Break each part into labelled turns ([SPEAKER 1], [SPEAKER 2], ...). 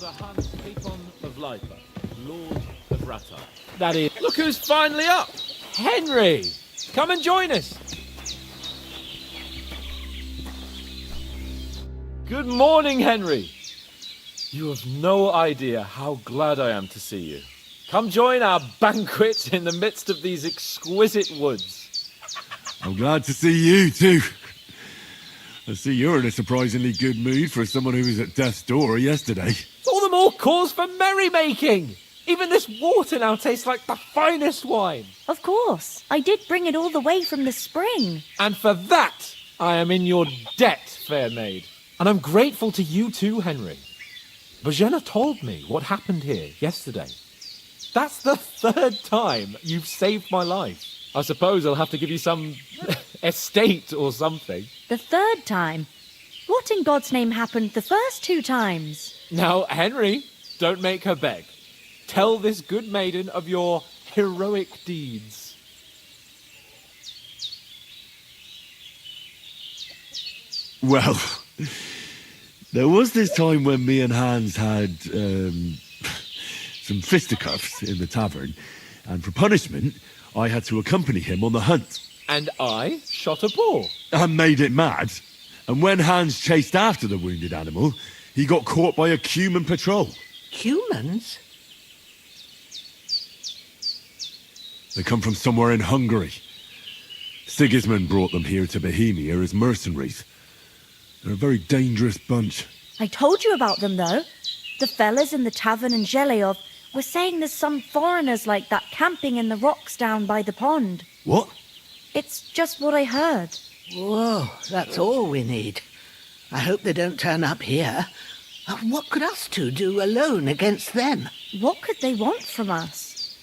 [SPEAKER 1] Sir Hans Capon of Lipa, Lord of Ratar. That is... Look who's finally up! Henry! Come and join us! Good morning, Henry! You have no idea how glad I am to see you. Come join our banquet in the midst of these exquisite woods.
[SPEAKER 2] I'm glad to see you, too. I see you're in a surprisingly good mood for someone who was at death's door yesterday.
[SPEAKER 1] It's all the more cause for merrymaking! Even this water now tastes like the finest wine.
[SPEAKER 3] Of course. I did bring it all the way from the spring.
[SPEAKER 1] And for that, I am in your debt, fair maid. And I'm grateful to you too, Henry. Bojena told me what happened here yesterday. That's the third time you've saved my life. I suppose I'll have to give you some estate or something.
[SPEAKER 3] The third time? What in God's name happened the first 2 times?
[SPEAKER 1] Now, Henry, don't make her beg. Tell this good maiden of your heroic deeds.
[SPEAKER 2] Well, there was this time when me and Hans had some fisticuffs in the tavern, and for punishment, I had to accompany him on the hunt.
[SPEAKER 1] And I shot a boar.
[SPEAKER 2] And made it mad. And when Hans chased after the wounded animal, he got caught by a Cuman patrol.
[SPEAKER 4] Humans?
[SPEAKER 2] They come from somewhere in Hungary. Sigismund brought them here to Bohemia as mercenaries. They're a very dangerous bunch.
[SPEAKER 3] I told you about them, though. The fellas in the tavern in Zheleov were saying there's some foreigners like that camping in the rocks down by the pond.
[SPEAKER 2] What?
[SPEAKER 3] It's just what I heard.
[SPEAKER 4] Whoa, that's all we need. I hope they don't turn up here. What could us two do alone against them?
[SPEAKER 3] What could they want from us?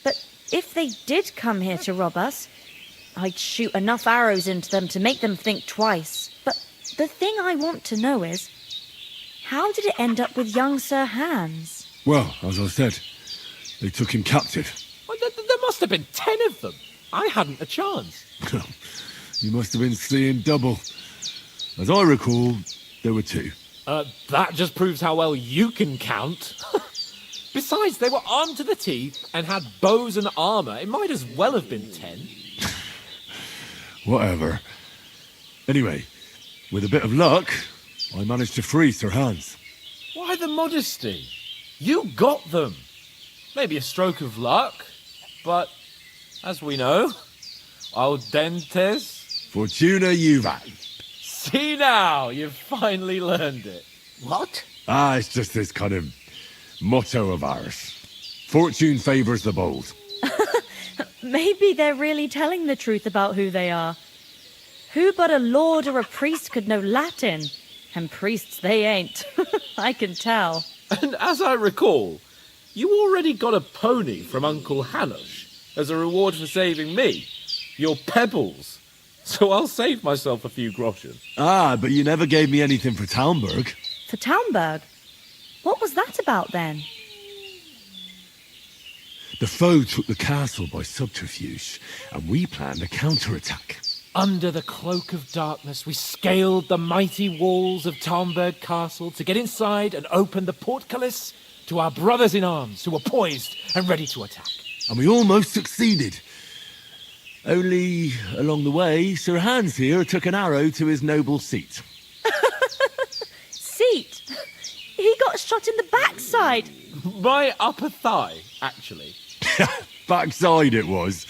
[SPEAKER 3] But if they did come here to rob us, I'd shoot enough arrows into them to make them think twice. But the thing I want to know is, how did it end up with young Sir Hans?
[SPEAKER 2] Well, as I said, they took him captive.
[SPEAKER 1] Well, there must have been 10 of them. I hadn't a chance.
[SPEAKER 2] You must have been seeing double. As I recall, there were 2.
[SPEAKER 1] That just proves how well you can count. Besides, they were armed to the teeth and had bows and armour. It might as well have been 10.
[SPEAKER 2] Whatever. Anyway, with a bit of luck, I managed to free Sir Hans.
[SPEAKER 1] Why the modesty? You got them. Maybe a stroke of luck, but as we know, audentes.
[SPEAKER 2] Fortuna juvat.
[SPEAKER 1] See now, you've finally learned it.
[SPEAKER 4] What?
[SPEAKER 2] It's just this kind of motto of ours. Fortune favours the bold.
[SPEAKER 3] Maybe they're really telling the truth about who they are. Who but a lord or a priest could know Latin? And priests they ain't. I can tell.
[SPEAKER 1] And as I recall, you already got a pony from Uncle Hanush as a reward for saving me. Your pebbles. So I'll save myself a few groschen.
[SPEAKER 2] But you never gave me anything for Talmberg.
[SPEAKER 3] For Talmberg? What was that about then?
[SPEAKER 2] The foe took the castle by subterfuge, and we planned a counterattack.
[SPEAKER 1] Under the cloak of darkness, we scaled the mighty walls of Talmberg Castle to get inside and open the portcullis to our brothers in arms who were poised and ready to attack.
[SPEAKER 2] And we almost succeeded. Only, along the way, Sir Hans here took an arrow to his noble seat.
[SPEAKER 3] Seat? He got shot in the backside.
[SPEAKER 1] My upper thigh, actually.
[SPEAKER 2] Backside it was.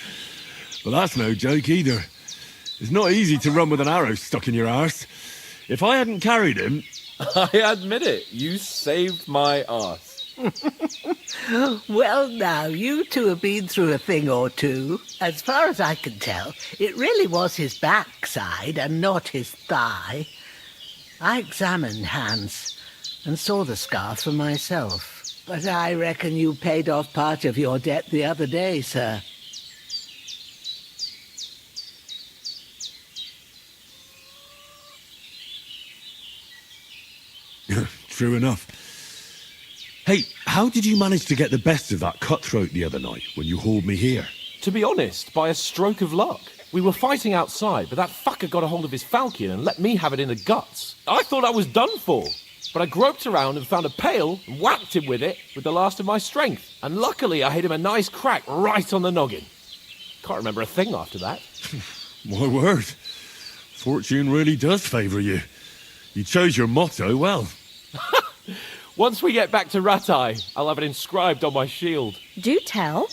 [SPEAKER 2] But that's no joke either. It's not easy to run with an arrow stuck in your arse. If I hadn't carried him...
[SPEAKER 1] I admit it, you saved my arse.
[SPEAKER 4] Well, now, you two have been through a thing or two. As far as I can tell, it really was his backside and not his thigh. I examined Hans and saw the scar for myself. But I reckon you paid off part of your debt the other day, sir.
[SPEAKER 2] True enough. Hey, how did you manage to get the best of that cutthroat the other night when you hauled me here?
[SPEAKER 1] To be honest, by a stroke of luck. We were fighting outside, but that fucker got a hold of his falchion and let me have it in the guts. I thought I was done for. But I groped around and found a pail and whacked him with it with the last of my strength. And luckily I hit him a nice crack right on the noggin. Can't remember a thing after that.
[SPEAKER 2] My word. Fortune really does favour you. You chose your motto well.
[SPEAKER 1] Once we get back to Ratai, I'll have it inscribed on my shield.
[SPEAKER 3] Do tell.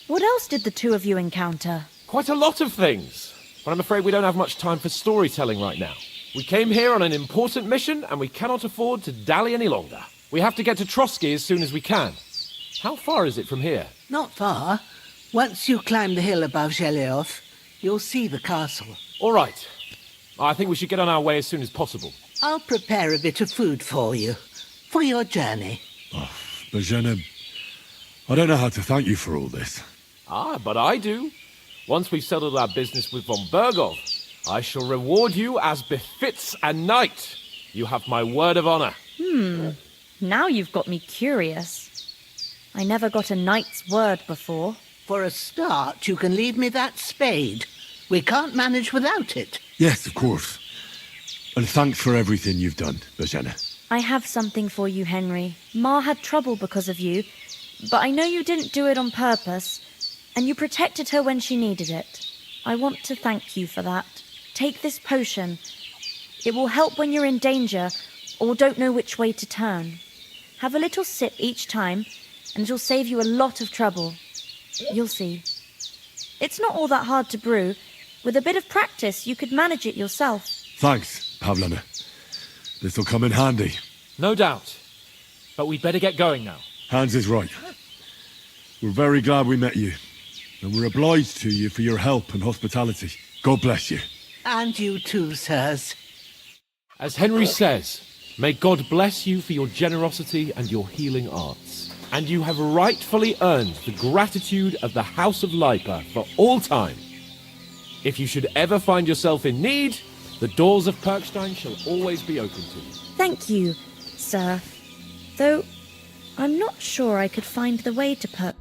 [SPEAKER 3] What else did the two of you encounter?
[SPEAKER 1] Quite a lot of things. But I'm afraid we don't have much time for storytelling right now. We came here on an important mission and we cannot afford to dally any longer. We have to get to Trotsky as soon as we can. How far is it from here?
[SPEAKER 4] Not far. Once you climb the hill above Zheleov, you'll see the castle.
[SPEAKER 1] All right. I think we should get on our way as soon as possible.
[SPEAKER 4] I'll prepare a bit of food for you, for your journey.
[SPEAKER 2] Bozhena, I don't know how to thank you for all this.
[SPEAKER 1] Ah, but I do. Once we've settled our business with von Bergov, I shall reward you as befits a knight. You have my word of honor.
[SPEAKER 3] Now you've got me curious. I never got a knight's word before.
[SPEAKER 4] For a start, you can leave me that spade. We can't manage without it.
[SPEAKER 2] Yes, of course. And thanks for everything you've done, Bozhena.
[SPEAKER 3] I have something for you, Henry. Ma had trouble because of you, but I know you didn't do it on purpose, and you protected her when she needed it. I want to thank you for that. Take this potion. It will help when you're in danger or don't know which way to turn. Have a little sip each time, and it'll save you a lot of trouble. You'll see. It's not all that hard to brew. With a bit of practice, you could manage it yourself.
[SPEAKER 2] Thanks, Pavlana. This'll come in handy.
[SPEAKER 1] No doubt. But we'd better get going now.
[SPEAKER 2] Hans is right. We're very glad we met you. And we're obliged to you for your help and hospitality. God bless you.
[SPEAKER 4] And you too, sirs.
[SPEAKER 1] As Henry says, may God bless you for your generosity and your healing arts. And you have rightfully earned the gratitude of the House of Lipa for all time. If you should ever find yourself in need, the doors of Perkstein shall always be open to you.
[SPEAKER 3] Thank you, sir. Though, I'm not sure I could find the way to Perkstein.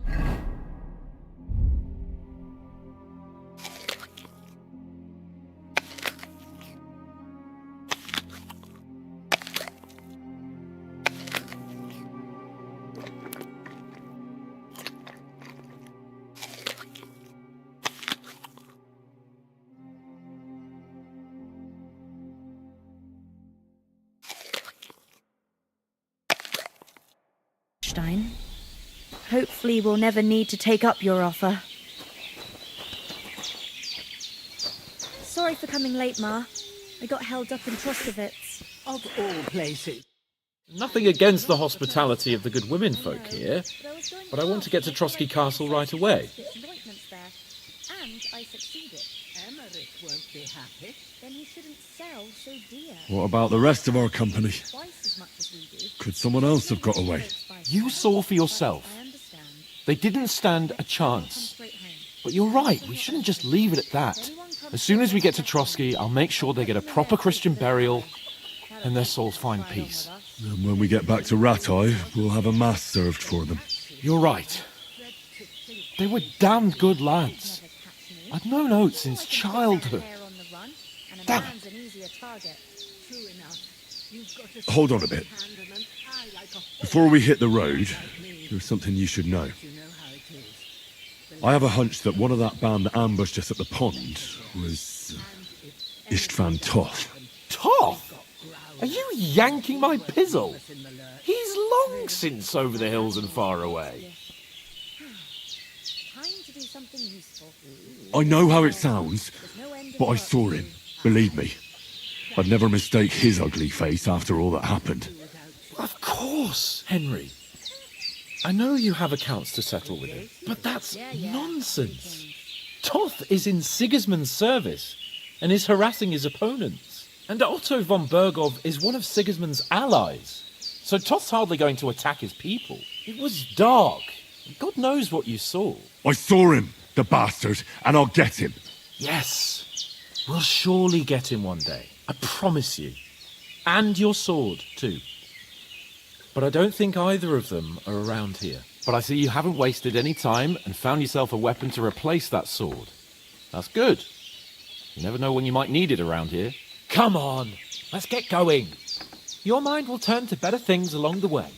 [SPEAKER 3] Hopefully we'll never need to take up your offer. Sorry for coming late, Ma. I got held up in Troskovitz.
[SPEAKER 4] Of all places.
[SPEAKER 1] Nothing against the hospitality of the good women folk here, but I want to get to Trotsky Castle right away.
[SPEAKER 3] And I succeeded.
[SPEAKER 4] Emmerich won't be happy.
[SPEAKER 3] Then he shouldn't sell so dear.
[SPEAKER 2] What about the rest of our company?
[SPEAKER 3] Twice as much as we do.
[SPEAKER 2] Could someone else have got away?
[SPEAKER 1] You saw for yourself.
[SPEAKER 3] I understand.
[SPEAKER 1] They didn't stand a chance.
[SPEAKER 3] Straight home.
[SPEAKER 1] But you're right, we shouldn't just leave it at that. As soon as we get to Trotsky, I'll make sure they get a proper Christian burial and their souls find peace.
[SPEAKER 2] And when we get back to Ratai, we'll have a mass served for them.
[SPEAKER 1] You're right. They were damned good lads. I've known Oates since childhood. Damn it.
[SPEAKER 2] Hold on a bit. Before we hit the road, there's something you should know. I have a hunch that one of that band that ambushed us at the pond was Istvan Toth.
[SPEAKER 1] Toth? Are you yanking my pizzle? He's long since over the hills and far away.
[SPEAKER 3] Time to do something useful.
[SPEAKER 2] I know how it sounds, but I saw him. Believe me. I'd never mistake his ugly face after all that happened.
[SPEAKER 1] Of course, Henry. I know you have accounts to settle with him, but that's nonsense. Toth is in Sigismund's service and is harassing his opponents. And Otto von Bergov is one of Sigismund's allies. So Toth's hardly going to attack his people. It was dark. God knows what you saw.
[SPEAKER 2] I saw him, the bastard, and I'll get him.
[SPEAKER 1] Yes, we'll surely get him one day. I promise you. And your sword, too. But I don't think either of them are around here. But I see you haven't wasted any time and found yourself a weapon to replace that sword. That's good. You never know when you might need it around here. Come on, let's get going. Your mind will turn to better things along the way.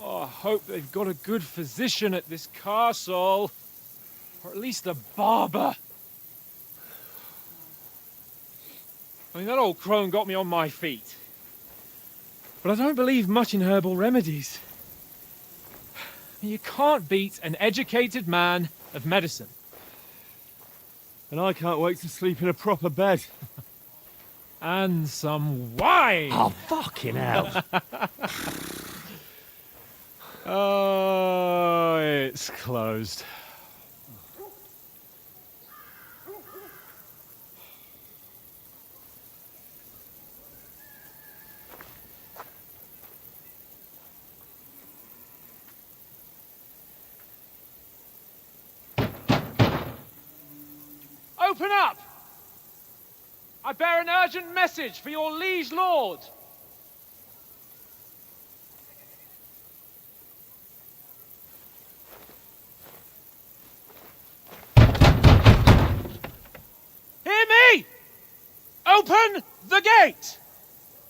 [SPEAKER 5] Oh, I hope they've got a good physician at this castle. Or at least a barber. I mean, that old crone got me on my feet. But I don't believe much in herbal remedies. You can't beat an educated man of medicine.
[SPEAKER 2] And I can't wait to sleep in a proper bed.
[SPEAKER 5] And some wine!
[SPEAKER 2] Oh, fucking hell.
[SPEAKER 5] Oh, it's closed. Open up! I bear an urgent message for your liege lord. Hear me! Open the gate!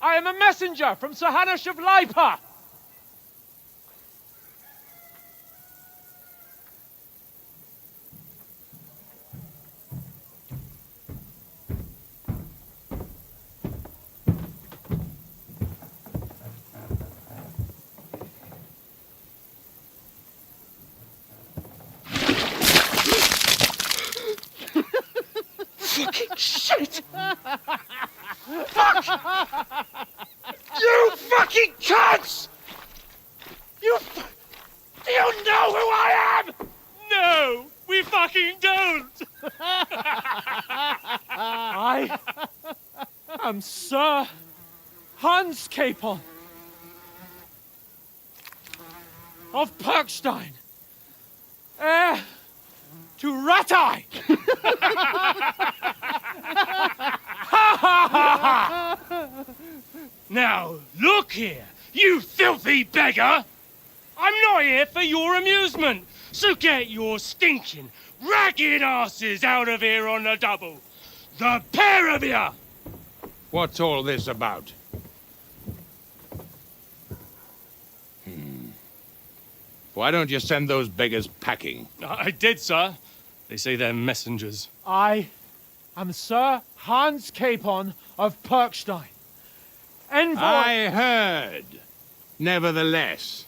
[SPEAKER 5] I am a messenger from Sir Hanush of Lipa.
[SPEAKER 6] Fucking shit! Fuck! You fucking cunts! Do you know who I am?
[SPEAKER 5] No, we fucking don't. I am Sir Hans Capon of Perkstein, heir to Ratai.
[SPEAKER 6] Now, look here, you filthy beggar! I'm not here for your amusement, so get your stinking, ragged asses out of here on the double. The pair of you!
[SPEAKER 7] What's all this about? Why don't you send those beggars packing?
[SPEAKER 6] I did, sir. They say they're messengers.
[SPEAKER 5] I am Sir Hans Capon of Perkstein, envoy.
[SPEAKER 7] I heard. Nevertheless,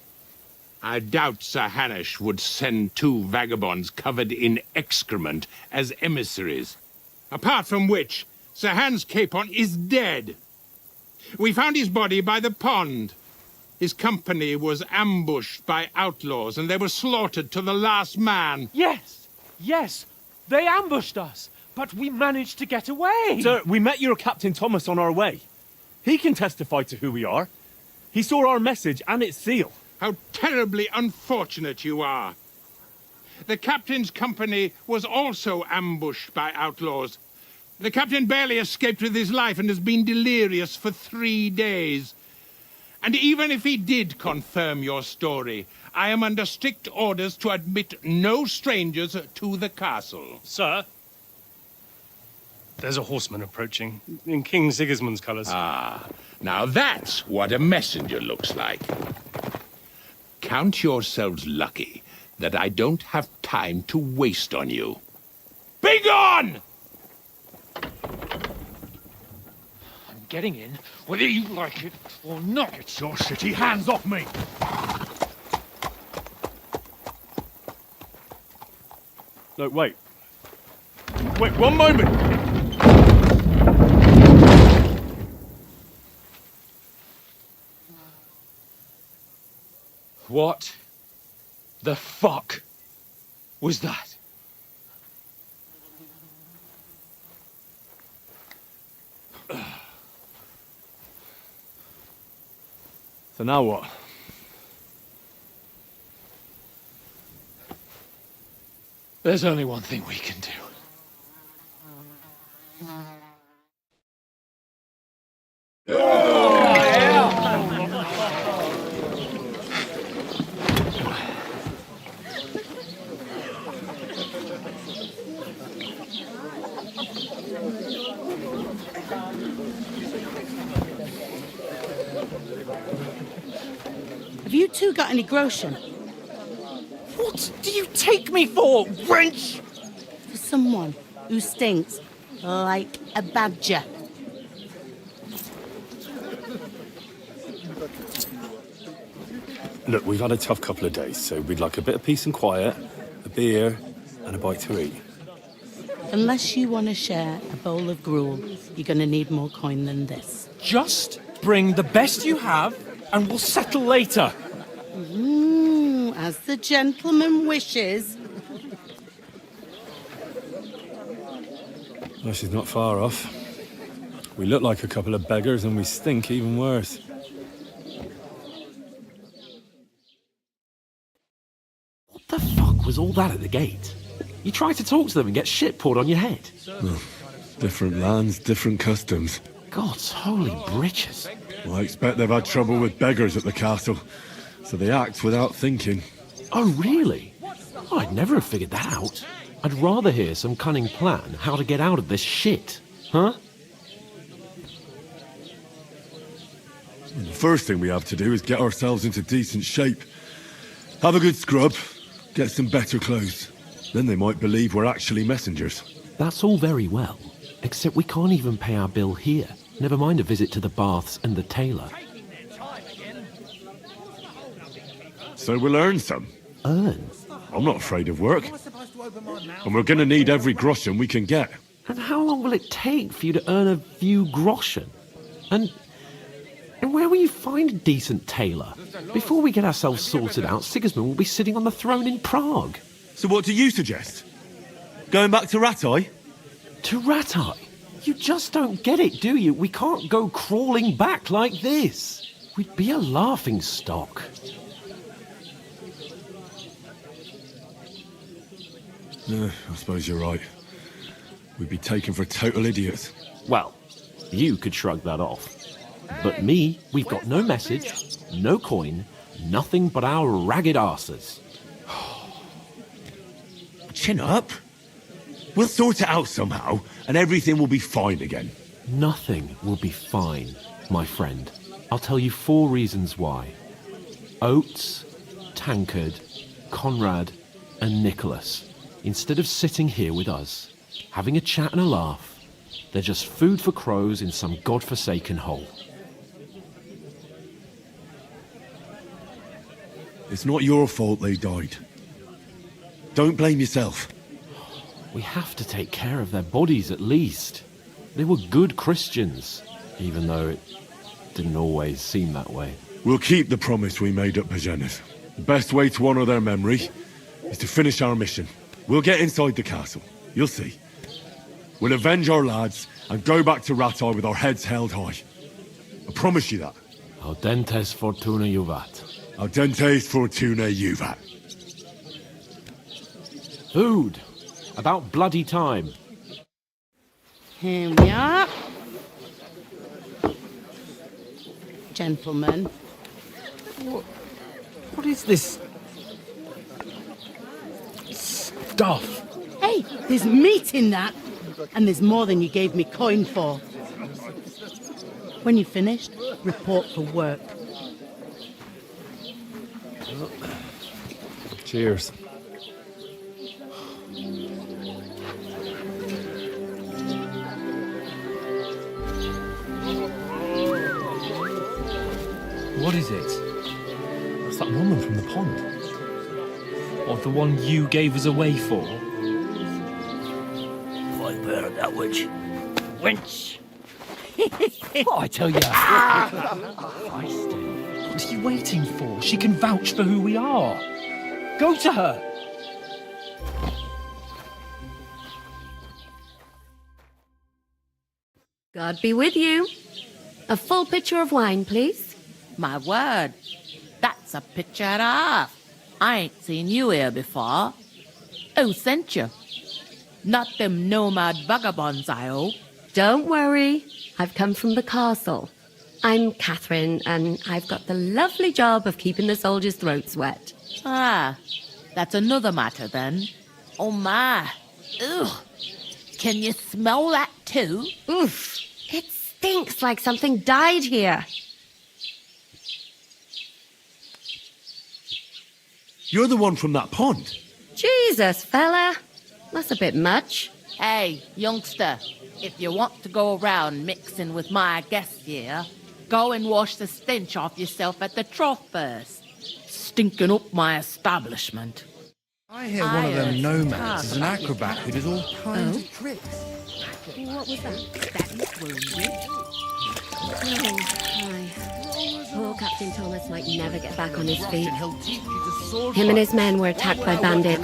[SPEAKER 7] I doubt Sir Hanush would send two vagabonds covered in excrement as emissaries. Apart from which, Sir Hans Capon is dead. We found his body by the pond. His company was ambushed by outlaws, and they were slaughtered to the last man.
[SPEAKER 5] Yes, yes, they ambushed us, but we managed to get away.
[SPEAKER 8] Sir, we met your Captain Thomas on our way. He can testify to who we are. He saw our message and its seal.
[SPEAKER 7] How terribly unfortunate you are. The captain's company was also ambushed by outlaws. The captain barely escaped with his life and has been delirious for 3 days. And even if he did confirm your story, I am under strict orders to admit no strangers to the castle.
[SPEAKER 6] Sir, there's a horseman approaching, in King Sigismund's colours.
[SPEAKER 7] Ah, now that's what a messenger looks like. Count yourselves lucky that I don't have time to waste on you. Be gone!
[SPEAKER 5] I'm getting in, whether you like it or not. Get your shitty hands off me!
[SPEAKER 8] No, wait. Wait, one moment!
[SPEAKER 5] What the fuck was that?
[SPEAKER 8] So now what?
[SPEAKER 5] There's only one thing we can do.
[SPEAKER 9] Have you two got any groschen?
[SPEAKER 5] What do you take me for, wench?
[SPEAKER 9] For someone who stinks like a badger.
[SPEAKER 8] Look, we've had a tough couple of days, so we'd like a bit of peace and quiet, a beer, and a bite to eat.
[SPEAKER 9] Unless you want to share a bowl of gruel, you're going to need more coin than this.
[SPEAKER 5] Just bring the best you have, and we'll settle later.
[SPEAKER 9] As the gentleman wishes.
[SPEAKER 8] Well, she's not far off. We look like a couple of beggars, and we stink even worse.
[SPEAKER 1] What the fuck was all that at the gate? You tried to talk to them and get shit poured on your head.
[SPEAKER 2] Well, different lands, different customs.
[SPEAKER 1] God's holy britches.
[SPEAKER 2] Well, I expect they've had trouble with beggars at the castle, so they act without thinking.
[SPEAKER 1] Oh, really? Oh, I'd never have figured that out. I'd rather hear some cunning plan how to get out of this shit. Huh?
[SPEAKER 2] The first thing we have to do is get ourselves into decent shape. Have a good scrub, get some better clothes. Then they might believe we're actually messengers.
[SPEAKER 1] That's all very well, except we can't even pay our bill here. Never mind a visit to the baths and the tailor.
[SPEAKER 2] So we'll earn some.
[SPEAKER 1] Earn?
[SPEAKER 2] I'm not afraid of work. And we're gonna need every groschen we can get.
[SPEAKER 1] And how long will it take for you to earn a few groschen? And where will you find a decent tailor? Before we get ourselves sorted out, Sigismund will be sitting on the throne in Prague.
[SPEAKER 2] So what do you suggest? Going back to Ratai?
[SPEAKER 1] To Ratai? You just don't get it, do you? We can't go crawling back like this. We'd be a laughing stock.
[SPEAKER 2] I suppose you're right. We'd be taken for total idiots.
[SPEAKER 1] Well, you could shrug that off. But me, we've got no message, no coin, nothing but our ragged arses.
[SPEAKER 2] Chin up. We'll sort it out somehow, and everything will be fine again.
[SPEAKER 1] Nothing will be fine, my friend. I'll tell you 4 reasons why. Oates, Tankard, Conrad, and Nicholas, instead of sitting here with us, having a chat and a laugh, they're just food for crows in some godforsaken hole.
[SPEAKER 2] It's not your fault they died. Don't blame yourself.
[SPEAKER 1] We have to take care of their bodies at least. They were good Christians, even though it didn't always seem that way.
[SPEAKER 2] We'll keep the promise we made at Pagenis. The best way to honour their memory is to finish our mission. We'll get inside the castle. You'll see. We'll avenge our lads and go back to Ratai with our heads held high. I promise you that.
[SPEAKER 1] Audentes fortuna juvat.
[SPEAKER 2] Audentes fortuna juvat.
[SPEAKER 1] Food. About bloody time.
[SPEAKER 9] Here we are. Gentlemen.
[SPEAKER 1] What is this stuff?
[SPEAKER 9] Hey, there's meat in that. And there's more than you gave me coin for. When you're finished, report for work.
[SPEAKER 1] Cheers.
[SPEAKER 5] What is it? It's that woman from the pond. Or the one you gave us away for?
[SPEAKER 4] I've heard that witch. Wench!
[SPEAKER 5] What I tell you? Feisty. What are you waiting for? She can vouch for who we are. Go to her.
[SPEAKER 10] God be with you. A full pitcher of wine, please.
[SPEAKER 11] My word, that's a picture and a half. I ain't seen you here before. Who sent you? Not them nomad vagabonds, I hope.
[SPEAKER 10] Don't worry. I've come from the castle. I'm Catherine, and I've got the lovely job of keeping the soldiers' throats wet.
[SPEAKER 11] Ah, that's another matter then. Oh my. Ugh. Can you smell that too?
[SPEAKER 10] Oof. It stinks like something died here.
[SPEAKER 2] You're the one from that pond.
[SPEAKER 10] Jesus, fella. That's a bit much.
[SPEAKER 11] Hey, youngster, if you want to go around mixing with my guests here, go and wash the stench off yourself at the trough first. Stinking up my establishment.
[SPEAKER 12] I hear one of them nomads is an acrobat who does all kinds of tricks.
[SPEAKER 10] What was that? That wounded? Oh, hi. Poor Captain Thomas might never get back on his feet. Him and his men were attacked by bandits.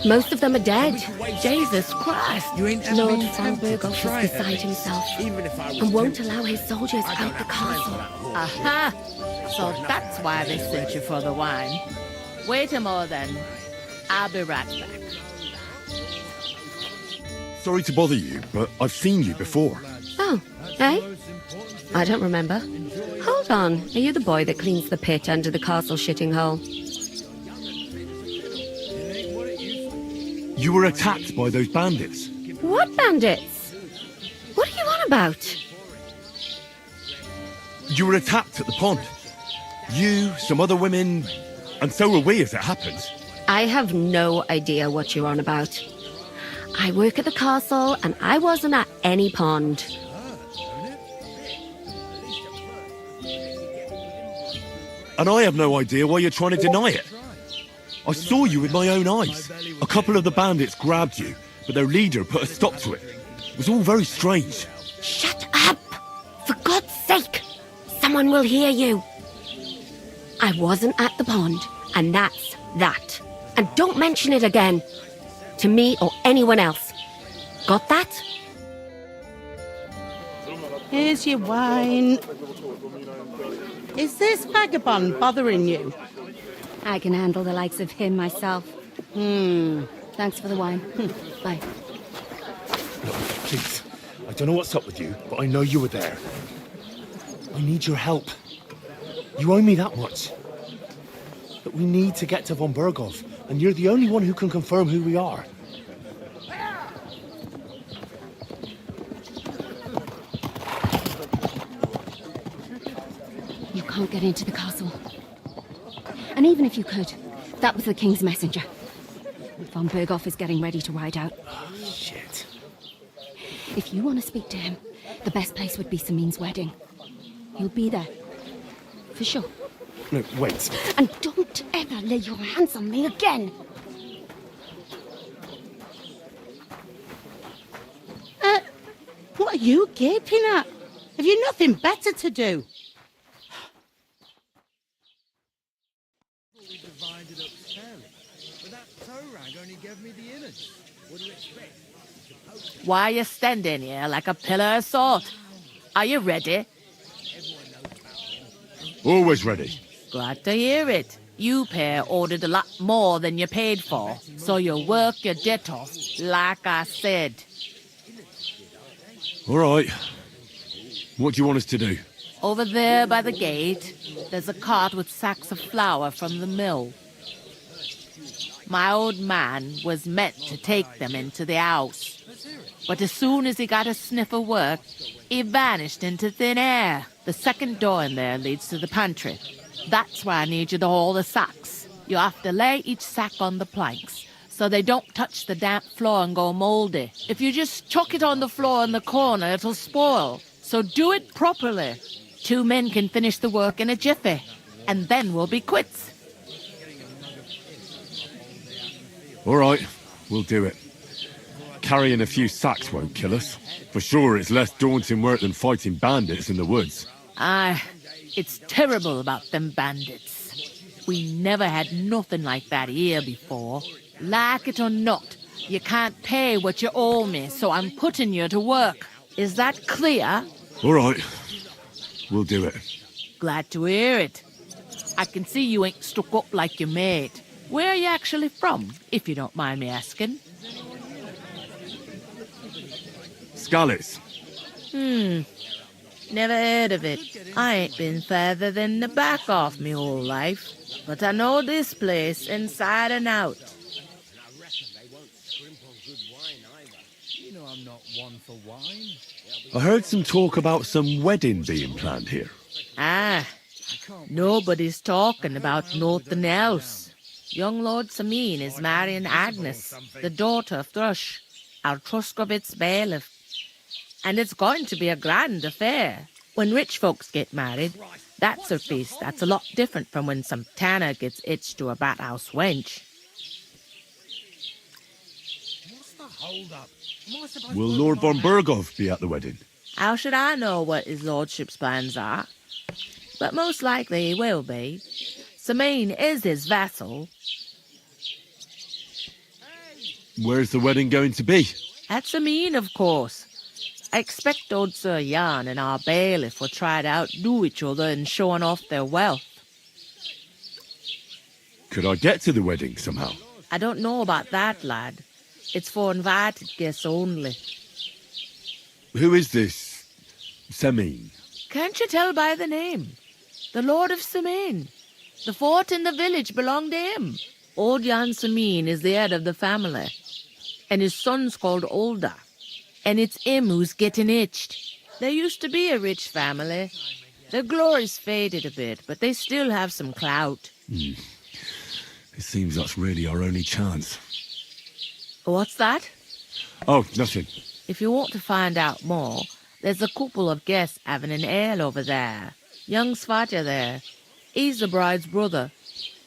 [SPEAKER 10] Most of them are dead.
[SPEAKER 11] Jesus Christ!
[SPEAKER 10] Lord Falberg is beside himself and won't allow his soldiers out the castle.
[SPEAKER 11] Aha! So that's why they sent you for the wine. Wait a moment then. I'll be right back.
[SPEAKER 2] Sorry to bother you, but I've seen you before.
[SPEAKER 10] Oh, eh? I don't remember. Hold on. Are you the boy that cleans the pit under the castle shitting hole?
[SPEAKER 2] You were attacked by those bandits.
[SPEAKER 10] What bandits? What are you on about?
[SPEAKER 2] You were attacked at the pond. You, some other women, and so were we, as it happens.
[SPEAKER 10] I have no idea what you're on about. I work at the castle, and I wasn't at any pond.
[SPEAKER 2] And I have no idea why you're trying to deny it. I saw you with my own eyes. A couple of the bandits grabbed you, but their leader put a stop to it. It was all very strange.
[SPEAKER 10] Shut up! For God's sake! Someone will hear you. I wasn't at the pond, and that's that. And don't mention it again. To me or anyone else. Got that?
[SPEAKER 9] Here's your wine. Is this vagabond bothering you?
[SPEAKER 10] I can handle the likes of him myself. Thanks for the wine. Bye.
[SPEAKER 8] Look, please. I don't know what's up with you, but I know you were there. I need your help. You owe me that much. But we need to get to von Berghoff, and you're the only one who can confirm who we are.
[SPEAKER 10] You can't get into the castle. And even if you could, that was the king's messenger. Von Berghoff is getting ready to ride out.
[SPEAKER 8] Oh, shit.
[SPEAKER 10] If you want to speak to him, the best place would be Samin's wedding. He'll be there. For sure.
[SPEAKER 8] No, wait.
[SPEAKER 10] And don't ever lay your hands on me again!
[SPEAKER 9] What are you gaping at? Have you nothing better to do?
[SPEAKER 12] We divided up fairly, but that toe rag only gave me the innards. What do you expect?
[SPEAKER 11] Why are you standing here like a pillar of salt? Are you ready?
[SPEAKER 2] Always ready.
[SPEAKER 11] Glad to hear it. You pair ordered a lot more than you paid for, so you work your debt off, like I said.
[SPEAKER 2] All right. What do you want us to do?
[SPEAKER 11] Over there by the gate, there's a cart with sacks of flour from the mill. My old man was meant to take them into the house, but as soon as he got a sniff of work, he vanished into thin air. The second door in there leads to the pantry. That's why I need you to haul the sacks. You have to lay each sack on the planks, so they don't touch the damp floor and go mouldy. If you just chuck it on the floor in the corner, it'll spoil. So do it properly. 2 men can finish the work in a jiffy, and then we'll be quits.
[SPEAKER 2] All right, we'll do it. Carrying a few sacks won't kill us. For sure, it's less daunting work than fighting bandits in the woods.
[SPEAKER 11] Aye, it's terrible about them bandits. We never had nothing like that here before. Like it or not, you can't pay what you owe me, so I'm putting you to work. Is that clear?
[SPEAKER 2] All right, we'll do it.
[SPEAKER 11] Glad to hear it. I can see you ain't stuck up like your mate. Where are you actually from, if you don't mind me asking?
[SPEAKER 2] Skalitz.
[SPEAKER 11] Never heard of it. I ain't been further than the back off me whole life. But I know this place inside and out.
[SPEAKER 12] You know I'm not one for wine.
[SPEAKER 2] I heard some talk about some wedding being planned here.
[SPEAKER 11] Ah, nobody's talking about nothing else. Young Lord Samin is marrying Agnes, the daughter of Thrush, our Truskovitz bailiff. And it's going to be a grand affair. When rich folks get married, that's a feast that's a lot different from when some tanner gets hitched to a bathouse wench.
[SPEAKER 12] What's the hold-up?
[SPEAKER 2] Will Lord von Berghoff be at the wedding?
[SPEAKER 11] How should I know what his lordship's plans are? But most likely he will be. Samin is his vassal.
[SPEAKER 2] Where's the wedding going to be?
[SPEAKER 11] At Samin, of course. I expect old Sir Jan and our bailiff will try to outdo each other in showing off their wealth.
[SPEAKER 2] Could I get to the wedding somehow?
[SPEAKER 11] I don't know about that, lad. It's for invited guests only.
[SPEAKER 2] Who is this Samin?
[SPEAKER 11] Can't you tell by the name? The Lord of Samin. The fort in the village belonged to him. Old Jan Samin is the head of the family, and his son's called Olda. And it's him who's getting itched. There used to be a rich family. Their glory's faded a bit, but they still have some clout.
[SPEAKER 2] It seems that's really our only chance.
[SPEAKER 11] What's that?
[SPEAKER 2] Oh, nothing.
[SPEAKER 11] If you want to find out more, there's a couple of guests having an ale over there. Young Svatja there. He's the bride's brother.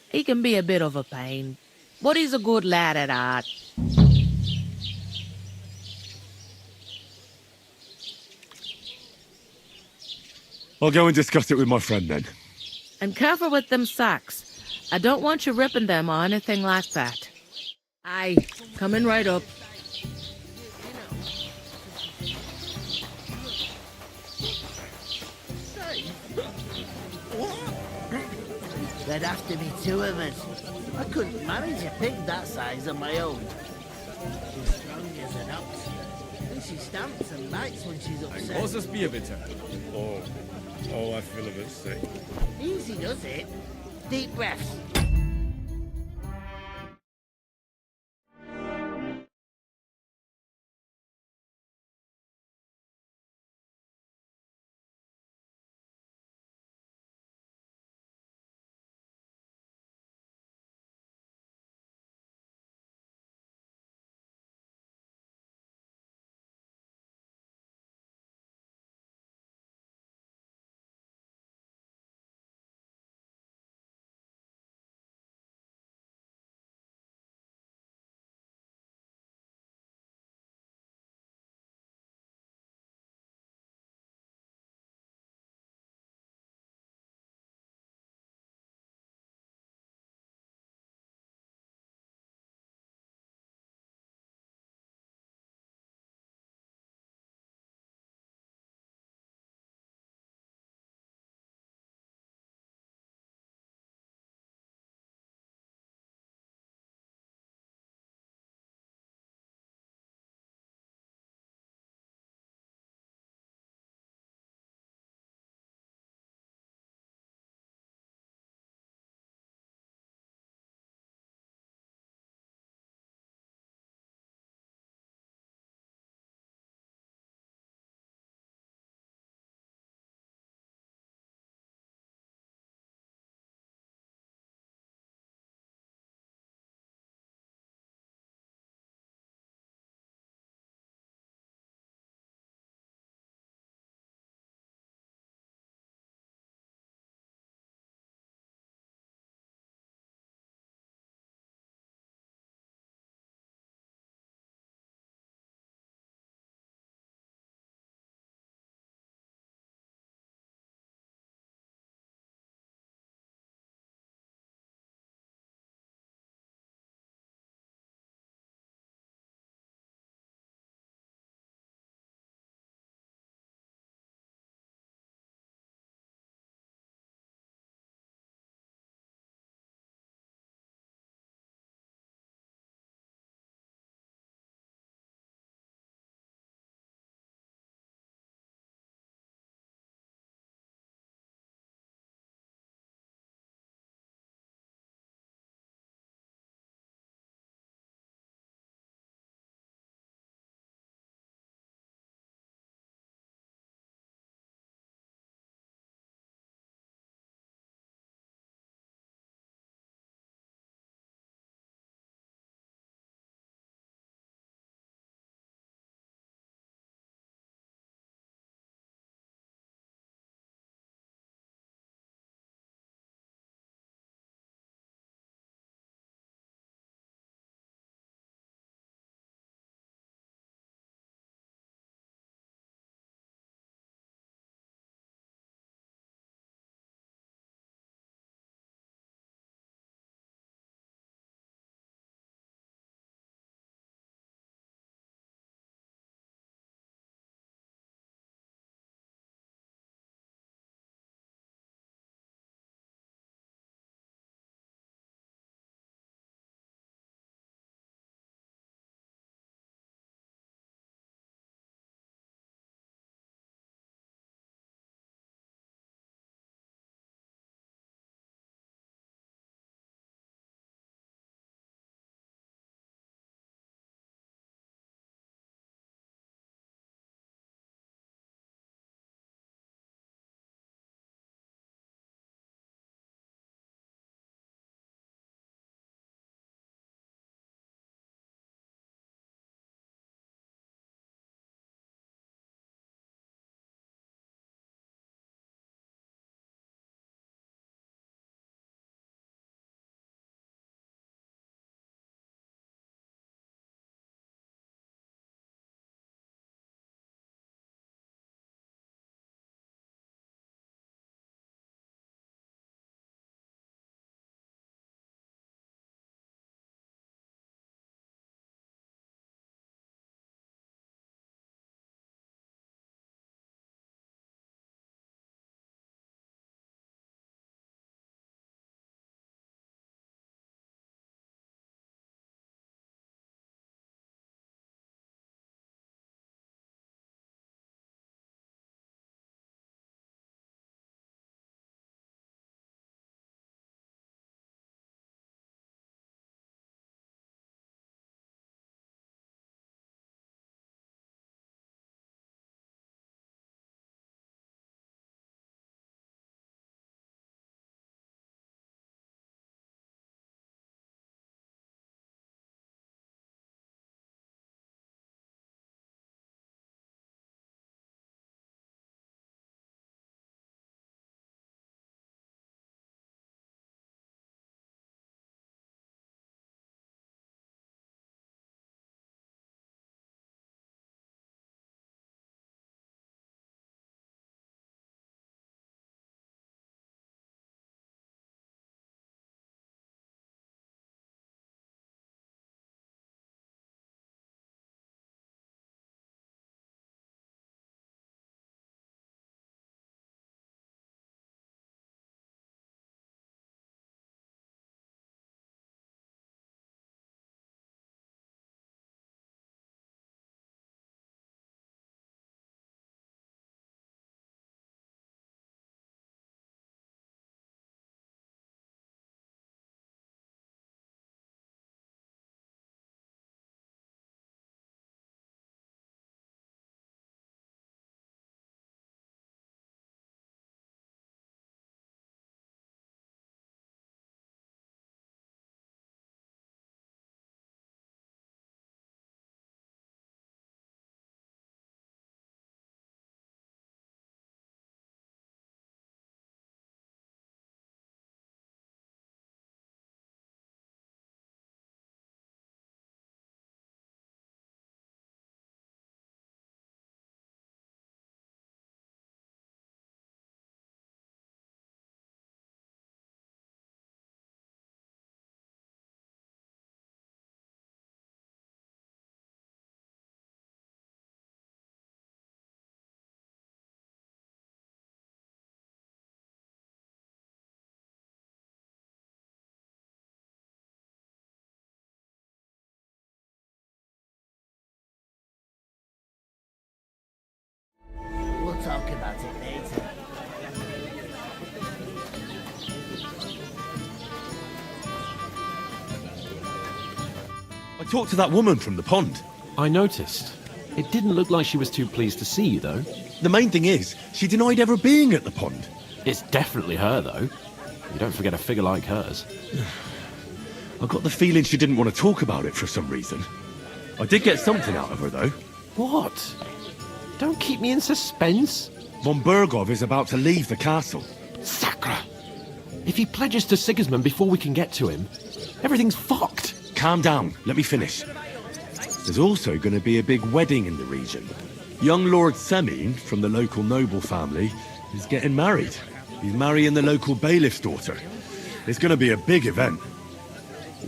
[SPEAKER 11] He can be a bit of a pain, but he's a good lad at heart.
[SPEAKER 2] I'll go and discuss it with my friend then.
[SPEAKER 11] And careful with them sacks. I don't want you ripping them or anything like that. Aye, coming right up.
[SPEAKER 4] There'd have to be two of us. I couldn't manage a pig that size on my own. She's strong as an ox, and she stamps and bites when she's
[SPEAKER 13] Ein
[SPEAKER 4] upset.
[SPEAKER 13] großes Bier, bitte. Oh, I feel a bit sick.
[SPEAKER 4] Easy does it. Deep breaths.
[SPEAKER 2] talked to that woman from the pond.
[SPEAKER 1] I noticed. It didn't look like she was too pleased to see you, though.
[SPEAKER 2] The main thing is, she denied ever being at the pond.
[SPEAKER 1] It's definitely her, though. You don't forget a figure like hers.
[SPEAKER 2] I got the feeling she didn't want to talk about it for some reason. I did get something out of her, though.
[SPEAKER 1] What? Don't keep me in suspense.
[SPEAKER 2] Von Bergov is about to leave the castle.
[SPEAKER 1] Sacre! If he pledges to Sigismund before we can get to him, everything's fucked.
[SPEAKER 2] Calm down, let me finish. There's also going to be a big wedding in the region. Young Lord Semine, from the local noble family, is getting married. He's marrying the local bailiff's daughter. It's going to be a big event.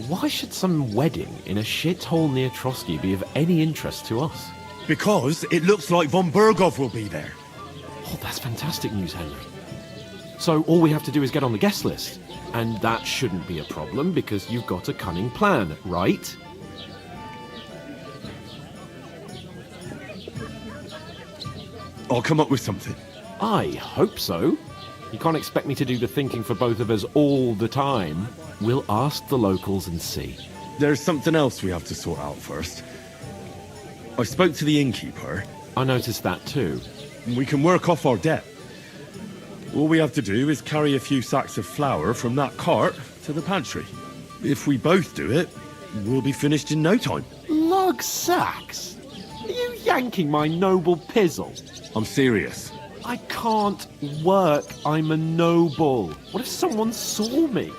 [SPEAKER 1] Why should some wedding in a shithole near Trotsky be of any interest to us?
[SPEAKER 2] Because it looks like von Bergov will be there.
[SPEAKER 1] Oh, that's fantastic news, Henry. So all we have to do is get on the guest list. And that shouldn't be a problem because you've got a cunning plan, right?
[SPEAKER 2] I'll come up with something.
[SPEAKER 1] I hope so. You can't expect me to do the thinking for both of us all the time. We'll ask the locals and see.
[SPEAKER 2] There's something else we have to sort out first. I spoke to the innkeeper.
[SPEAKER 1] I noticed that too.
[SPEAKER 2] We can work off our debt. All we have to do is carry a few sacks of flour from that cart to the pantry. If we both do it, we'll be finished in no time.
[SPEAKER 1] Lug sacks? Are you yanking my noble pizzle?
[SPEAKER 2] I'm serious.
[SPEAKER 1] I can't work. I'm a noble. What if someone saw me?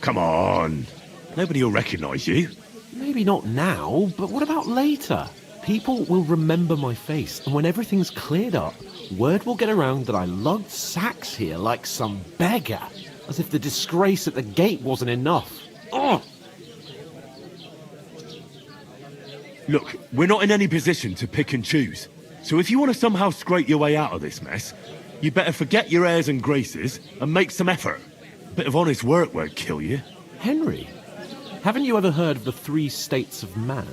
[SPEAKER 2] Come on. Nobody will recognise you.
[SPEAKER 1] Maybe not now, but what about later? People will remember my face, and when everything's cleared up, word will get around that I lugged sacks here like some beggar, as if the disgrace at the gate wasn't enough. Ugh!
[SPEAKER 2] Look, we're not in any position to pick and choose. So if you want to somehow scrape your way out of this mess, you better forget your airs and graces and make some effort. A bit of honest work won't kill you.
[SPEAKER 1] Henry, haven't you ever heard of the 3 states of man?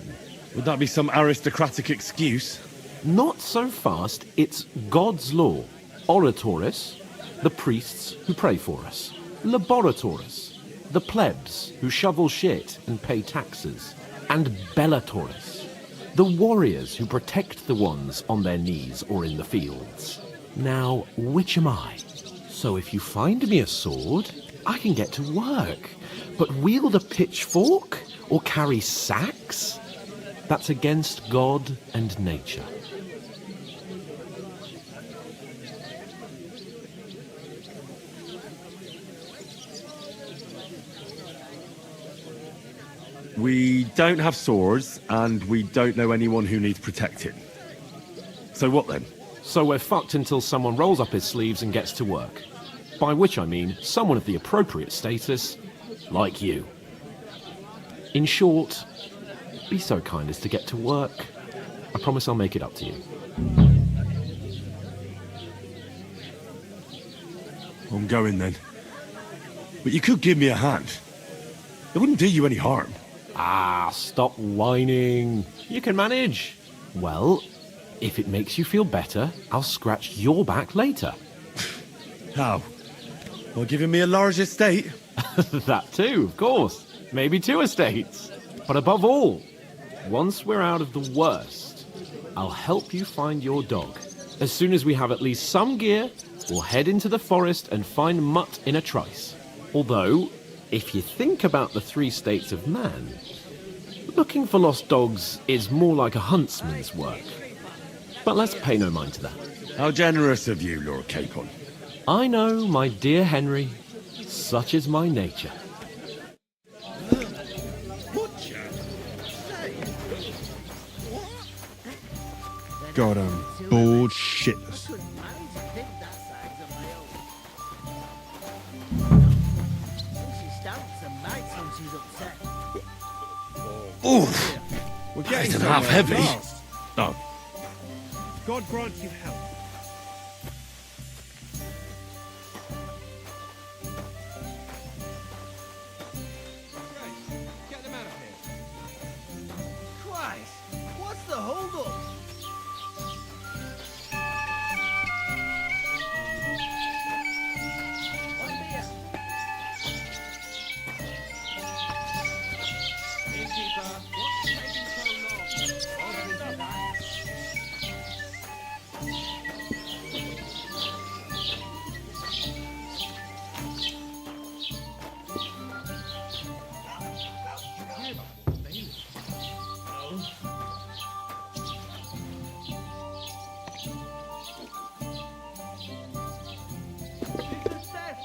[SPEAKER 2] Would that be some aristocratic excuse?
[SPEAKER 1] Not so fast. It's God's law. Oratoris, the priests who pray for us. Laboratoris, the plebs who shovel shit and pay taxes. And Bellatoris, the warriors who protect the ones on their knees or in the fields. Now, which am I? So if you find me a sword, I can get to work. But wield a pitchfork or carry sacks? That's against God and nature.
[SPEAKER 2] We don't have swords, and we don't know anyone who needs protecting. So what then?
[SPEAKER 1] So we're fucked until someone rolls up his sleeves and gets to work. By which I mean someone of the appropriate status, like you. In short, be so kind as to get to work. I promise I'll make it up to you.
[SPEAKER 2] I'm going then. But you could give me a hand. It wouldn't do you any harm.
[SPEAKER 1] Ah, stop whining. You can manage. Well, if it makes you feel better, I'll scratch your back later.
[SPEAKER 2] How? By giving me a large estate?
[SPEAKER 1] That too, of course. Maybe 2 estates. But above all, once we're out of the worst, I'll help you find your dog. As soon as we have at least some gear, we'll head into the forest and find Mutt in a trice. Although, if you think about the 3 states of man, looking for lost dogs is more like a huntsman's work. But let's pay no mind to that.
[SPEAKER 2] How generous of you, Lord Capon.
[SPEAKER 1] I know, my dear Henry, such is my nature.
[SPEAKER 2] God, I'm bored shitless. Oof!
[SPEAKER 13] We're
[SPEAKER 2] That's
[SPEAKER 13] getting
[SPEAKER 2] half
[SPEAKER 13] somewhere
[SPEAKER 2] heavy.
[SPEAKER 13] at last.
[SPEAKER 2] Oh,
[SPEAKER 13] God grant you health.
[SPEAKER 5] Get them out of here.
[SPEAKER 12] Christ, what's the hold-up?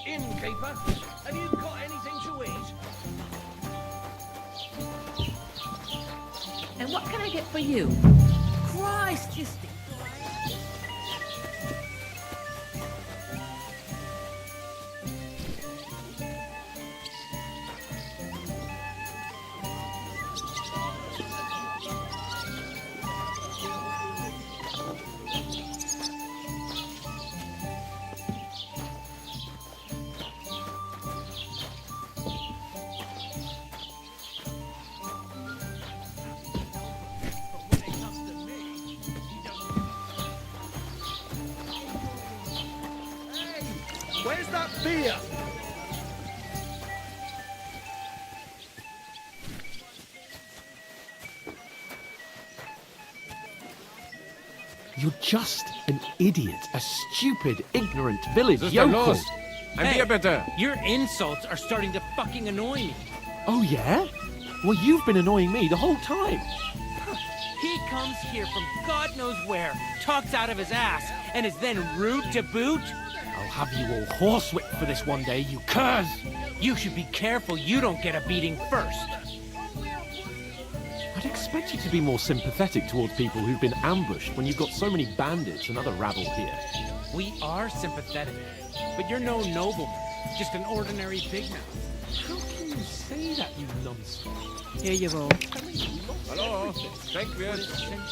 [SPEAKER 12] Innkeeper, have you got anything to eat?
[SPEAKER 11] And what can I get for you?
[SPEAKER 12] Christ, you stink.
[SPEAKER 8] Where's that beer?
[SPEAKER 1] You're just an idiot, a stupid, ignorant village
[SPEAKER 7] Sister
[SPEAKER 1] yokel.
[SPEAKER 7] Lost. Ein Bier bitte.
[SPEAKER 6] Your insults are starting to fucking annoy me.
[SPEAKER 1] Oh yeah? Well, you've been annoying me the whole time.
[SPEAKER 6] He comes here from God knows where, talks out of his ass, and is then rude to boot?
[SPEAKER 1] I'll have you all horsewhipped for this one day, you curs!
[SPEAKER 6] You should be careful you don't get a beating first.
[SPEAKER 1] I'd expect you to be more sympathetic towards people who've been ambushed when you've got so many bandits and other rabble here.
[SPEAKER 6] We are sympathetic, but you're no nobleman, just an ordinary big mouth.
[SPEAKER 1] How can you say that, you numbskull?
[SPEAKER 11] Here you go.
[SPEAKER 7] Hallo, Denkwert.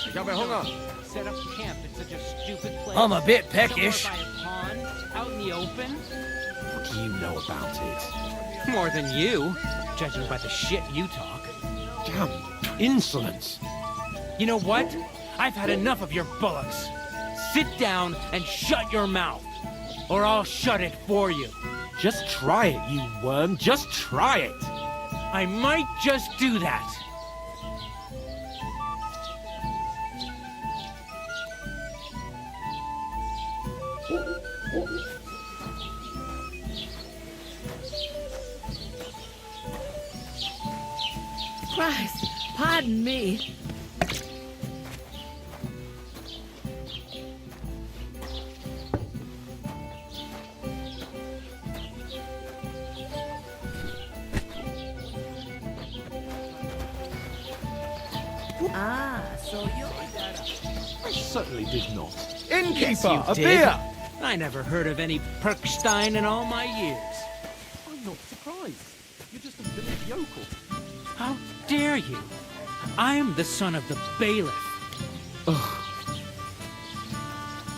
[SPEAKER 7] Ich habe Hunger.
[SPEAKER 6] Set up camp in such a stupid place.
[SPEAKER 12] I'm a bit peckish.
[SPEAKER 6] Somewhere by a pond, out in the open.
[SPEAKER 1] What do you know about it?
[SPEAKER 6] More than you, judging by the shit you talk.
[SPEAKER 1] Damn insolence!
[SPEAKER 6] You know what? I've had enough of your bullocks. Sit down and shut your mouth, or I'll shut it for you.
[SPEAKER 1] Just try it, you worm. Just try it.
[SPEAKER 6] I might just do that.
[SPEAKER 11] Christ, pardon me.
[SPEAKER 12] Ah, so you're...
[SPEAKER 1] I certainly did not.
[SPEAKER 6] Yes, you did. I never heard of any Perkstein in all my years.
[SPEAKER 1] I'm not surprised. You're just a village yokel.
[SPEAKER 6] How dare you? I'm the son of the bailiff.
[SPEAKER 1] Ugh.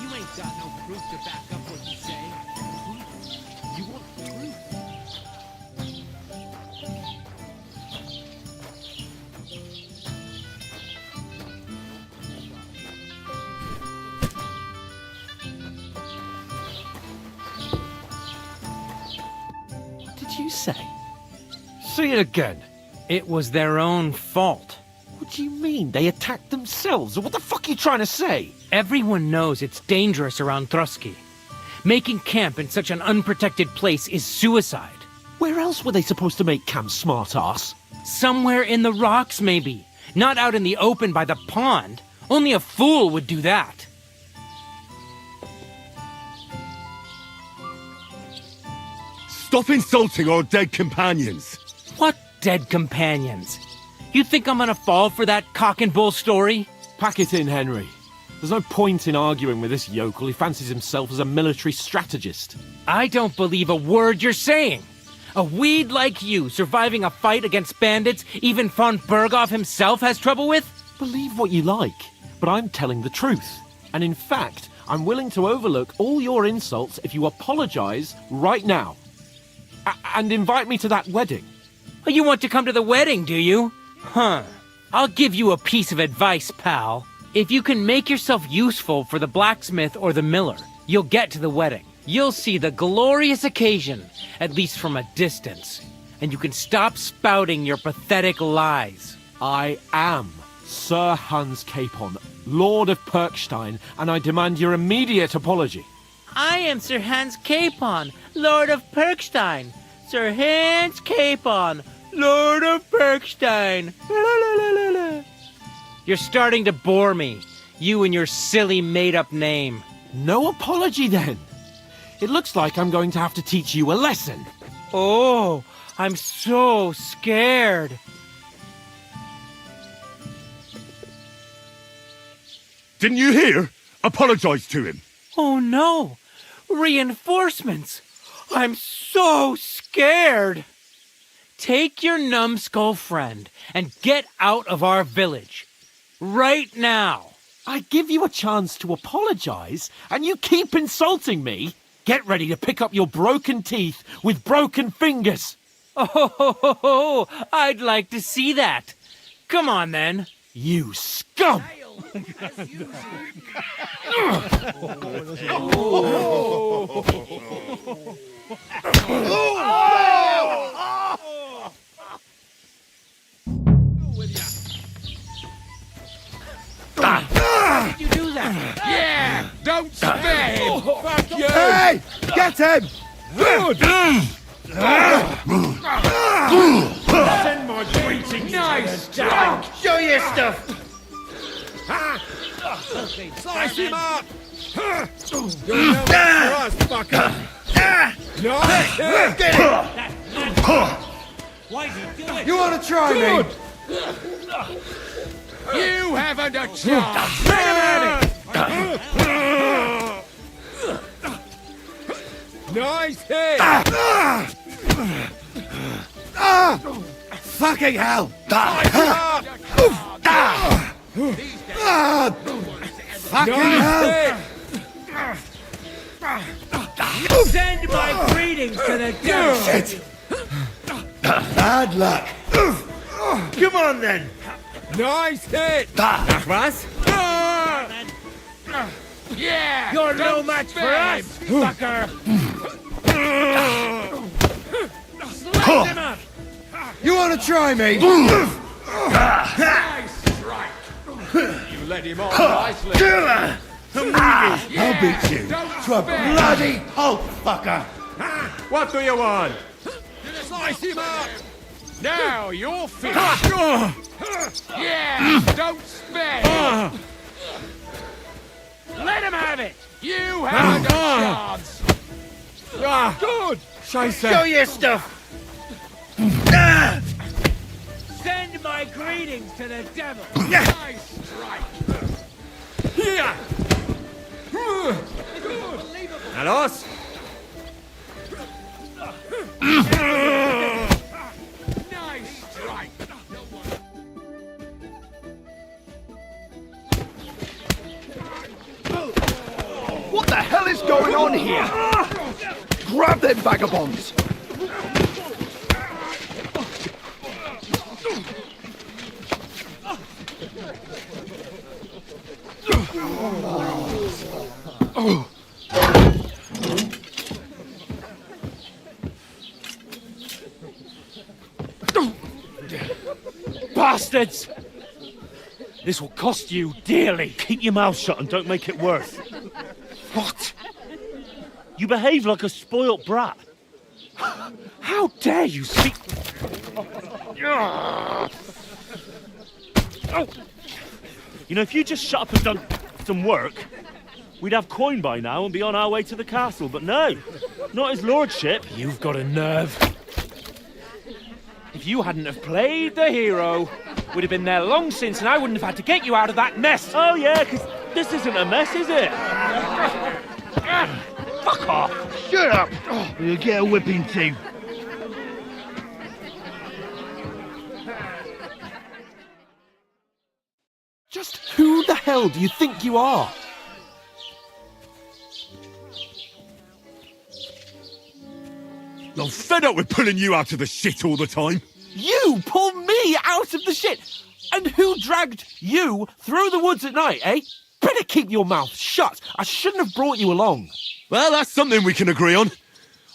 [SPEAKER 6] You ain't got no proof to back up what you say.
[SPEAKER 1] You want proof? What did you say? Say it again.
[SPEAKER 14] It was their own fault.
[SPEAKER 1] What do you mean? They attacked themselves? What the fuck are you trying to say?
[SPEAKER 14] Everyone knows it's dangerous around Trotsky. Making camp in such an unprotected place is suicide.
[SPEAKER 1] Where else were they supposed to make camp, smart-ass?
[SPEAKER 14] Somewhere in the rocks, maybe. Not out in the open by the pond. Only a fool would do that.
[SPEAKER 2] Stop insulting our dead companions.
[SPEAKER 14] What dead companions? You think I'm gonna fall for that cock and bull story?
[SPEAKER 1] Pack it in, Henry. There's no point in arguing with this yokel. He fancies himself as a military strategist.
[SPEAKER 14] I don't believe a word you're saying. A weed like you surviving a fight against bandits even von Berghoff himself has trouble with?
[SPEAKER 1] Believe what you like, but I'm telling the truth. And in fact, I'm willing to overlook all your insults if you apologize right now. And invite me to that wedding.
[SPEAKER 14] Oh, you want to come to the wedding, do you? Huh. I'll give you a piece of advice, pal. If you can make yourself useful for the blacksmith or the miller, you'll get to the wedding. You'll see the glorious occasion, at least from a distance. And you can stop spouting your pathetic lies.
[SPEAKER 1] I am Sir Hans Capon, Lord of Perkstein, and I demand your immediate apology.
[SPEAKER 14] I am Sir Hans Capon, Lord of Perkstein. Sir Hans Capon, Lord of Perkstein. You're starting to bore me, you and your silly made-up name.
[SPEAKER 1] No apology, then. It looks like I'm going to have to teach you a lesson.
[SPEAKER 14] Oh, I'm so scared.
[SPEAKER 2] Didn't you hear? Apologize to him.
[SPEAKER 14] Oh no! Reinforcements! I'm so scared! Take your numbskull friend and get out of our village. Right now!
[SPEAKER 1] I give you a chance to apologize, and you keep insulting me? Get ready to pick up your broken teeth with broken fingers.
[SPEAKER 14] Oh, I'd like to see that. Come on, then.
[SPEAKER 1] You scum!
[SPEAKER 14] Why did you do that?
[SPEAKER 7] Yeah! Don't spare him! Fuck you!
[SPEAKER 12] Hey! Get him!
[SPEAKER 7] Good! Send my greetings! Nice job!
[SPEAKER 12] Show your stuff!
[SPEAKER 7] Slice him up! You're no match for us, fucker! Nice!
[SPEAKER 12] Get him!
[SPEAKER 14] Why did you do it?
[SPEAKER 12] You want to try me?
[SPEAKER 7] You haven't a chance! Let him have it! Nice hit!
[SPEAKER 12] Fucking hell! Fucking hell!
[SPEAKER 14] Send my greetings to the devil!
[SPEAKER 12] Shit! Bad luck! Come on then!
[SPEAKER 7] Nice hit!
[SPEAKER 12] Was?
[SPEAKER 7] Yeah!
[SPEAKER 14] You're no
[SPEAKER 7] don't
[SPEAKER 14] match for
[SPEAKER 7] spare
[SPEAKER 14] us,
[SPEAKER 7] him.
[SPEAKER 14] fucker! Slice him up!
[SPEAKER 12] You want to try me?
[SPEAKER 7] Nice strike! You led him on nicely.
[SPEAKER 12] I'll beat you to a bloody pulp, fucker!
[SPEAKER 7] What do you want? Slice him up! Now you're finished! Yeah! Don't spare him!
[SPEAKER 14] Let him have it!
[SPEAKER 7] You haven't a chance! Good!
[SPEAKER 12] Show your stuff!
[SPEAKER 14] Send my greetings to the devil!
[SPEAKER 7] Nice strike! Here!
[SPEAKER 12] And us?
[SPEAKER 7] Nice strike!
[SPEAKER 15] What the hell is going on here? Grab them vagabonds!
[SPEAKER 5] bastards! This will cost you dearly.
[SPEAKER 8] Keep your mouth shut and don't make it worse.
[SPEAKER 5] What?
[SPEAKER 8] You behave like a spoilt brat.
[SPEAKER 5] How dare you speak...
[SPEAKER 8] You know, if you just shut up and done some work, we'd have coin by now and be on our way to the castle. But no, not his lordship.
[SPEAKER 5] You've got a nerve. If you hadn't have played the hero, we'd have been there long since and I wouldn't have had to get you out of that mess.
[SPEAKER 8] Oh yeah, because this isn't a mess, is it?
[SPEAKER 5] Fuck off.
[SPEAKER 15] Shut up! You'll get a whipping too.
[SPEAKER 1] Just who the hell do you think you are?
[SPEAKER 2] I'm fed up with pulling you out of the shit all the time.
[SPEAKER 1] You pull me out of the shit! And who dragged you through the woods at night, eh? Better keep your mouth shut. I shouldn't have brought you along.
[SPEAKER 2] Well, that's something we can agree on.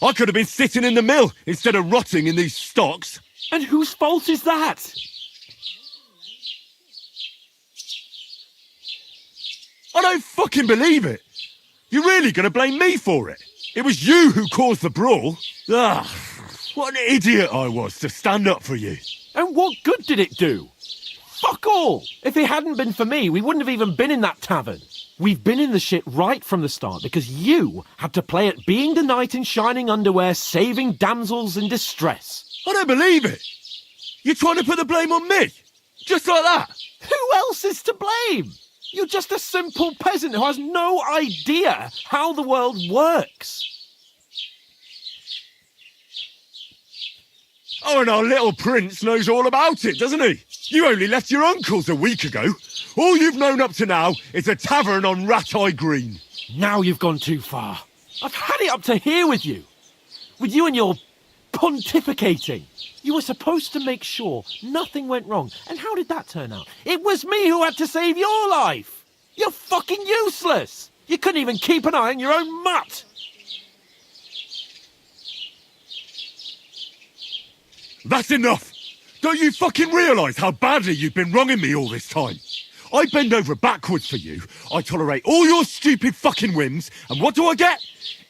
[SPEAKER 2] I could have been sitting in the mill instead of rotting in these stocks.
[SPEAKER 1] And whose fault is that?
[SPEAKER 2] I don't fucking believe it. You're really going to blame me for it? It was you who caused the brawl. Ugh, what an idiot I was to stand up for you.
[SPEAKER 1] And what good did it do? Fuck all! If it hadn't been for me, we wouldn't have even been in that tavern. We've been in the shit right from the start because you had to play at being the knight in shining underwear, saving damsels in distress.
[SPEAKER 2] I don't believe it. You're trying to put the blame on me? Just like that?
[SPEAKER 1] Who else is to blame? You're just a simple peasant who has no idea how the world works.
[SPEAKER 2] Oh, and our little prince knows all about it, doesn't he? You only left your uncle's a week ago. All you've known up to now is a tavern on Rat-Eye Green.
[SPEAKER 1] Now you've gone too far. I've had it up to here with you. With you and your pontificating. You were supposed to make sure nothing went wrong. And how did that turn out? It was me who had to save your life. You're fucking useless. You couldn't even keep an eye on your own mutt.
[SPEAKER 2] That's enough. Don't you fucking realise how badly you've been wronging me all this time? I bend over backwards for you. I tolerate all your stupid fucking whims. And what do I get?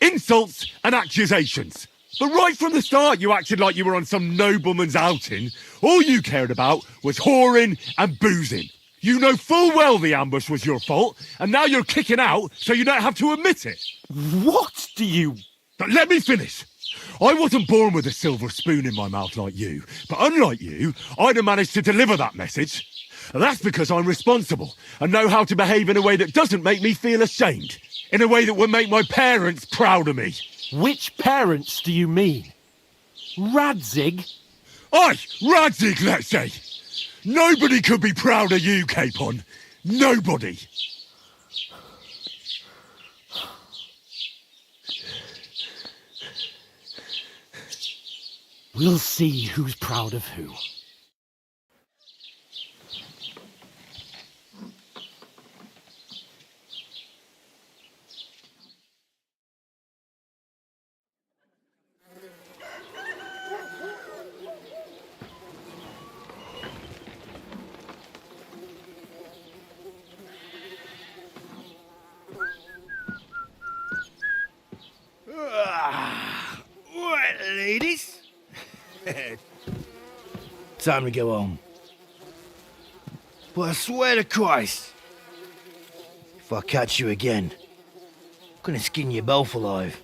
[SPEAKER 2] Insults and accusations. But right from the start, you acted like you were on some nobleman's outing. All you cared about was whoring and boozing. You know full well the ambush was your fault, and now you're kicking out so you don't have to admit it.
[SPEAKER 1] What do you...
[SPEAKER 2] But let me finish. I wasn't born with a silver spoon in my mouth like you, but unlike you, I'd have managed to deliver that message. And that's because I'm responsible and know how to behave in a way that doesn't make me feel ashamed, in a way that would make my parents proud of me.
[SPEAKER 1] Which parents do you mean? Radzig?
[SPEAKER 2] Aye, Radzig, let's say. Nobody could be proud of you, Capon. Nobody.
[SPEAKER 1] We'll see who's proud of who.
[SPEAKER 15] Right, ladies. Time to go home. But I swear to Christ, if I catch you again, I'm gonna skin you both alive.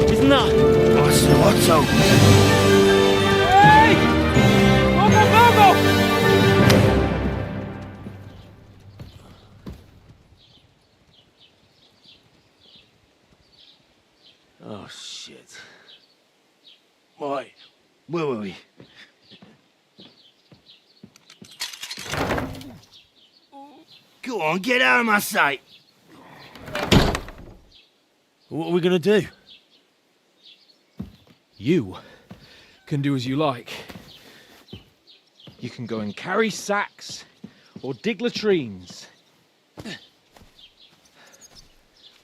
[SPEAKER 8] Isn't that?
[SPEAKER 15] Otto.
[SPEAKER 5] Hey! Go!
[SPEAKER 15] Oh, shit. Right, where were we? Go on, get out of my sight.
[SPEAKER 8] What are we gonna do?
[SPEAKER 5] You can do as you like. You can go and carry sacks or dig latrines.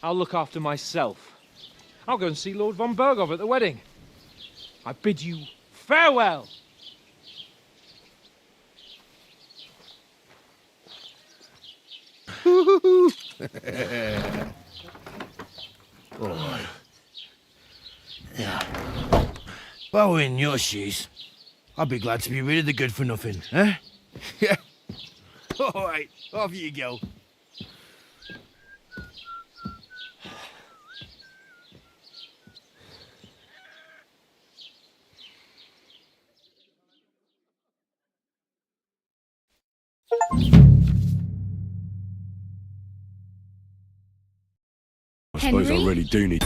[SPEAKER 5] I'll look after myself. I'll go and see Lord von Bergov at the wedding. I bid you farewell.
[SPEAKER 15] Alright. Yeah. If I were in your shoes, I'd be glad to be rid of the good for nothing, eh? Yeah. Alright, off you go.
[SPEAKER 2] I suppose I
[SPEAKER 10] Henry?
[SPEAKER 2] really do need...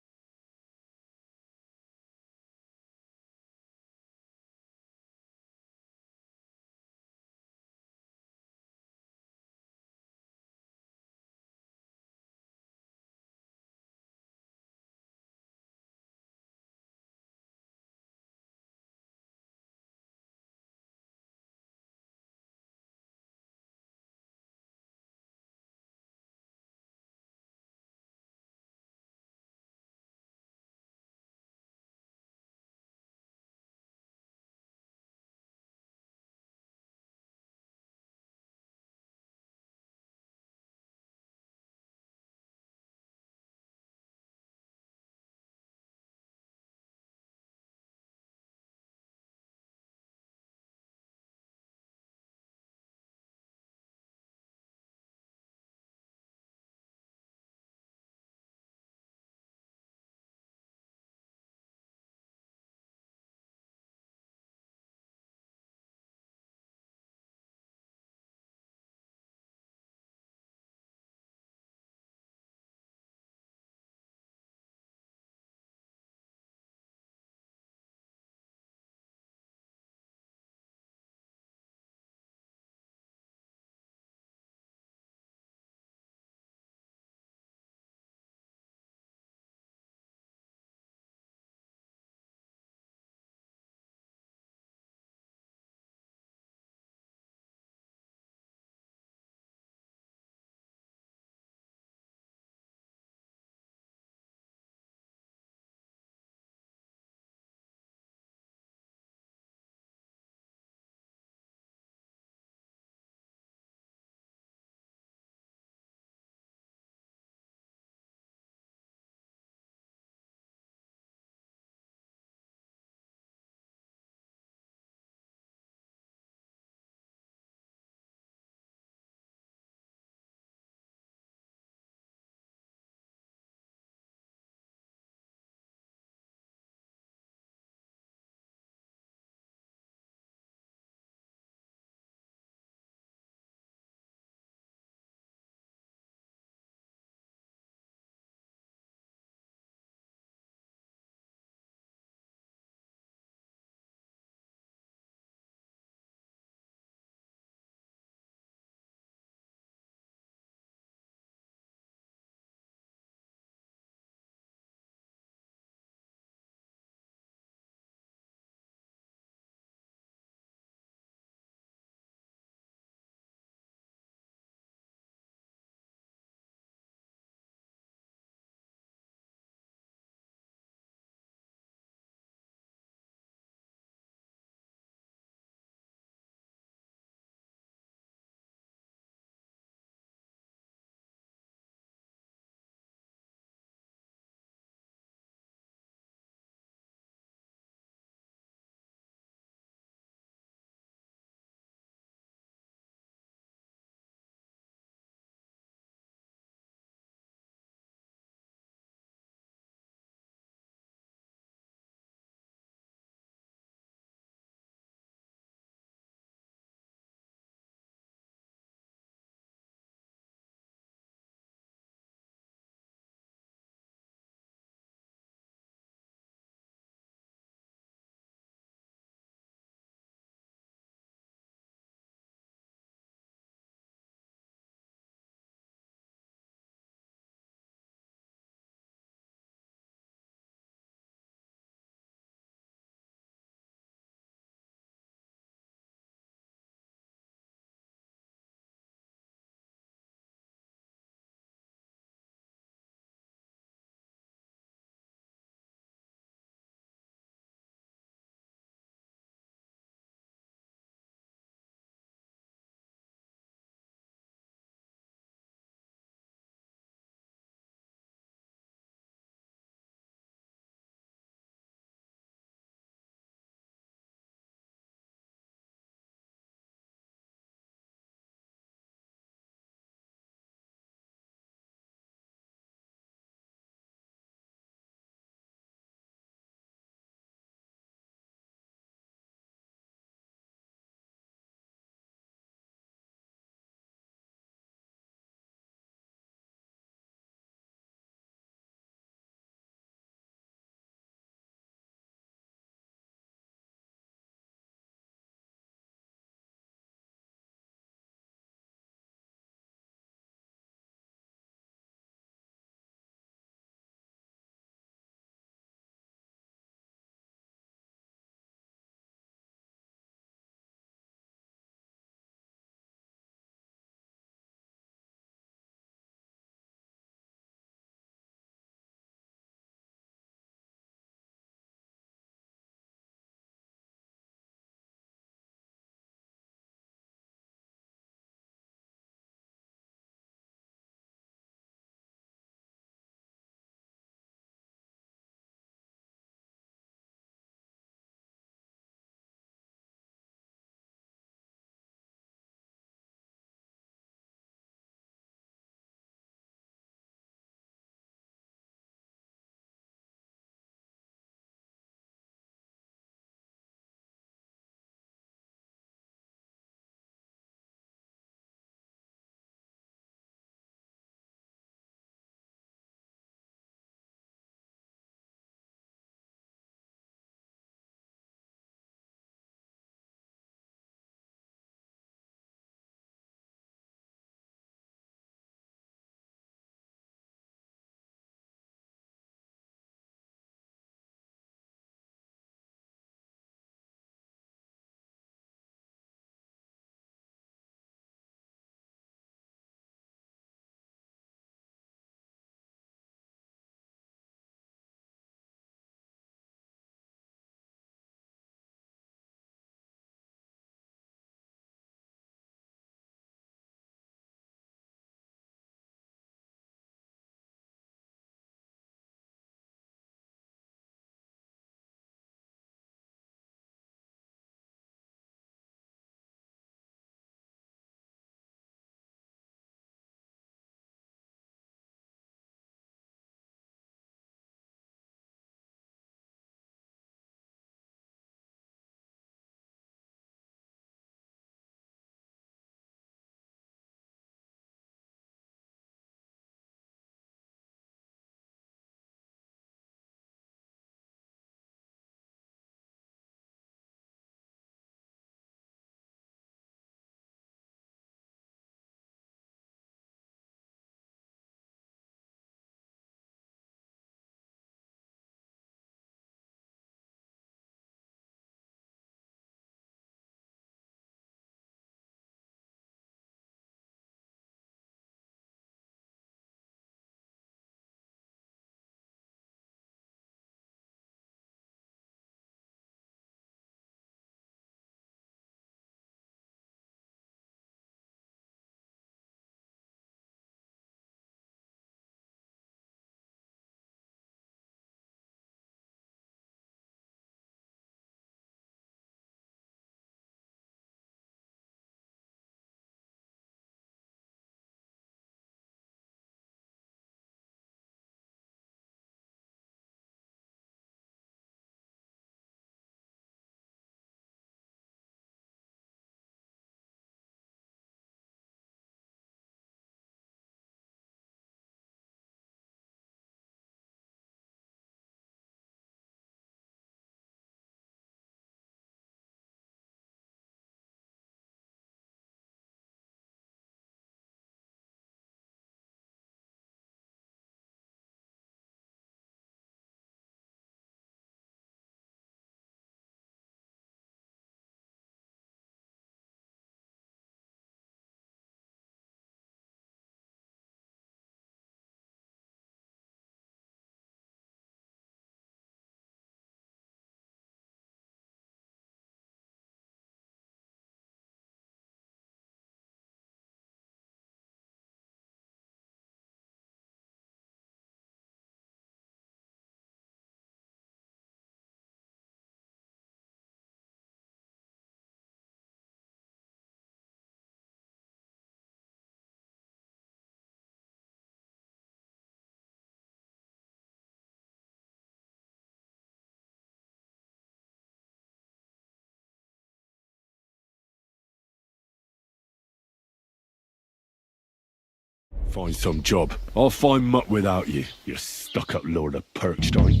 [SPEAKER 2] Find some job. I'll find mutt without you, you stuck-up lord of Perkstein.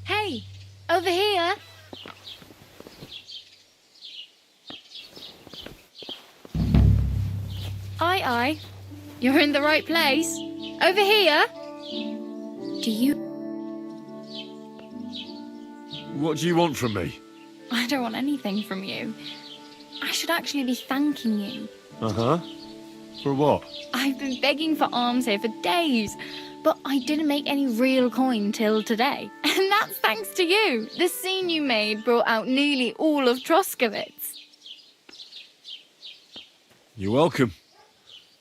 [SPEAKER 3] Hey, over here. Aye. You're in the right place. Over here. Do you...
[SPEAKER 2] What do you want from me?
[SPEAKER 3] I don't want anything from you. I should actually be thanking you.
[SPEAKER 2] Uh-huh. For what?
[SPEAKER 3] I've been begging for alms here for days, but I didn't make any real coin till today. And that's thanks to you. The scene you made brought out nearly all of Troskowitz.
[SPEAKER 2] You're welcome.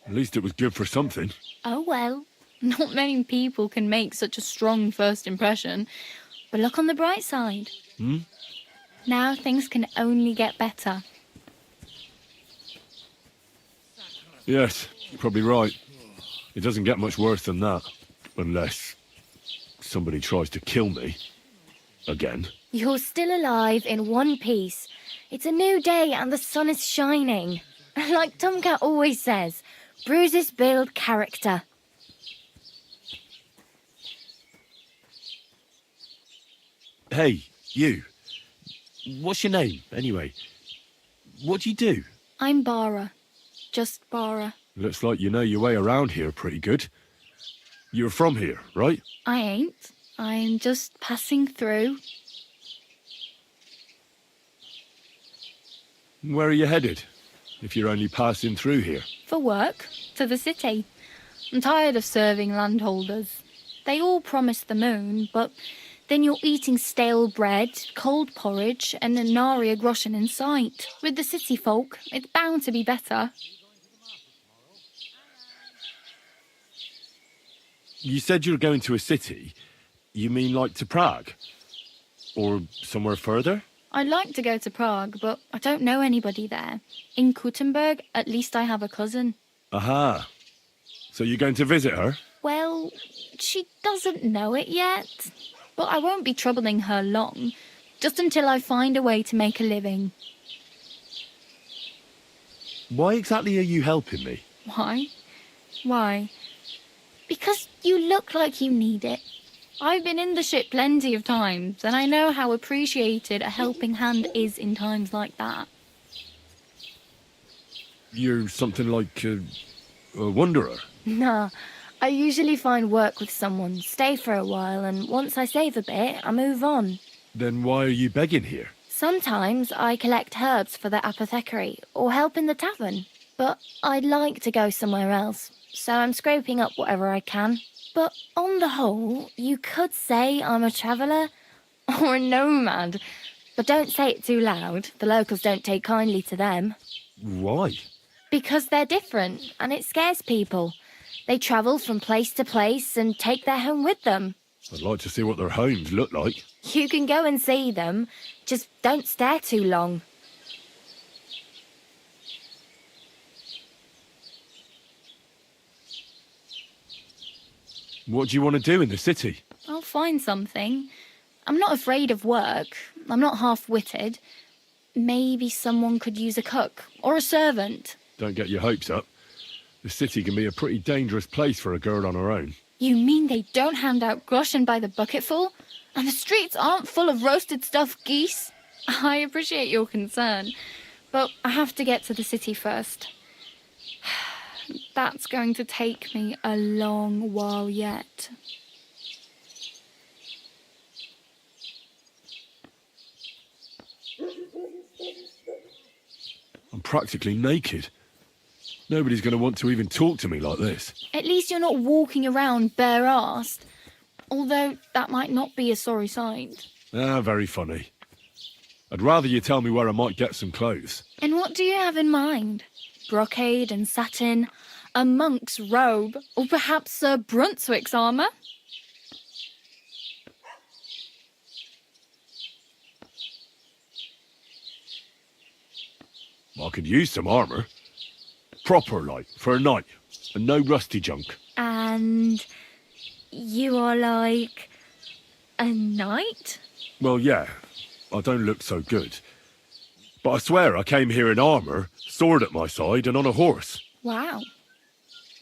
[SPEAKER 2] At least it was good for something.
[SPEAKER 3] Oh well, not many people can make such a strong first impression. But look on the bright side. Now things can only get better.
[SPEAKER 2] Yes, you're probably right. It doesn't get much worse than that. Unless somebody tries to kill me. Again.
[SPEAKER 3] You're still alive in one piece. It's a new day and the sun is shining. Like Tomcat always says, bruises build character.
[SPEAKER 2] Hey, you. What's your name, anyway? What do you do?
[SPEAKER 3] I'm Bara. Just Bara.
[SPEAKER 2] Looks like you know your way around here pretty good. You're from here, right?
[SPEAKER 3] I ain't. I'm just passing through.
[SPEAKER 2] Where are you headed, if you're only passing through here?
[SPEAKER 3] For work. To the city. I'm tired of serving landholders. They all promise the moon, but then you're eating stale bread, cold porridge, and a nary a groschen in sight. With the city folk, it's bound to be better.
[SPEAKER 2] You said you were going to a city. You mean like to Prague? Or somewhere further?
[SPEAKER 3] I'd like to go to Prague, but I don't know anybody there. In Kuttenberg, at least I have a cousin.
[SPEAKER 2] Aha. So you're going to visit her?
[SPEAKER 3] Well, she doesn't know it yet. But I won't be troubling her long, just until I find a way to make a living.
[SPEAKER 2] Why exactly are you helping me?
[SPEAKER 3] Why? Why? Because you look like you need it. I've been in the ship plenty of times, and I know how appreciated a helping hand is in times like that.
[SPEAKER 2] You're something like a wanderer?
[SPEAKER 3] Nah, I usually find work with someone, stay for a while, and once I save a bit, I move on.
[SPEAKER 2] Then why are you begging here?
[SPEAKER 3] Sometimes I collect herbs for the apothecary, or help in the tavern. But I'd like to go somewhere else, so I'm scraping up whatever I can. But on the whole, you could say I'm a traveller or a nomad. But don't say it too loud. The locals don't take kindly to them.
[SPEAKER 2] Why?
[SPEAKER 3] Because they're different, and it scares people. They travel from place to place and take their home with them.
[SPEAKER 2] I'd like to see what their homes look like.
[SPEAKER 3] You can go and see them, just don't stare too long.
[SPEAKER 2] What do you want to do in the city?
[SPEAKER 3] I'll find something. I'm not afraid of work. I'm not half-witted. Maybe someone could use a cook or a servant.
[SPEAKER 2] Don't get your hopes up. The city can be a pretty dangerous place for a girl on her own.
[SPEAKER 3] You mean they don't hand out groschen by the bucketful? And the streets aren't full of roasted stuffed geese? I appreciate your concern, but I have to get to the city first. That's going to take me a long while yet.
[SPEAKER 2] I'm practically naked. Nobody's going to want to even talk to me like this.
[SPEAKER 3] At least you're not walking around bare-assed. Although that might not be a sorry sight.
[SPEAKER 2] Ah, very funny. I'd rather you tell me where I might get some clothes.
[SPEAKER 3] And what do you have in mind? Brocade and satin, a monk's robe, or perhaps Sir Brunswick's armour?
[SPEAKER 2] I could use some armour. Proper, like, for a night. And no rusty junk.
[SPEAKER 3] And you are like a knight?
[SPEAKER 2] Well, yeah. I don't look so good. But I swear I came here in armour, sword at my side, and on a horse.
[SPEAKER 3] Wow.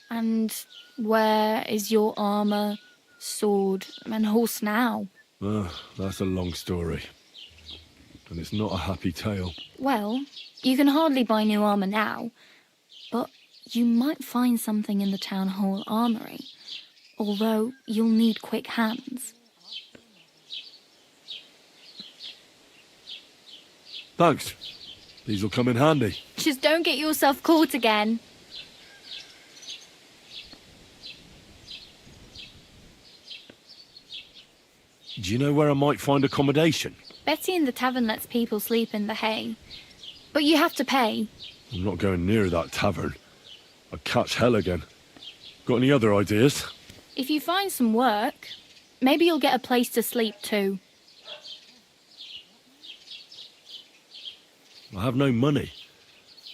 [SPEAKER 16] And where is your armour, sword, and horse now?
[SPEAKER 2] That's a long story. And it's not a happy tale.
[SPEAKER 16] Well, you can hardly buy new armour now, but you might find something in the town hall armoury, although you'll need quick hands.
[SPEAKER 2] Thanks. These will come in handy.
[SPEAKER 16] Just don't get yourself caught again.
[SPEAKER 2] Do you know where I might find accommodation?
[SPEAKER 16] Betty in the tavern lets people sleep in the hay, but you have to pay.
[SPEAKER 2] I'm not going near that tavern. I'd catch hell again. Got any other ideas?
[SPEAKER 16] If you find some work, maybe you'll get a place to sleep too.
[SPEAKER 2] I have no money.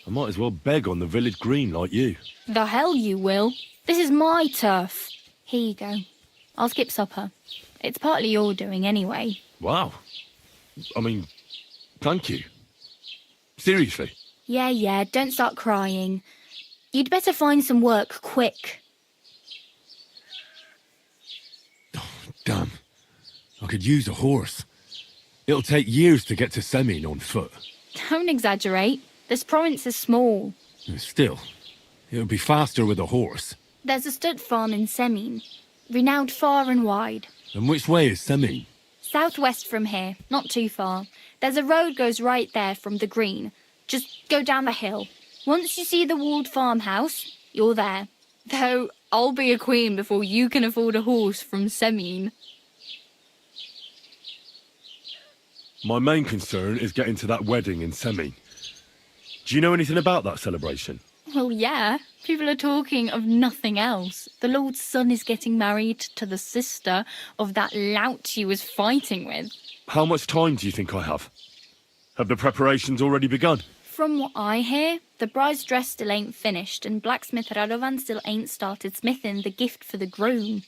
[SPEAKER 2] I might as well beg on the village green like you.
[SPEAKER 16] The hell you will. This is my turf. Here you go. I'll skip supper. It's partly your doing anyway.
[SPEAKER 2] Wow. I mean, thank you. Seriously.
[SPEAKER 16] Yeah, don't start crying. You'd better find some work quick.
[SPEAKER 2] Damn. I could use a horse. It'll take years to get to Semin on foot.
[SPEAKER 16] Don't exaggerate. This province is small.
[SPEAKER 2] Still, it would be faster with a horse.
[SPEAKER 16] There's a stud farm in Semin, renowned far and wide.
[SPEAKER 2] And which way is Semin?
[SPEAKER 16] Southwest from here, not too far. There's a road goes right there from the green. Just go down the hill. Once you see the walled farmhouse, you're there. Though I'll be a queen before you can afford a horse from Semin.
[SPEAKER 2] My main concern is getting to that wedding in Semin. Do you know anything about that celebration?
[SPEAKER 16] Well, yeah. People are talking of nothing else. The Lord's son is getting married to the sister of that lout he was fighting with.
[SPEAKER 2] How much time do you think I have? Have the preparations already begun?
[SPEAKER 16] From what I hear, the bride's dress still ain't finished, and blacksmith Radovan still ain't started smithing the gift for the groom.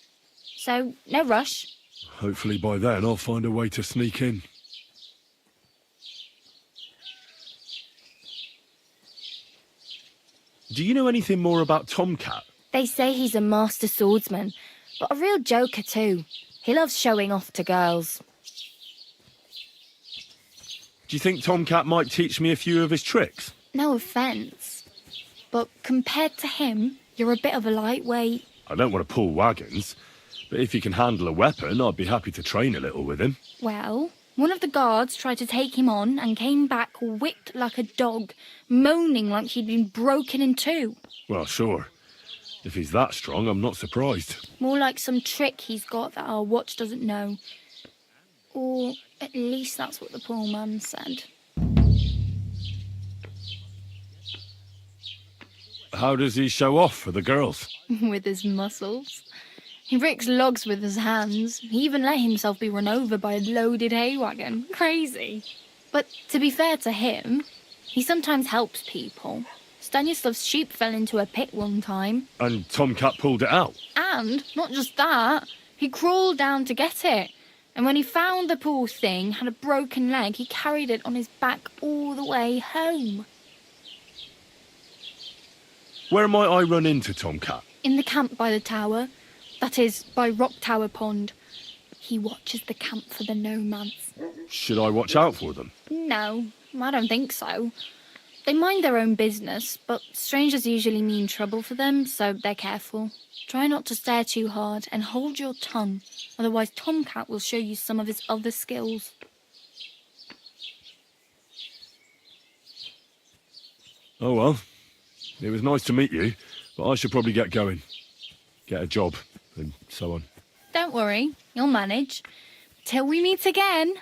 [SPEAKER 16] So, no rush.
[SPEAKER 2] Hopefully by then I'll find a way to sneak in. Do you know anything more about Tomcat?
[SPEAKER 16] They say he's a master swordsman, but a real joker too. He loves showing off to girls.
[SPEAKER 2] Do you think Tomcat might teach me a few of his tricks?
[SPEAKER 16] No offence, but compared to him, you're a bit of a lightweight.
[SPEAKER 2] I don't want to pull wagons, but if he can handle a weapon, I'd be happy to train a little with him.
[SPEAKER 16] Well, one of the guards tried to take him on and came back whipped like a dog, moaning like he'd been broken in two.
[SPEAKER 2] Well, sure. If he's that strong, I'm not surprised.
[SPEAKER 16] More like some trick he's got that our watch doesn't know. Or at least that's what the poor man said.
[SPEAKER 2] How does he show off for the girls?
[SPEAKER 16] With his muscles. He ricks logs with his hands. He even let himself be run over by a loaded hay wagon. Crazy. But to be fair to him, he sometimes helps people. Stanislav's sheep fell into a pit one time.
[SPEAKER 2] And Tomcat pulled it out?
[SPEAKER 16] And, not just that, he crawled down to get it. And when he found the poor thing had a broken leg, he carried it on his back all the way home.
[SPEAKER 2] Where might I run into Tomcat?
[SPEAKER 16] In the camp by the tower. That is, by Rock Tower Pond. He watches the camp for the nomads.
[SPEAKER 2] Should I watch out for them?
[SPEAKER 16] No, I don't think so. They mind their own business, but strangers usually mean trouble for them, so they're careful. Try not to stare too hard and hold your tongue, otherwise Tomcat will show you some of his other skills.
[SPEAKER 2] Oh well, it was nice to meet you, but I should probably get going. Get a job, and so on.
[SPEAKER 16] Don't worry, you'll manage. Till we meet again.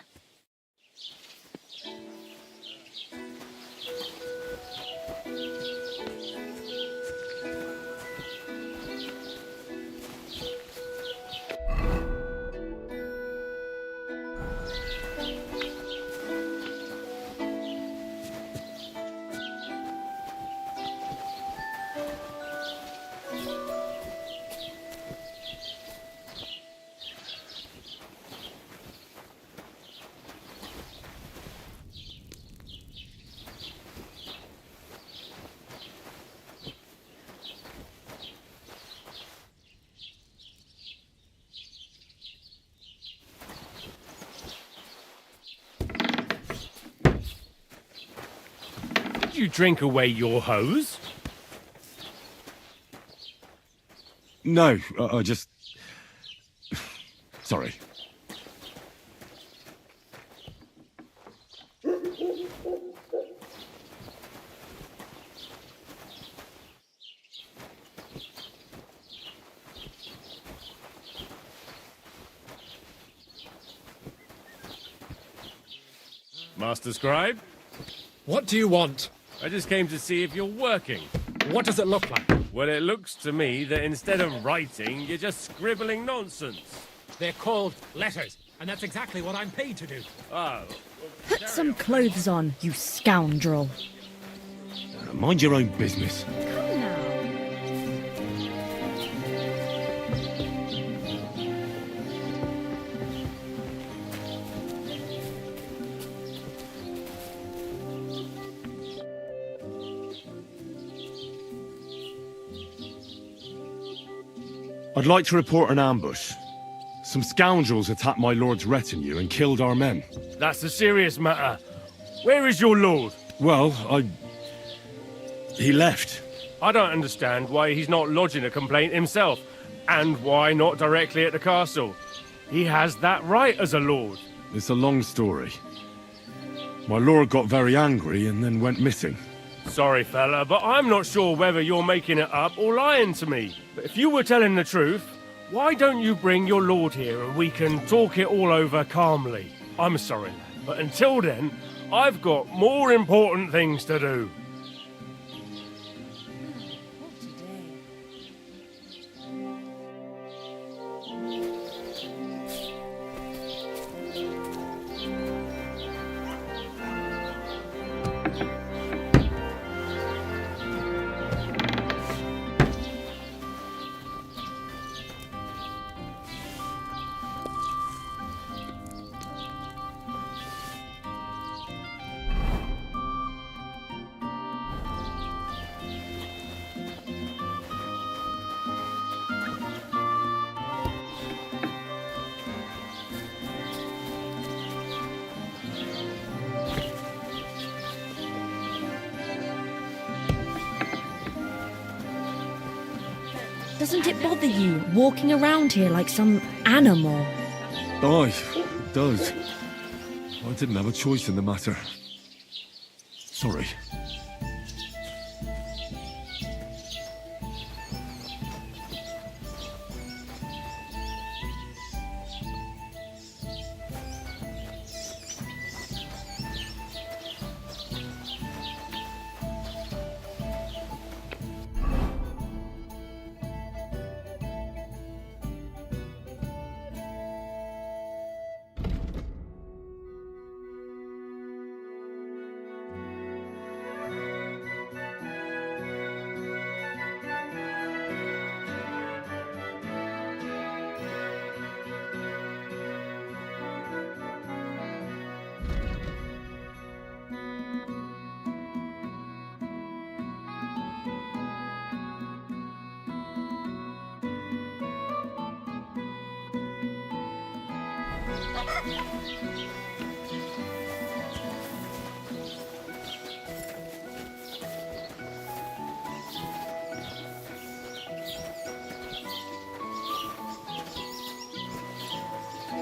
[SPEAKER 6] you drink away your hose?
[SPEAKER 2] No, I just... Sorry.
[SPEAKER 6] Master Scribe?
[SPEAKER 1] What do you want?
[SPEAKER 6] I just came to see if you're working.
[SPEAKER 1] What does it look like?
[SPEAKER 6] Well, it looks to me that instead of writing, you're just scribbling nonsense.
[SPEAKER 1] They're called letters, and that's exactly what I'm paid to do.
[SPEAKER 6] Oh.
[SPEAKER 3] Put some clothes on, you scoundrel.
[SPEAKER 2] Mind your own business.
[SPEAKER 3] Come now.
[SPEAKER 2] I'd like to report an ambush. Some scoundrels attacked my lord's retinue and killed our men.
[SPEAKER 6] That's a serious matter. Where is your lord?
[SPEAKER 2] Well, he left.
[SPEAKER 6] I don't understand why he's not lodging a complaint himself, and why not directly at the castle. He has that right as a lord.
[SPEAKER 2] It's a long story. My lord got very angry and then went missing.
[SPEAKER 6] Sorry, fella, but I'm not sure whether you're making it up or lying to me. But if you were telling the truth, why don't you bring your lord here and we can talk it all over calmly? I'm sorry, lad, but until then, I've got more important things to do.
[SPEAKER 3] Doesn't it bother you walking around here like some animal?
[SPEAKER 2] Aye, it does. I didn't have a choice in the matter. Sorry.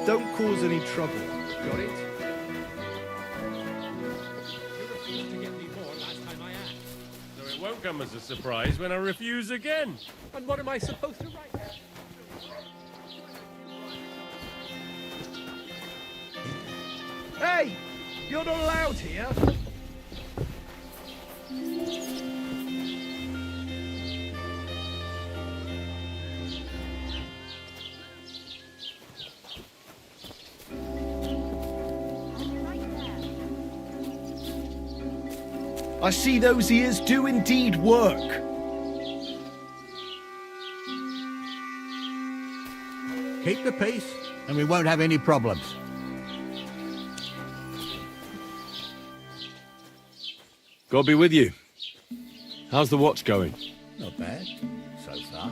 [SPEAKER 12] Don't cause any trouble. Got it?
[SPEAKER 6] So it won't come as a surprise when I refuse again.
[SPEAKER 1] And what am I supposed to write?
[SPEAKER 12] Hey! You're not allowed here! I see those ears do indeed work.
[SPEAKER 15] Keep the peace, and we won't have any problems.
[SPEAKER 2] God be with you. How's the watch going?
[SPEAKER 15] Not bad, so far.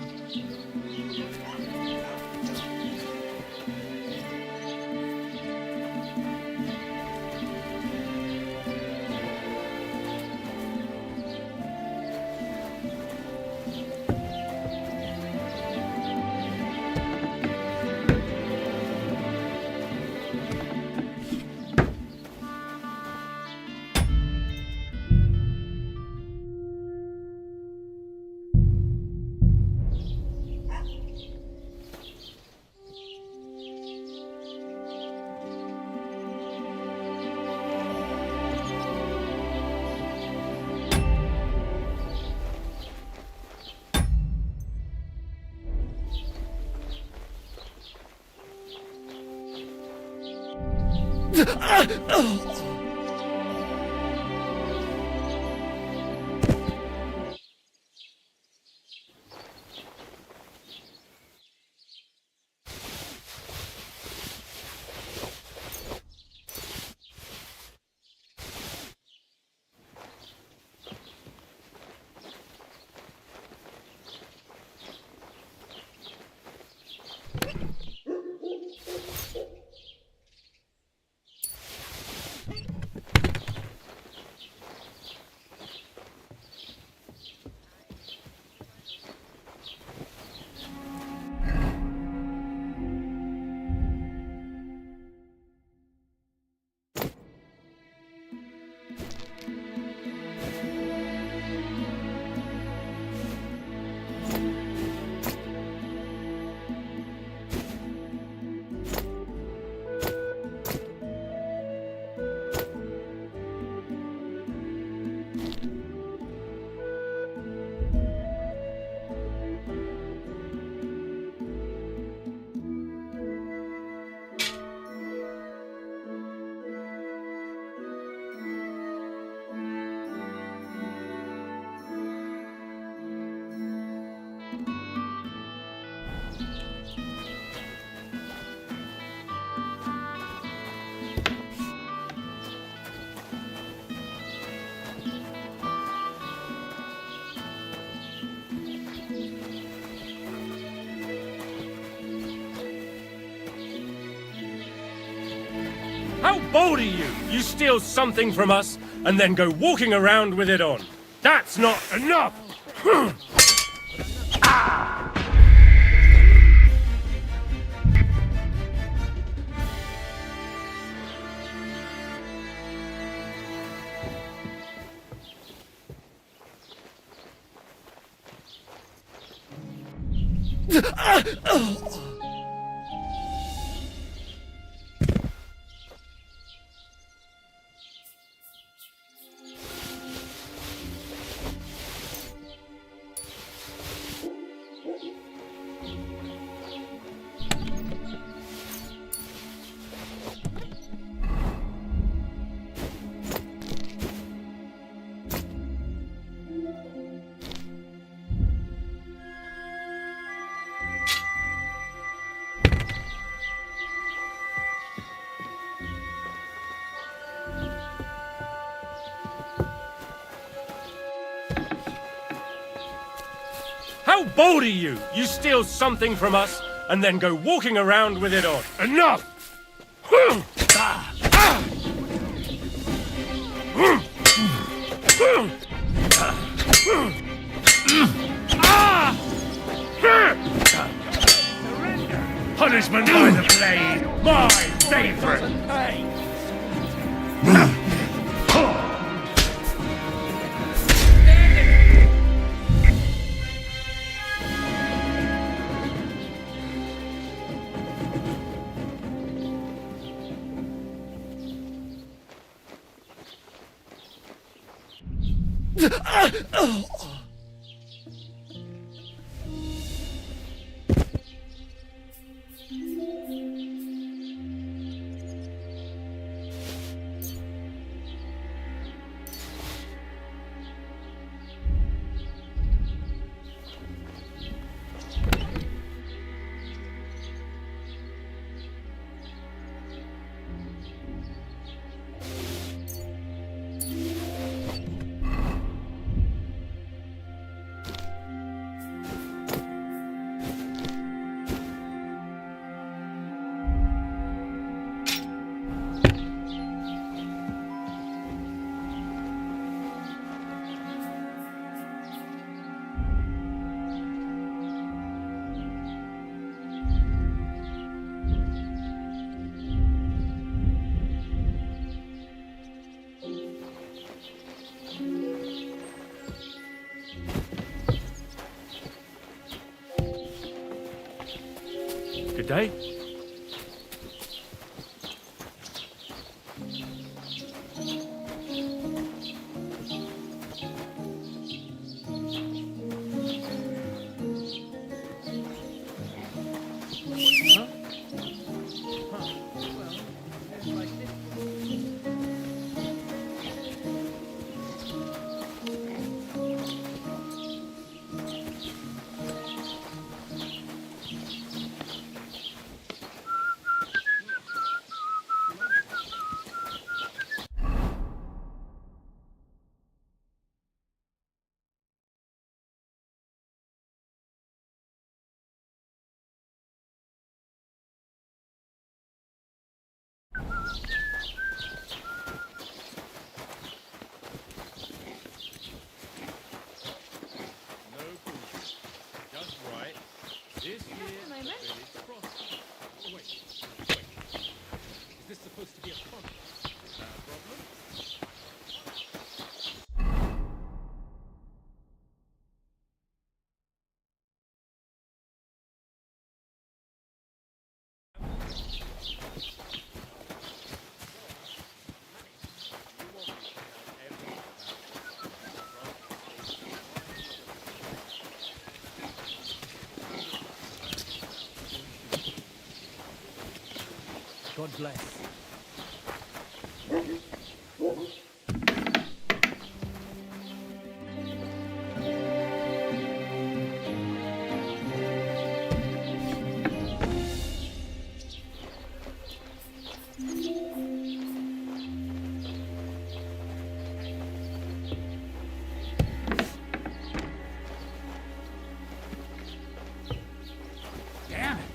[SPEAKER 6] How bold are you? You steal something from us and then go walking around with it on. That's not enough! How bold are you? You steal something from us and then go walking around with it on. Enough! Punishment by the blade, my favorite. Good day.
[SPEAKER 1] This year, the village prospered. Oh, wait. Is this supposed to be a fun? Is that a problem?
[SPEAKER 14] God bless.
[SPEAKER 1] Damn it!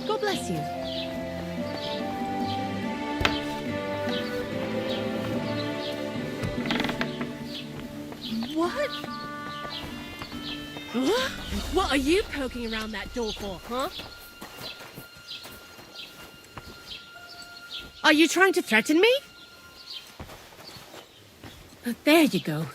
[SPEAKER 10] God bless you. What? Huh? What are you poking around that door for, huh? Are you trying to threaten me? There you go.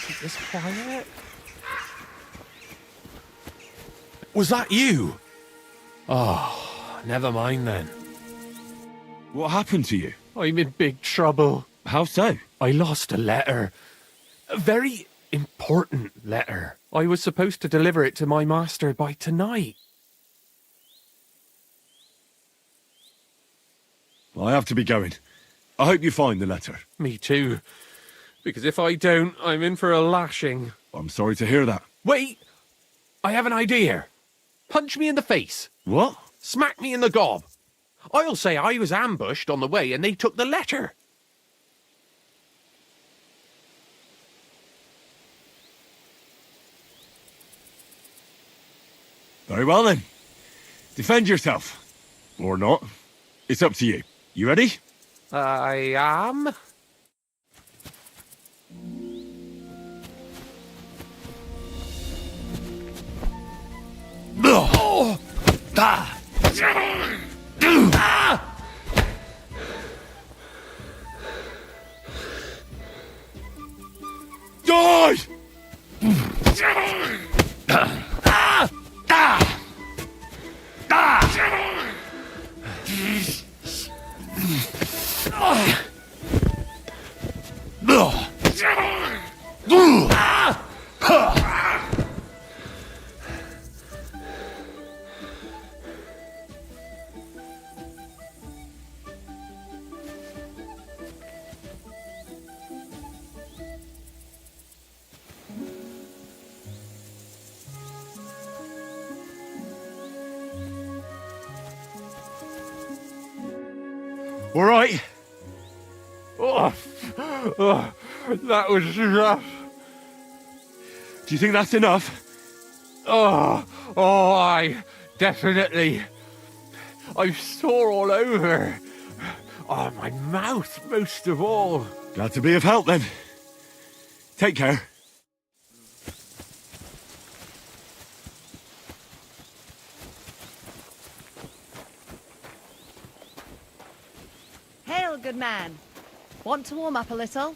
[SPEAKER 1] Keep this quiet.
[SPEAKER 8] Was that you?
[SPEAKER 1] Oh, never mind then.
[SPEAKER 2] What happened to you?
[SPEAKER 1] I'm in big trouble.
[SPEAKER 2] How so?
[SPEAKER 1] I lost a letter. A very important letter. I was supposed to deliver it to my master by tonight.
[SPEAKER 2] I have to be going. I hope you find the letter.
[SPEAKER 1] Me too. Because if I don't, I'm in for a lashing.
[SPEAKER 2] I'm sorry to hear that.
[SPEAKER 1] Wait! I have an idea. Punch me in the face.
[SPEAKER 2] What?
[SPEAKER 1] Smack me in the gob. I'll say I was ambushed on the way and they took the letter.
[SPEAKER 2] Very well then. Defend yourself. Or not. It's up to you. You ready?
[SPEAKER 1] I am.
[SPEAKER 2] Oh! Ah! Ah! Die! Ah! Ah! Ah! All right.
[SPEAKER 1] Oh,
[SPEAKER 2] That was rough. Do you think that's enough?
[SPEAKER 14] Oh, aye, definitely. I'm sore all over. Oh, my mouth most of all.
[SPEAKER 2] Glad to be of help then. Take care.
[SPEAKER 17] Hail, good man. Want to warm up a little?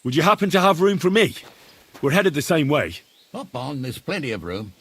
[SPEAKER 2] Would you happen to have room for me? We're headed the same way.
[SPEAKER 18] Hop on, there's plenty of room.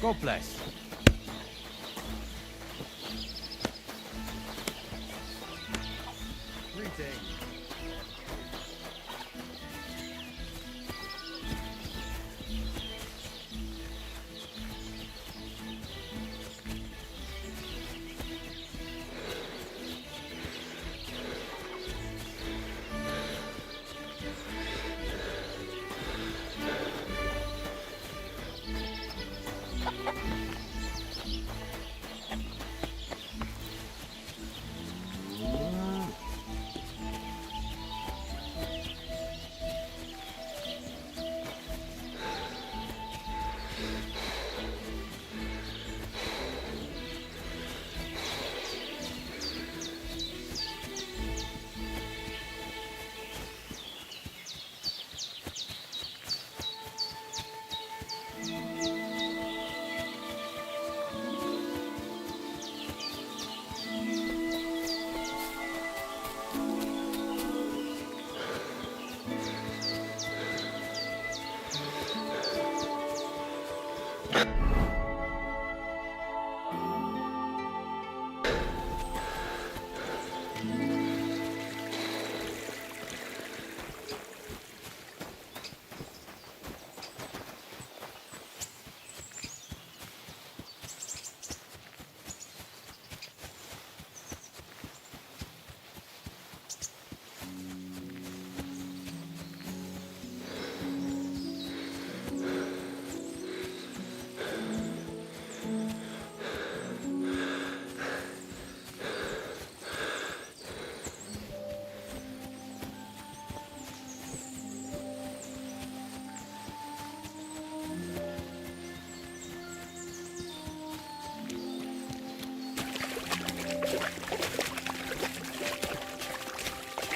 [SPEAKER 14] God bless.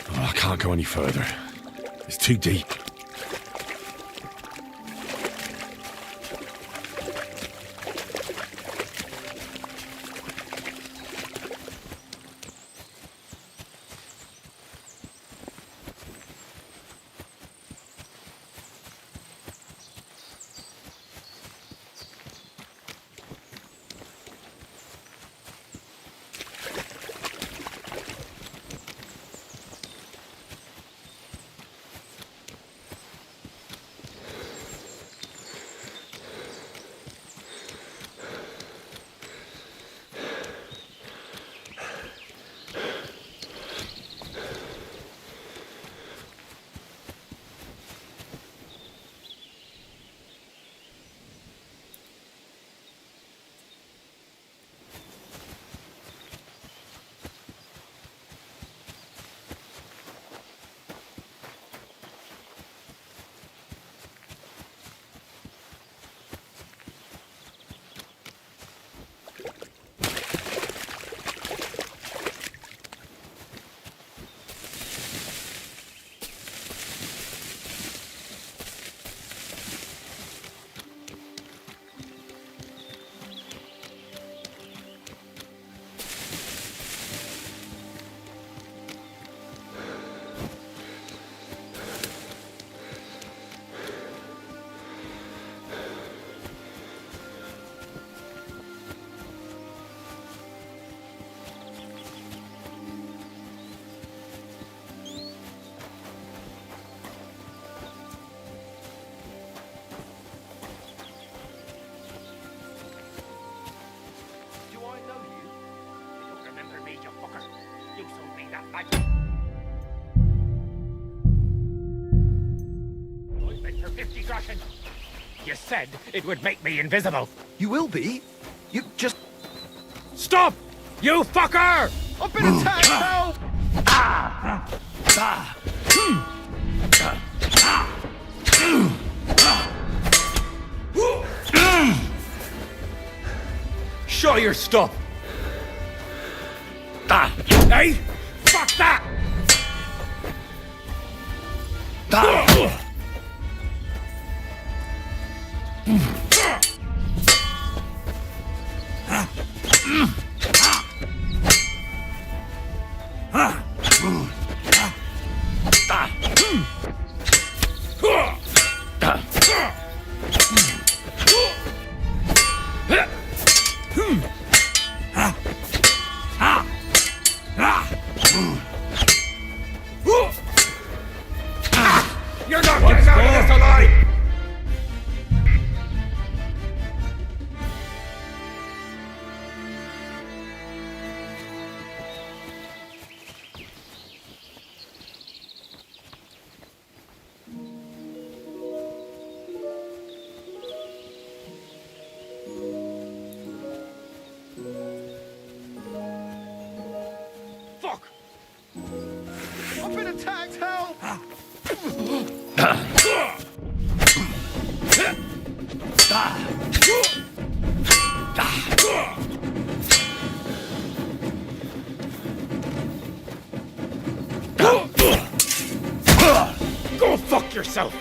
[SPEAKER 2] Oh, I can't go any further. It's too deep.
[SPEAKER 19] 50 groschen. You said it would make me invisible.
[SPEAKER 20] You will be. You just...
[SPEAKER 19] Stop! You fucker!
[SPEAKER 20] I've been attacked, help!
[SPEAKER 1] Show your stuff!
[SPEAKER 19] Hey! Fuck that!
[SPEAKER 1] You're not getting out of this alive!
[SPEAKER 20] Fuck! I've been attacked, help!
[SPEAKER 19] Go fuck yourself!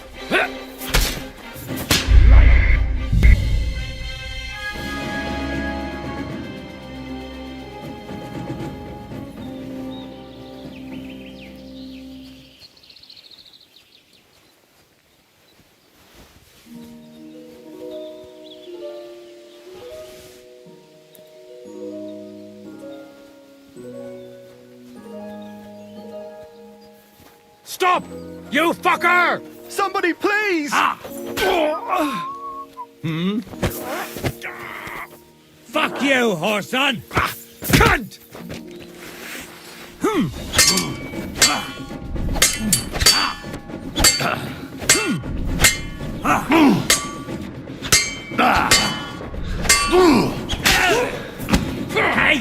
[SPEAKER 19] Stop! You fucker!
[SPEAKER 20] Somebody, please!
[SPEAKER 19] Fuck you, whoreson! Cunt! Hey!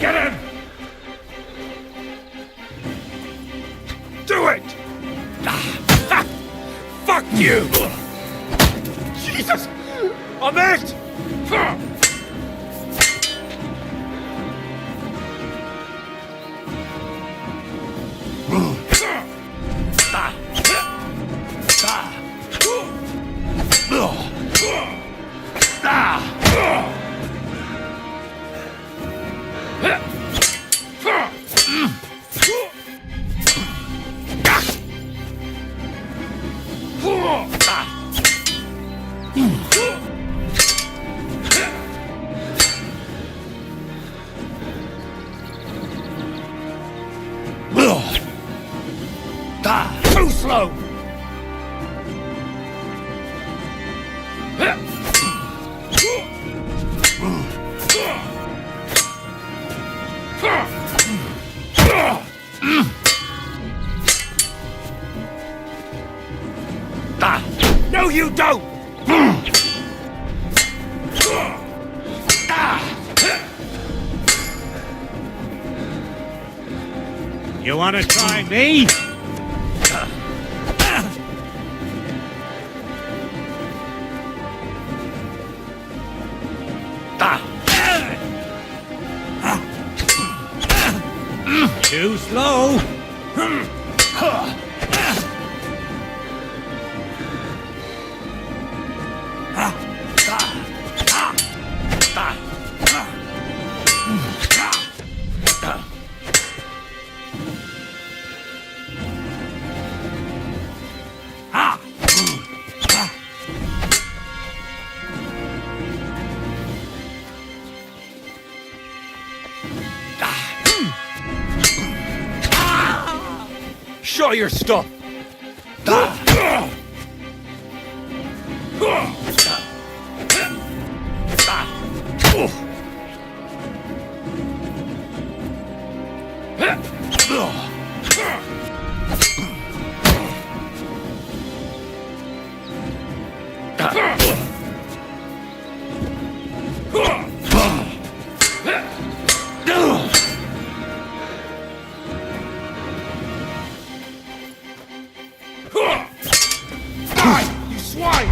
[SPEAKER 19] Get him! Do it! Fuck you! Jesus! I'm it! Too slow! No, you don't! You wanna try me? Too slow!
[SPEAKER 1] Show your stuff!
[SPEAKER 6] Die, you swine!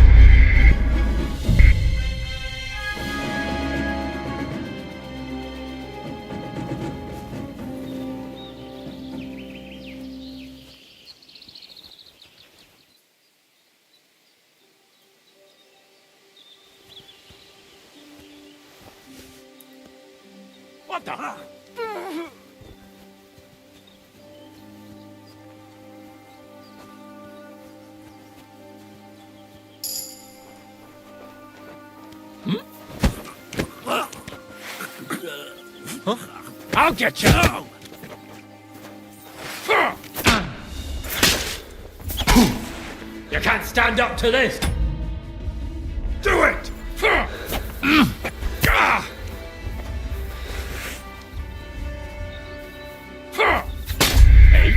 [SPEAKER 19] What the? Huh? I'll get you! You can't stand up to this! Do it! Hey?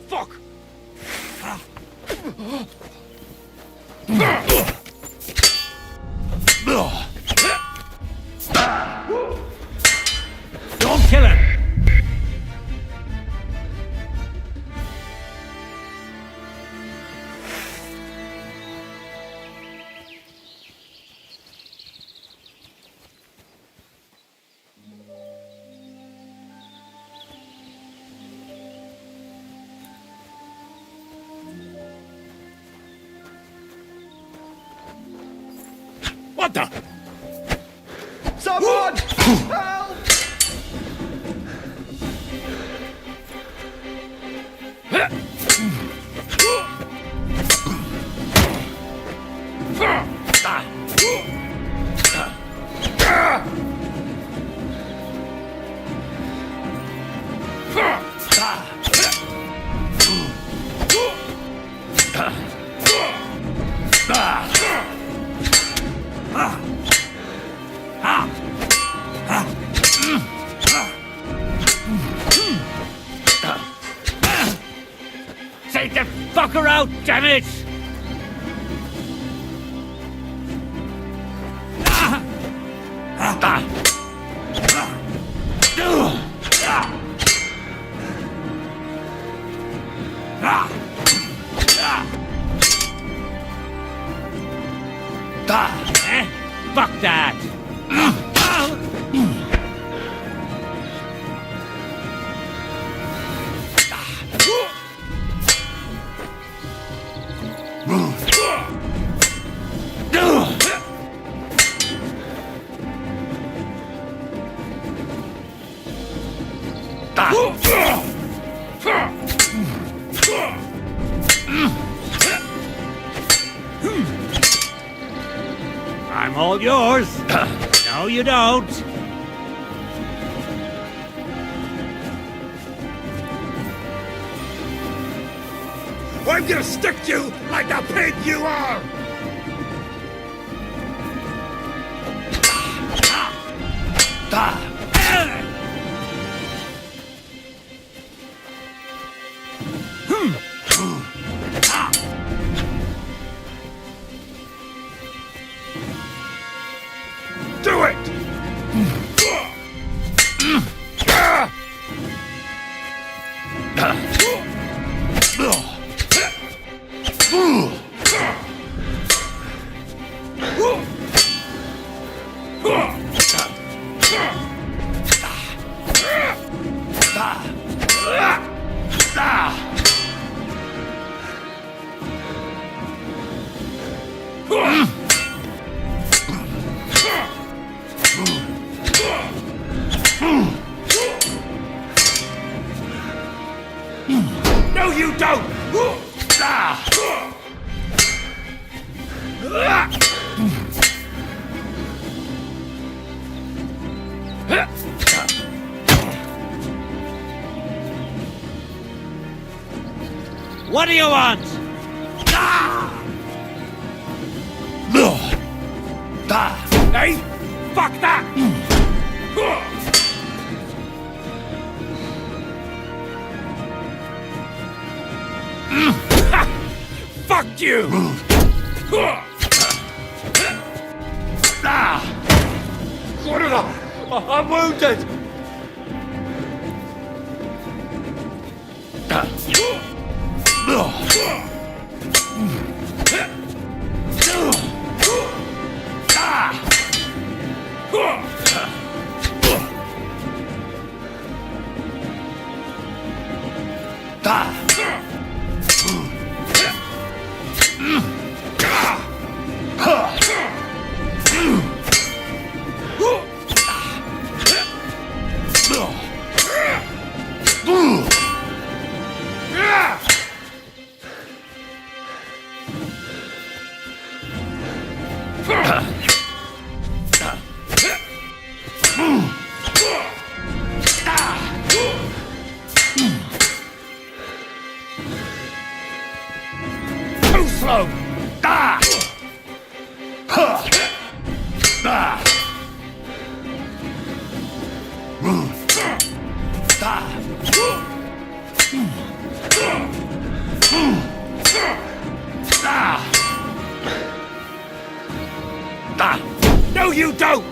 [SPEAKER 19] Fuck! Don't kill him! What the?
[SPEAKER 20] Someone! Help!
[SPEAKER 19] Take the fucker out, damn it! Fuck that! I'm all yours. No, you don't.
[SPEAKER 6] I'm gonna stick you like the pig you are! Do it! No, you don't!
[SPEAKER 14] What do you want?
[SPEAKER 19] Hey, fuck that! Fuck you!
[SPEAKER 20] I'm wounded!
[SPEAKER 19] Too slow! No, you don't!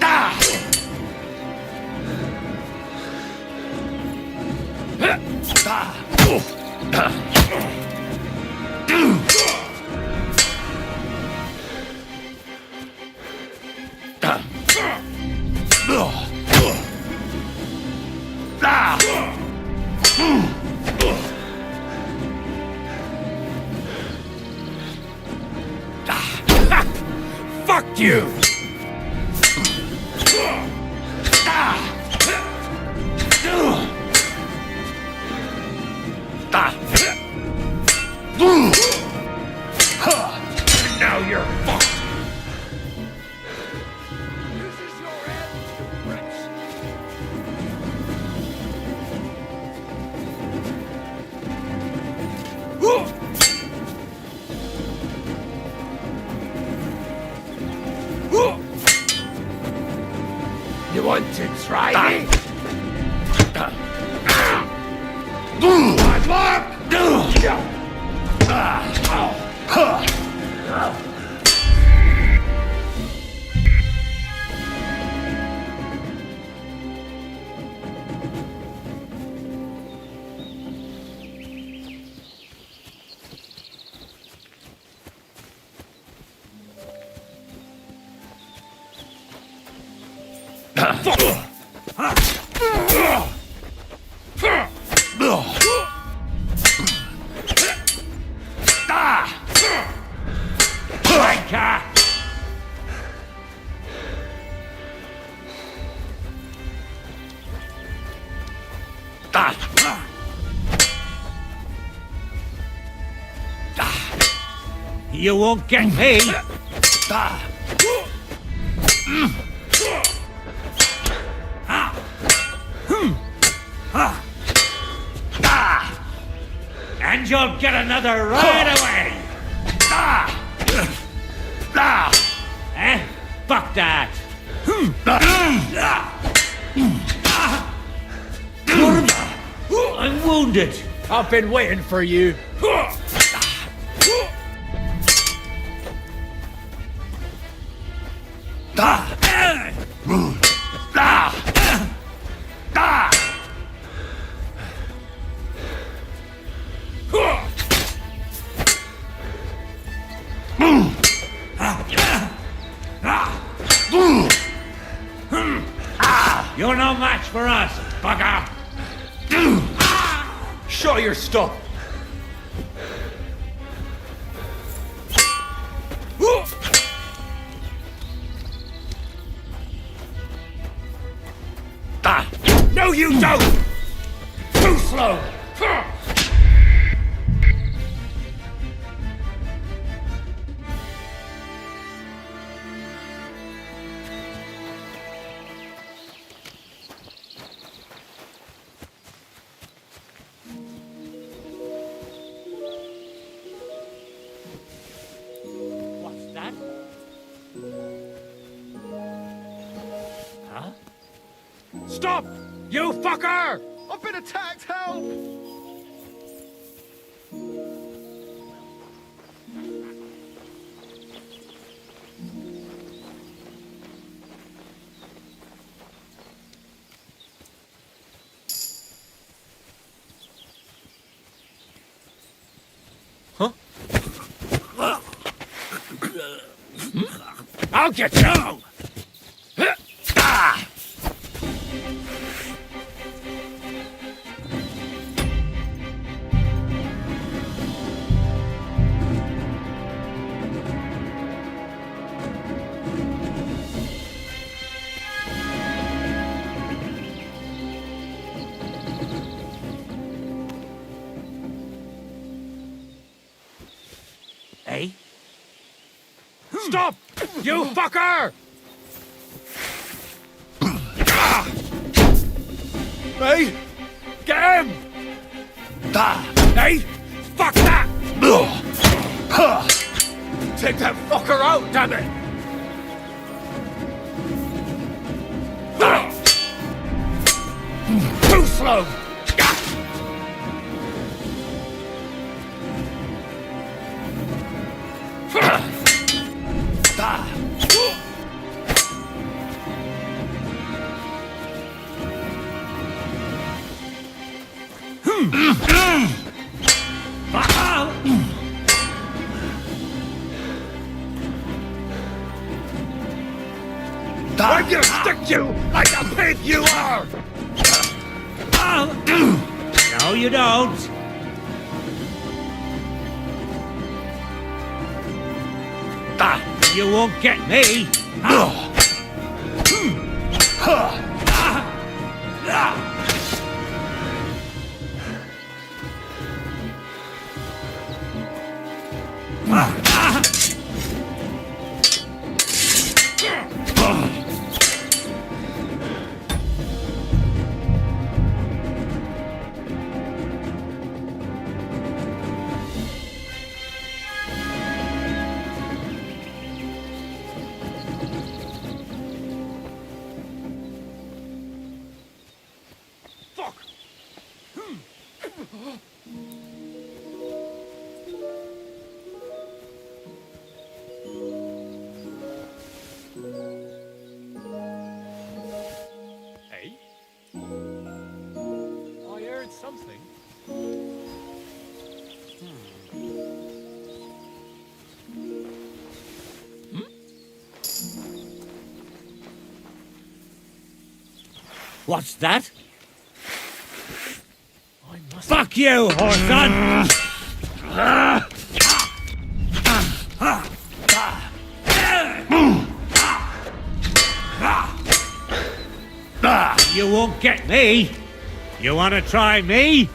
[SPEAKER 19] Fuck you! Now you're fucked! You want to try me?
[SPEAKER 14] You won't get me! And you'll get another right away! Eh? Fuck that! I'm wounded!
[SPEAKER 5] I've been waiting for you.
[SPEAKER 14] You're no match for us, bugger!
[SPEAKER 20] Show your stuff!
[SPEAKER 19] No, you don't! Too slow! Stop! You fucker!
[SPEAKER 12] I've been attacked, help!
[SPEAKER 19] I'll get you! Ah!
[SPEAKER 14] Eh?
[SPEAKER 19] Stop! You fucker!
[SPEAKER 12] Hey!
[SPEAKER 19] Get him! Hey! Fuck that! Take that fucker out, damn it! Too slow! I'm gonna stick you like a pig you are!
[SPEAKER 14] No, you don't. You won't get me.
[SPEAKER 5] Hey? I heard something.
[SPEAKER 14] What's that? Fuck you, whoreson! You won't get me. You want to try me?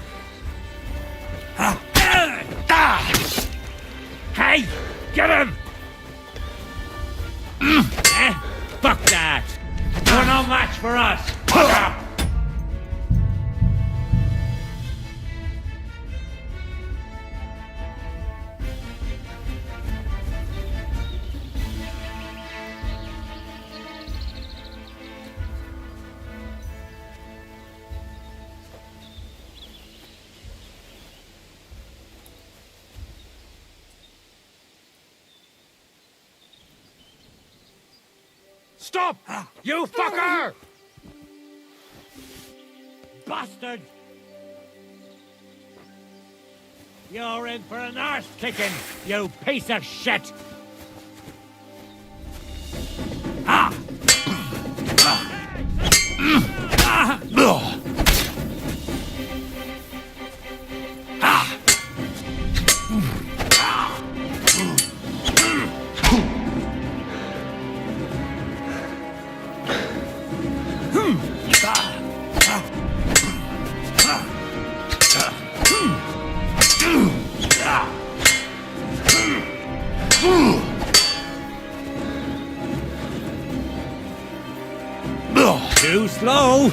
[SPEAKER 14] Hey, get him! Fuck that. You're no match for us. Fuck up.
[SPEAKER 19] Stop! You fucker!
[SPEAKER 14] Bastard! You're in for an arse kicking, you piece of shit! Too slow!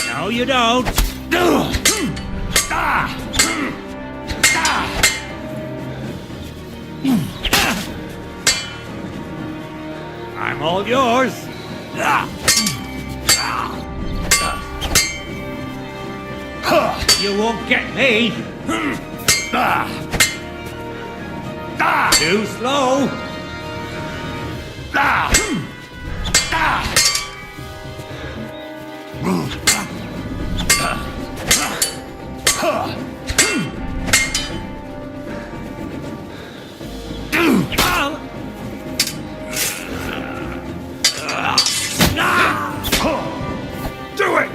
[SPEAKER 14] No, you don't!
[SPEAKER 15] All yours. You won't get me. Too slow.
[SPEAKER 19] Do it!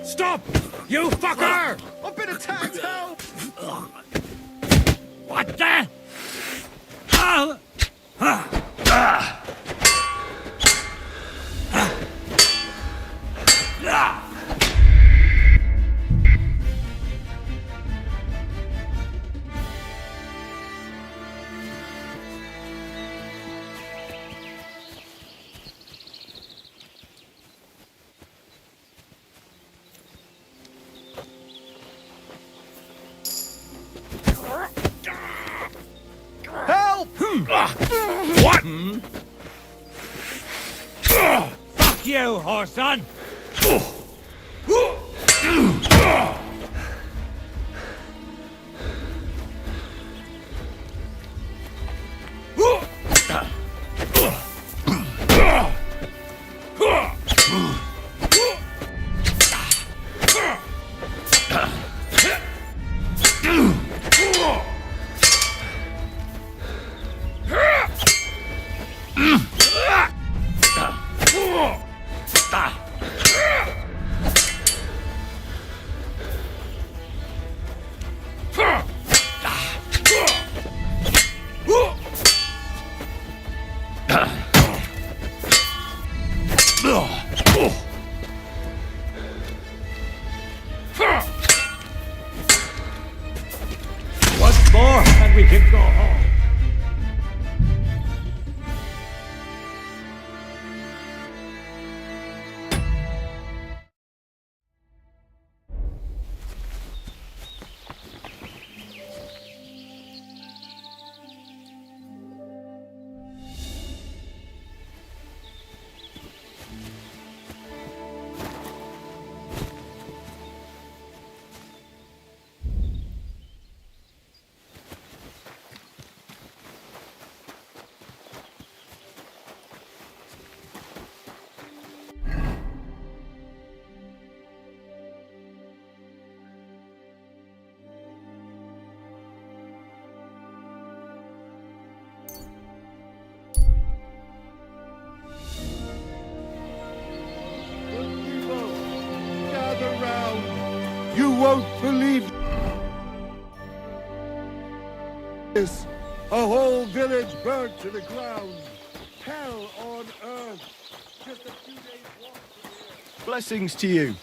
[SPEAKER 15] Stop! You fucker!
[SPEAKER 19] I've been attacked! Help!
[SPEAKER 15] What the?
[SPEAKER 19] Help!
[SPEAKER 15] What? Fuck you, whoreson! Once more, and we can go home.
[SPEAKER 19] Gather round. You won't believe this. A whole village burnt to the ground. Hell on earth. Just a few days walk from here. Blessings to you.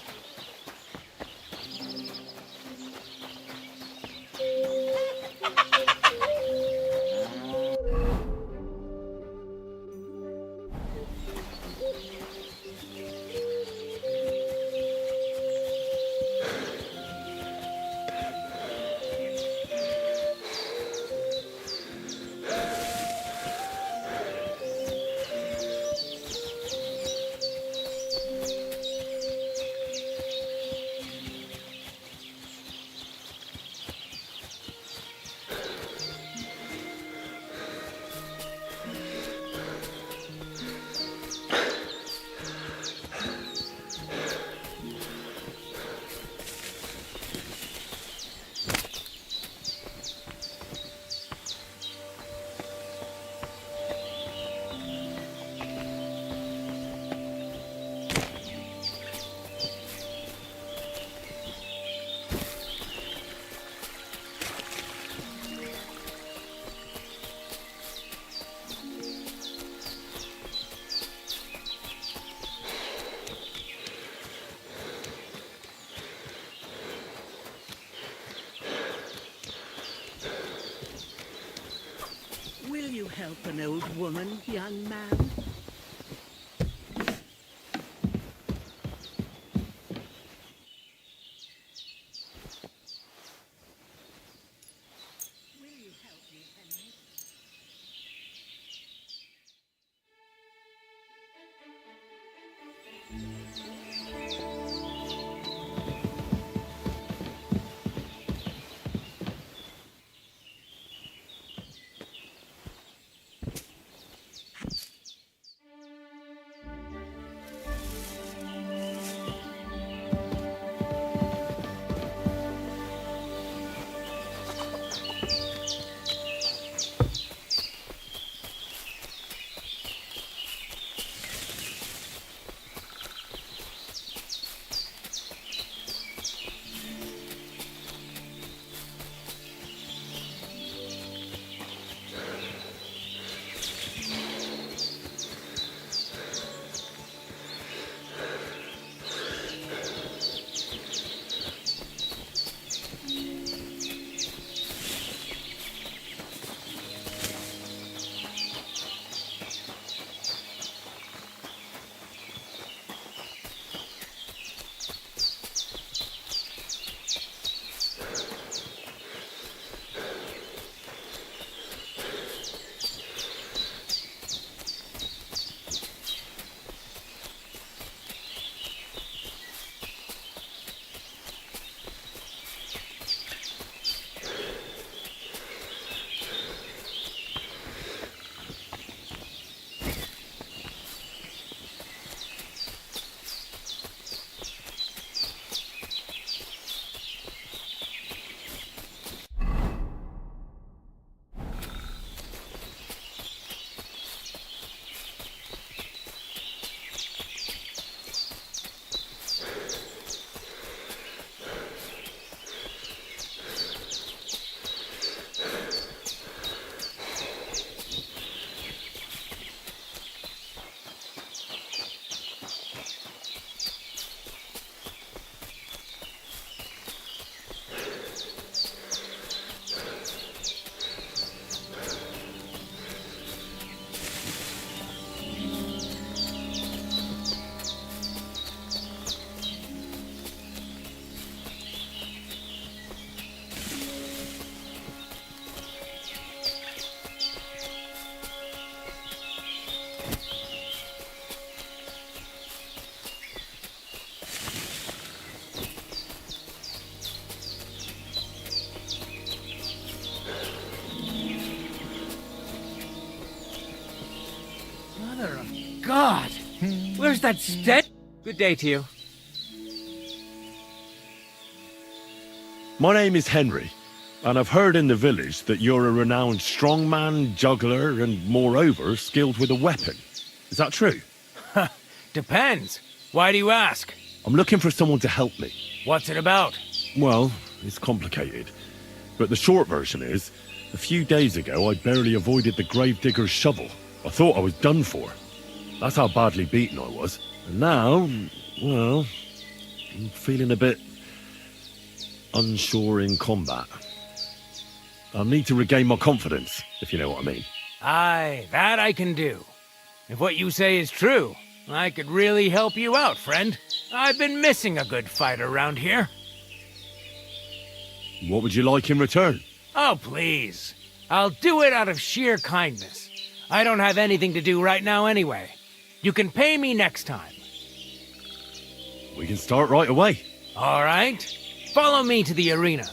[SPEAKER 4] help an old woman, young man?
[SPEAKER 14] Mother of God! Where's that stench? Good day to you.
[SPEAKER 2] My name is Henry, and I've heard in the village that you're a renowned strongman, juggler, and moreover, skilled with a weapon. Is that true?
[SPEAKER 14] Depends. Why do you ask?
[SPEAKER 2] I'm looking for someone to help me.
[SPEAKER 14] What's it about?
[SPEAKER 2] Well, it's complicated. But the short version is, a few days ago I barely avoided the gravedigger's shovel. I thought I was done for. That's how badly beaten I was. And now, well, I'm feeling a bit unsure in combat. I'll need to regain my confidence, if you know what I mean.
[SPEAKER 14] Aye, that I can do. If what you say is true, I could really help you out, friend. I've been missing a good fight around here.
[SPEAKER 2] What would you like in return?
[SPEAKER 14] Oh, please. I'll do it out of sheer kindness. I don't have anything to do right now anyway. You can pay me next time.
[SPEAKER 2] We can start right away.
[SPEAKER 14] All right. Follow me to the arena.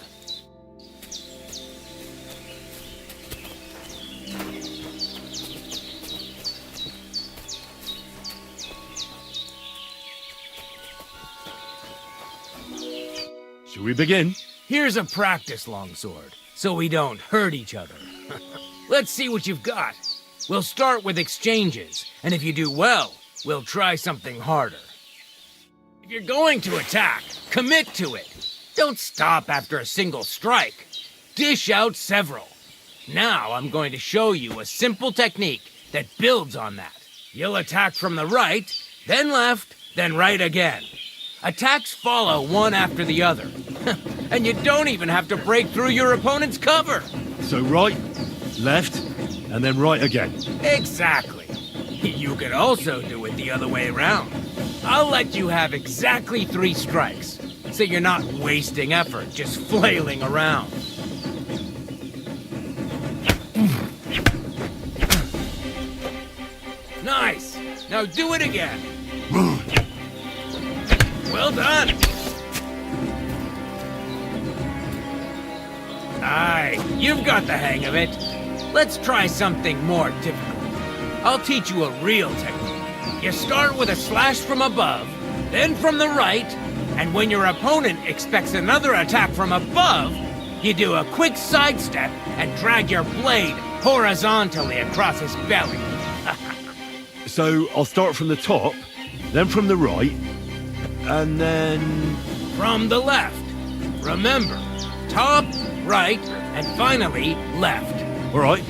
[SPEAKER 2] Shall we begin?
[SPEAKER 14] Here's a practice longsword, so we don't hurt each other. Let's see what you've got. We'll start with exchanges, and if you do well, we'll try something harder. If you're going to attack, commit to it. Don't stop after a single strike. Dish out several. Now I'm going to show you a simple technique that builds on that. You'll attack from the right, then left, then right again. Attacks follow one after the other. And you don't even have to break through your opponent's cover.
[SPEAKER 2] So right, left, and then right again.
[SPEAKER 14] Exactly. You could also do it the other way around. I'll let you have exactly 3 strikes, so you're not wasting effort just flailing around. Nice! Now do it again! Well done! Aye, you've got the hang of it. Let's try something more difficult. I'll teach you a real technique. You start with a slash from above, then from the right, and when your opponent expects another attack from above, you do a quick sidestep and drag your blade horizontally across his belly.
[SPEAKER 2] So I'll start from the top, then from the right, and then...
[SPEAKER 14] From the left. Remember, top, right, and finally, left.
[SPEAKER 2] All right,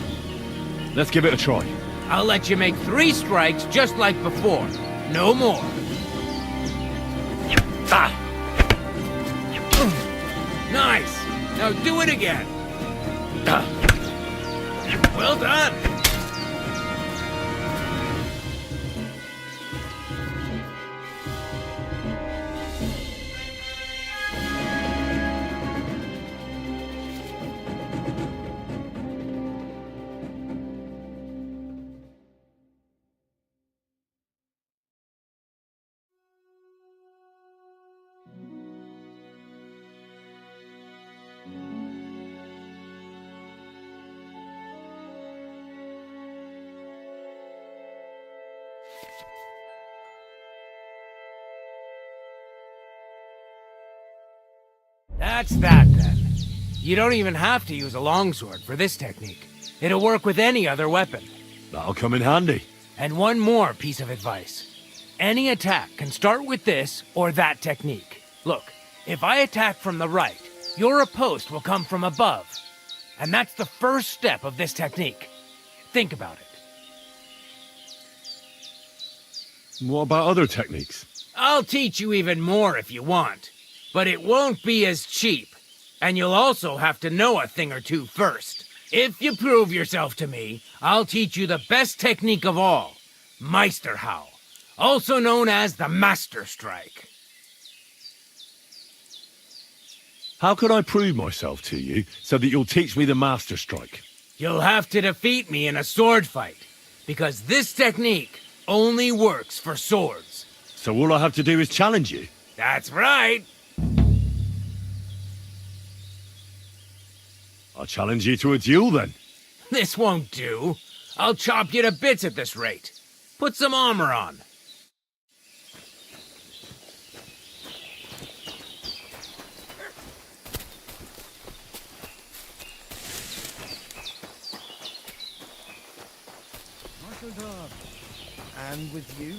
[SPEAKER 2] let's give it a try.
[SPEAKER 14] I'll let you make 3 strikes just like before. No more. Nice! Now do it again. Well done! That's that, then. You don't even have to use a longsword for this technique. It'll work with any other weapon.
[SPEAKER 2] That'll come in handy.
[SPEAKER 14] And one more piece of advice. Any attack can start with this or that technique. Look, if I attack from the right, your riposte will come from above. And that's the first step of this technique. Think about it.
[SPEAKER 2] What about other techniques?
[SPEAKER 14] I'll teach you even more if you want. But it won't be as cheap. And you'll also have to know a thing or two first. If you prove yourself to me, I'll teach you the best technique of all. Meisterhau. Also known as the Master Strike.
[SPEAKER 2] How can I prove myself to you so that you'll teach me the Master Strike?
[SPEAKER 14] You'll have to defeat me in a sword fight. Because this technique only works for swords.
[SPEAKER 2] So all I have to do is challenge you?
[SPEAKER 14] That's right.
[SPEAKER 2] I'll challenge you to a duel, then.
[SPEAKER 14] This won't do. I'll chop you to bits at this rate. Put some armor on.
[SPEAKER 12] And with you?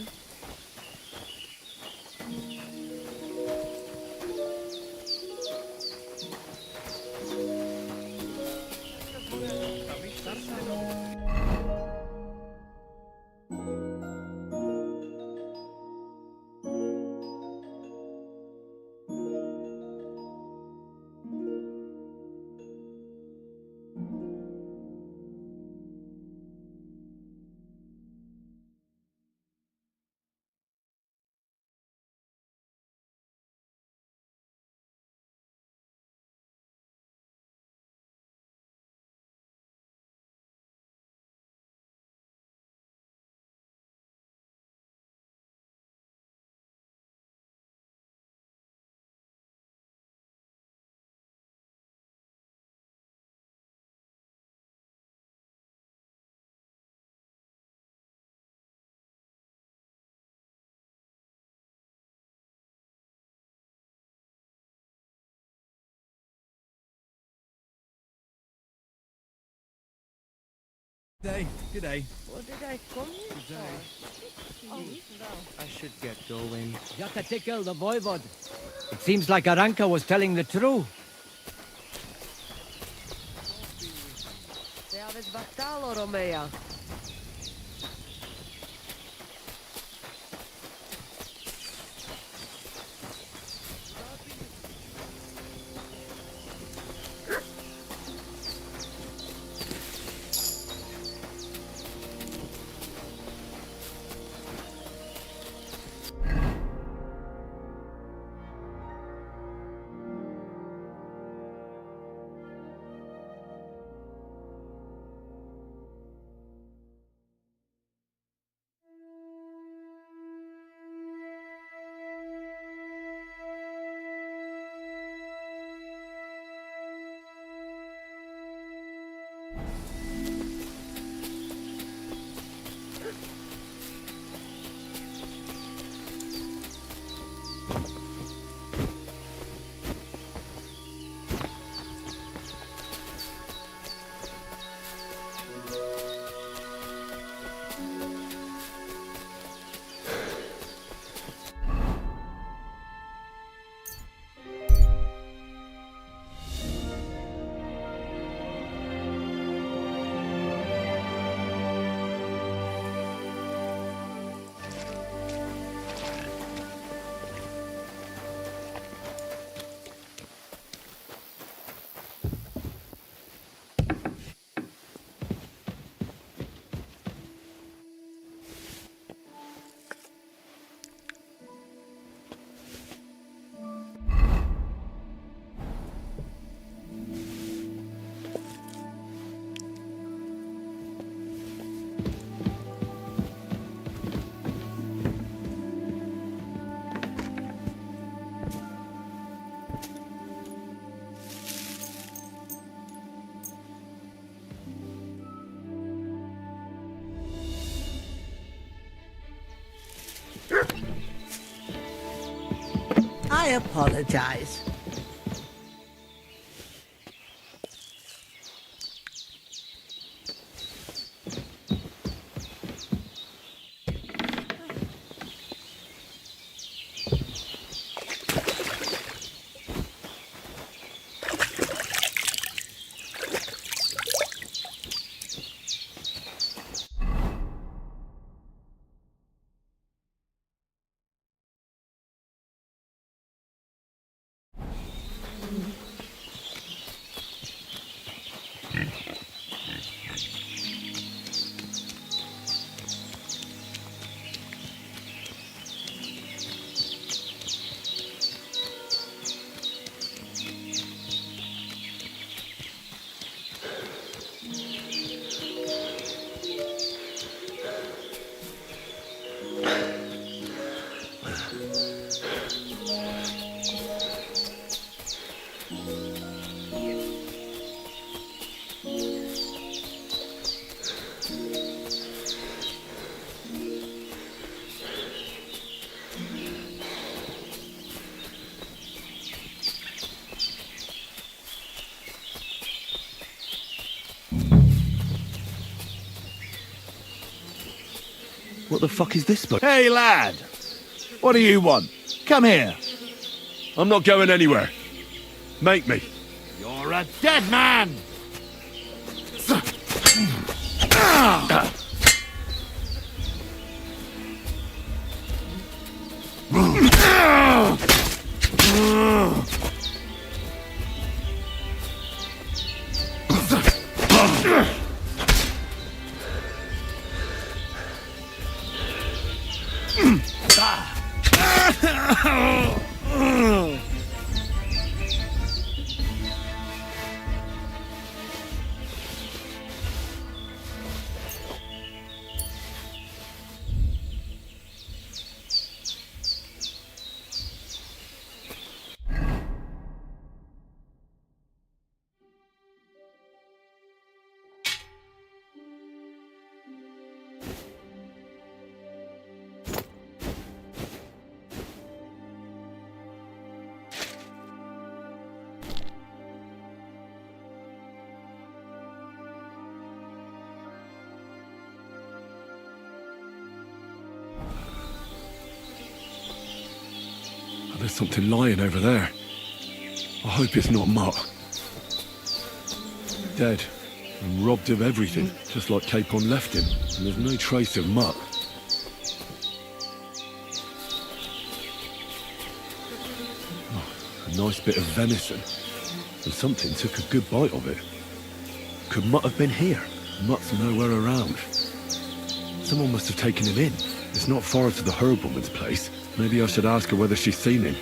[SPEAKER 12] Good day.
[SPEAKER 17] What did I come here
[SPEAKER 21] I should get going. Jakatykel, the voivod. It seems like Aranka was telling the truth.
[SPEAKER 17] They have it Batalo, Romea.
[SPEAKER 4] I apologize.
[SPEAKER 2] What the fuck is this, bud?
[SPEAKER 15] Hey, lad! What do you want? Come here.
[SPEAKER 2] I'm not going anywhere. Make me.
[SPEAKER 15] You're a dead man!
[SPEAKER 2] There's something lying over there. I hope it's not Mutt. Dead and robbed of everything, just like Capon left him. And there's no trace of Mutt. Oh, a nice bit of venison. And something took a good bite of it. Could Mutt have been here? Mutt's nowhere around. Someone must have taken him in. It's not far to the herb woman's place. Maybe I should ask her whether she's seen him.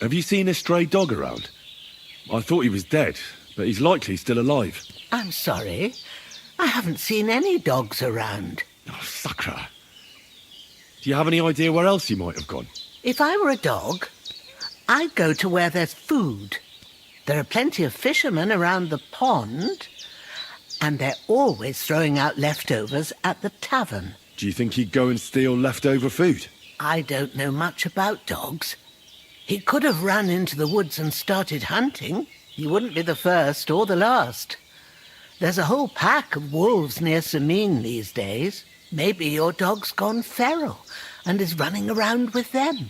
[SPEAKER 2] Have you seen a stray dog around? I thought he was dead, but he's likely still alive.
[SPEAKER 4] I'm sorry. I haven't seen any dogs around.
[SPEAKER 2] Oh, sucker. Do you have any idea where else he might have gone?
[SPEAKER 4] If I were a dog, I'd go to where there's food. There are plenty of fishermen around the pond, and they're always throwing out leftovers at the tavern.
[SPEAKER 2] Do you think he'd go and steal leftover food?
[SPEAKER 4] I don't know much about dogs. He could have run into the woods and started hunting. He wouldn't be the first or the last. There's a whole pack of wolves near Sameen these days. Maybe your dog's gone feral and is running around with them.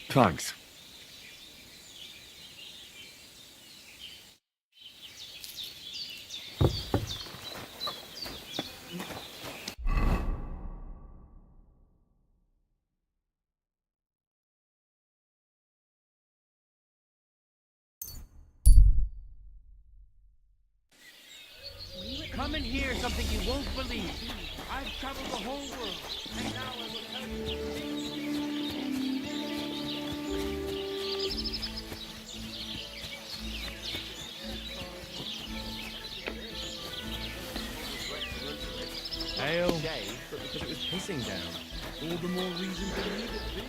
[SPEAKER 2] Thanks.
[SPEAKER 14] Come Come and hear something you won't believe. I've traveled the whole world, and now I will tell you.
[SPEAKER 9] Ale, but because it was pissing down. All the more reason to leave it be.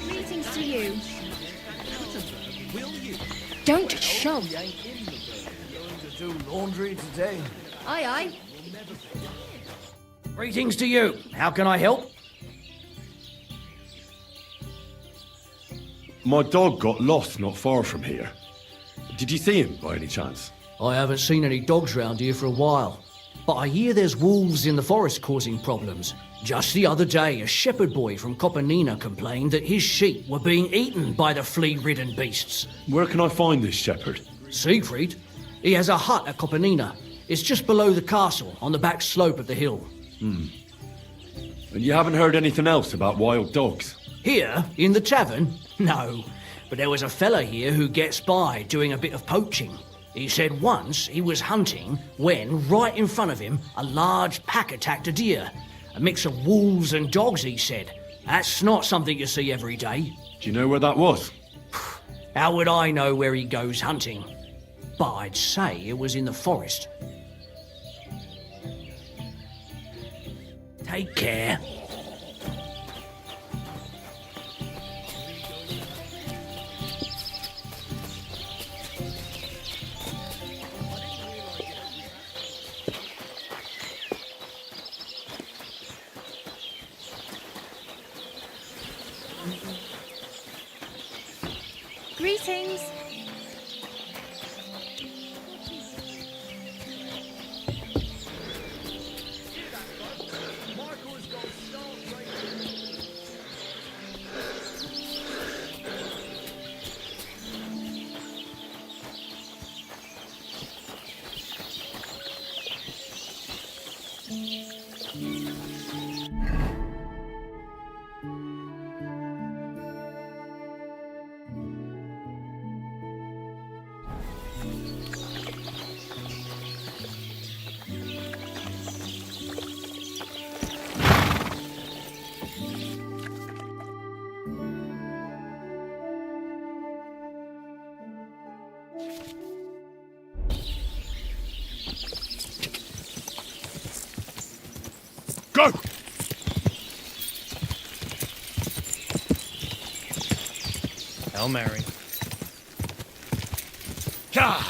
[SPEAKER 16] Greetings to you.
[SPEAKER 12] Will you?
[SPEAKER 16] Don't shove.
[SPEAKER 12] Going to do laundry today.
[SPEAKER 10] Aye, aye.
[SPEAKER 21] Greetings to you. How can I help?
[SPEAKER 2] My dog got lost not far from here. Did you see him by any chance?
[SPEAKER 21] I haven't seen any dogs round here for a while, but I hear there's wolves in the forest causing problems. Just the other day, a shepherd boy from Copenina complained that his sheep were being eaten by the flea-ridden beasts.
[SPEAKER 2] Where can I find this shepherd?
[SPEAKER 21] Siegfried? He has a hut at Copenina. It's just below the castle, on the back slope of the hill.
[SPEAKER 2] And you haven't heard anything else about wild dogs?
[SPEAKER 21] Here, in the tavern? No. But there was a fella here who gets by doing a bit of poaching. He said once he was hunting when, right in front of him, a large pack attacked a deer. A mix of wolves and dogs, he said. That's not something you see every day.
[SPEAKER 2] Do you know where that was?
[SPEAKER 21] How would I know where he goes hunting? But I'd say it was in the forest. Take care.
[SPEAKER 16] Greetings.
[SPEAKER 2] Go!
[SPEAKER 9] Hail Mary.
[SPEAKER 21] God!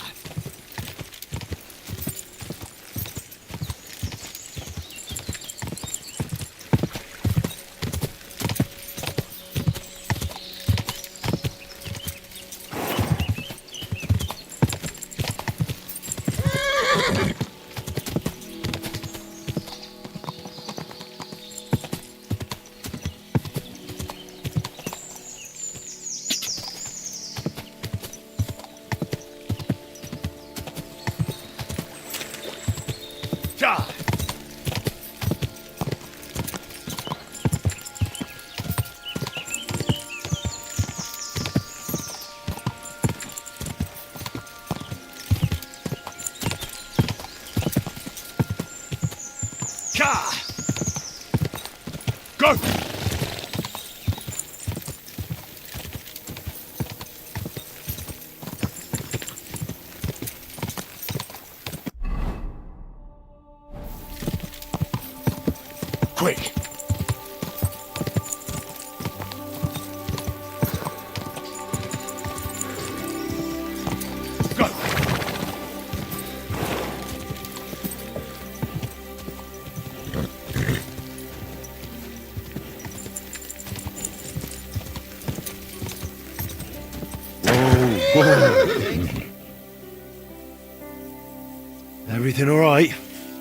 [SPEAKER 15] Everything all right,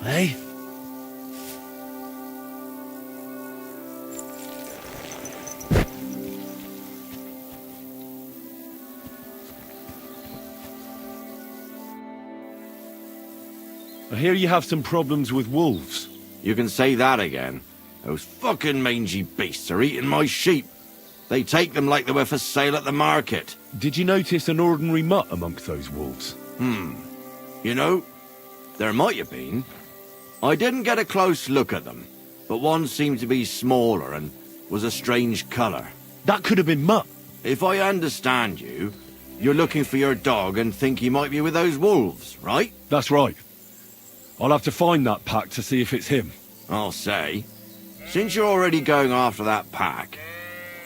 [SPEAKER 15] eh?
[SPEAKER 2] I hear you have some problems with wolves.
[SPEAKER 13] You can say that again. Those fucking mangy beasts are eating my sheep. They take them like they were for sale at the market.
[SPEAKER 2] Did you notice an ordinary mutt amongst those wolves?
[SPEAKER 13] You know, there might have been. I didn't get a close look at them, but one seemed to be smaller and was a strange colour.
[SPEAKER 2] That could have been Mutt.
[SPEAKER 13] If I understand you, you're looking for your dog and think he might be with those wolves, right?
[SPEAKER 2] That's right. I'll have to find that pack to see if it's him.
[SPEAKER 13] I'll say, since you're already going after that pack,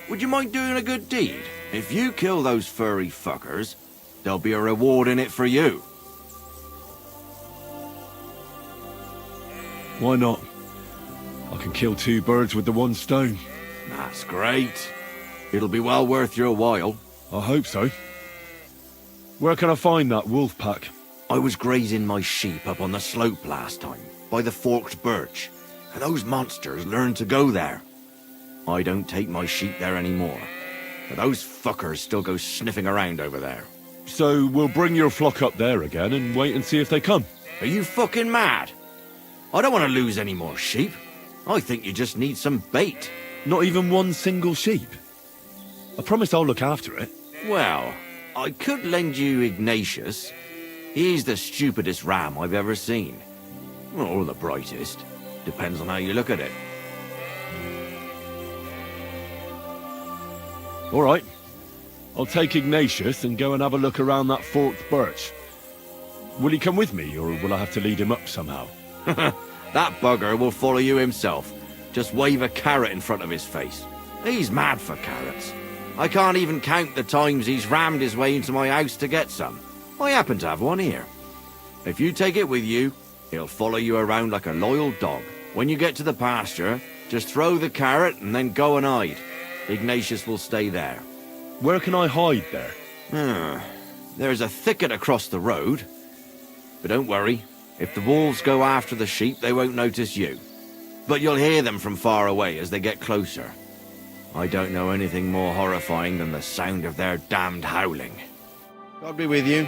[SPEAKER 13] would you mind doing a good deed? If you kill those furry fuckers, there'll be a reward in it for you.
[SPEAKER 2] Why not? I can kill 2 birds with the one stone.
[SPEAKER 13] That's great. It'll be well worth your while.
[SPEAKER 2] I hope so. Where can I find that wolf pack?
[SPEAKER 13] I was grazing my sheep up on the slope last time, by the forked birch, and those monsters learned to go there. I don't take my sheep there anymore, but those fuckers still go sniffing around over there.
[SPEAKER 2] So we'll bring your flock up there again and wait and see if they come.
[SPEAKER 13] Are you fucking mad? I don't want to lose any more sheep. I think you just need some bait.
[SPEAKER 2] Not even one single sheep? I promise I'll look after it.
[SPEAKER 13] Well, I could lend you Ignatius. He's the stupidest ram I've ever seen. Or the brightest. Depends on how you look at it.
[SPEAKER 2] All right. I'll take Ignatius and go and have a look around that forked birch. Will he come with me, or will I have to lead him up somehow?
[SPEAKER 13] That bugger will follow you himself. Just wave a carrot in front of his face. He's mad for carrots. I can't even count the times he's rammed his way into my house to get some. I happen to have one here. If you take it with you, he'll follow you around like a loyal dog. When you get to the pasture, just throw the carrot and then go and hide. Ignatius will stay there.
[SPEAKER 2] Where can I hide there?
[SPEAKER 13] There's a thicket across the road. But don't worry, if the wolves go after the sheep, they won't notice you. But you'll hear them from far away as they get closer. I don't know anything more horrifying than the sound of their damned howling. God be with you.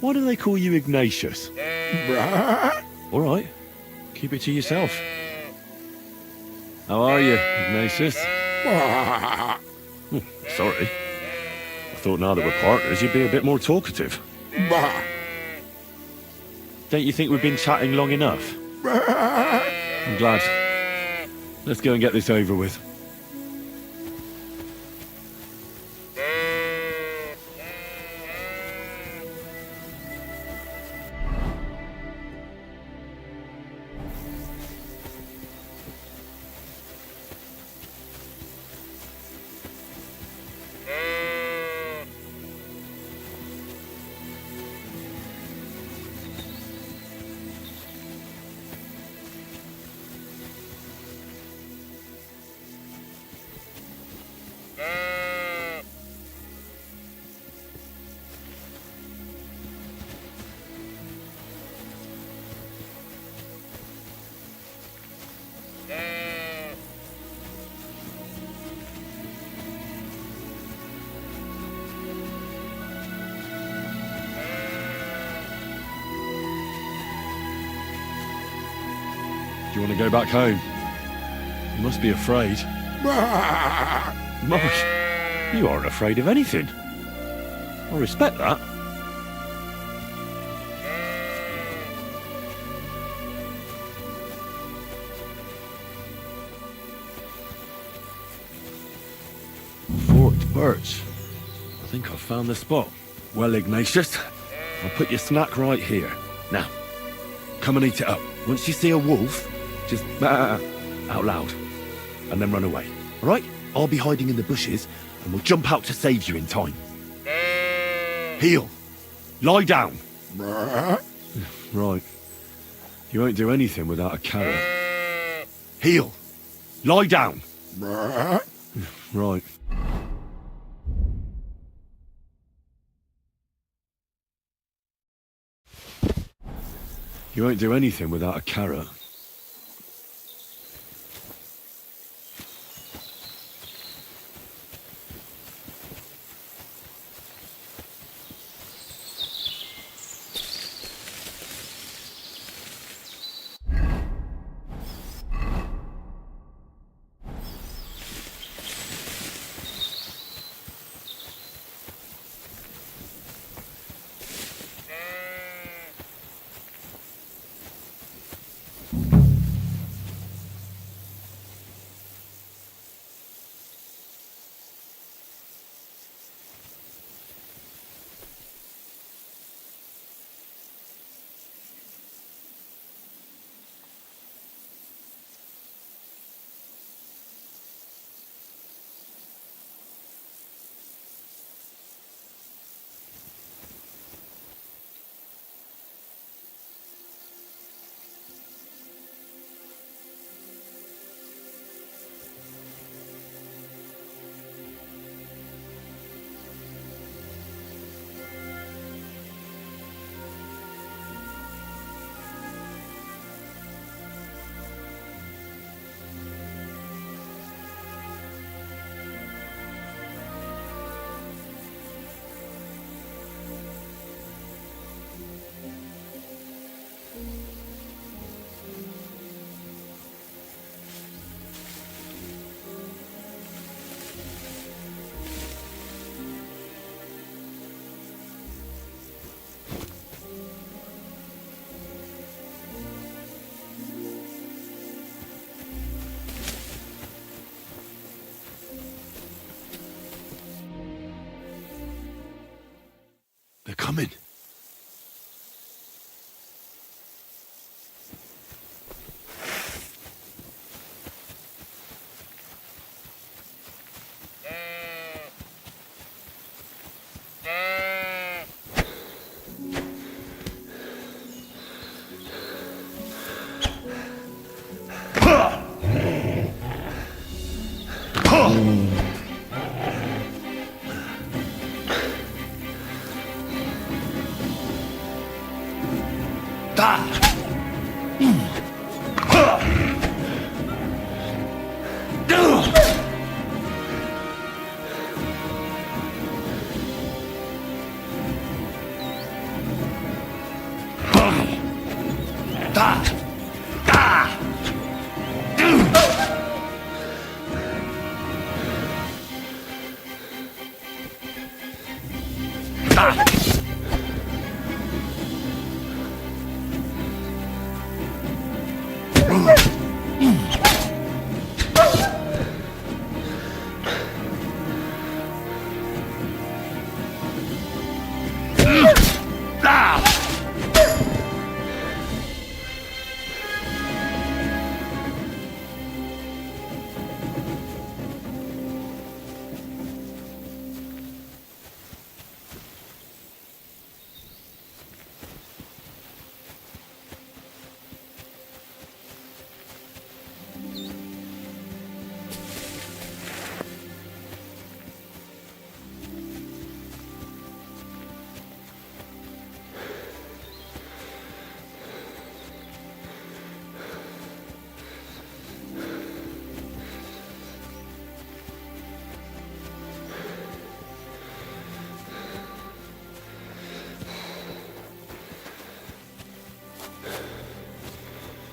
[SPEAKER 2] Why do they call you Ignatius? All right, keep it to yourself. How are you, Ignatius? Sorry. I thought now that we're partners, you'd be a bit more talkative. Don't you think we've been chatting long enough? I'm glad. Let's go and get this over with. Do you want to go back home? You must be afraid. Mark, you aren't afraid of anything. I respect that. Forked birch. I think I've found the spot. Well, Ignatius, I'll put your snack right here. Now, come and eat it up. Once you see a wolf, just out loud, and then run away. All right? I'll be hiding in the bushes, and we'll jump out to save you in time. Heel. Lie down. Right. You won't do anything without a carrot. Heel. Lie down. Right. You won't do anything without a carrot. They're coming.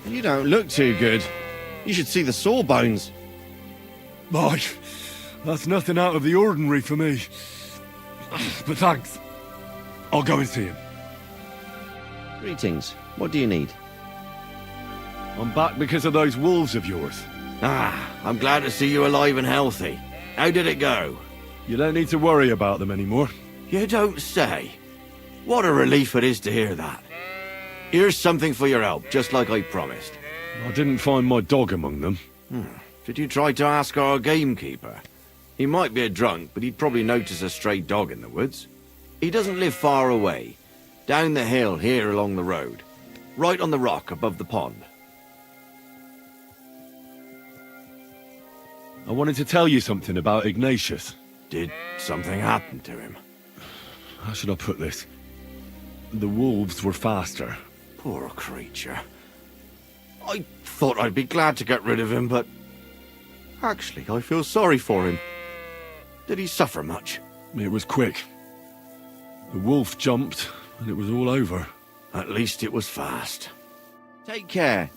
[SPEAKER 13] You don't look too good. You should see the sawbones.
[SPEAKER 2] My, that's nothing out of the ordinary for me. But thanks. I'll go and see him.
[SPEAKER 13] Greetings. What do you need?
[SPEAKER 2] I'm back because of those wolves of yours.
[SPEAKER 13] Ah, I'm glad to see you alive and healthy. How did it go?
[SPEAKER 2] You don't need to worry about them anymore.
[SPEAKER 13] You don't say. What a relief it is to hear that. Here's something for your help, just like I promised.
[SPEAKER 2] I didn't find my dog among them.
[SPEAKER 13] Did you try to ask our gamekeeper? He might be a drunk, but he'd probably notice a stray dog in the woods. He doesn't live far away. Down the hill here along the road. Right on the rock above the pond.
[SPEAKER 2] I wanted to tell you something about Ignatius.
[SPEAKER 13] Did something happen to him?
[SPEAKER 2] How should I put this? The wolves were faster.
[SPEAKER 13] Poor creature. I thought I'd be glad to get rid of him, but... Actually, I feel sorry for him. Did he suffer much?
[SPEAKER 2] It was quick. The wolf jumped, and it was all over.
[SPEAKER 13] At least it was fast. Take care.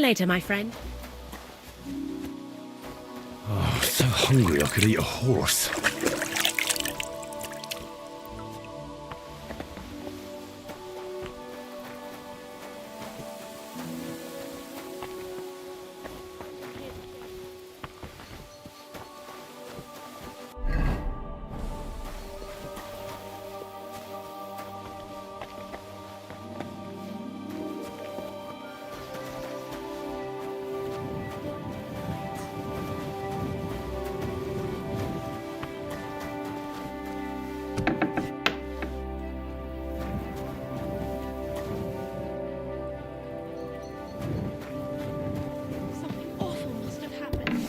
[SPEAKER 10] later, my friend.
[SPEAKER 8] Oh, so hungry I could eat a horse.
[SPEAKER 10] Something awful must have happened.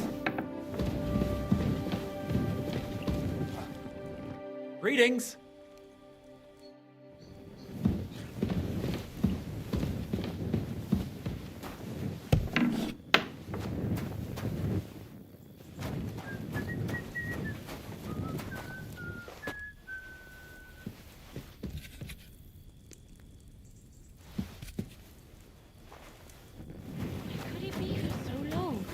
[SPEAKER 1] Greetings.
[SPEAKER 10] Where could he be for so long?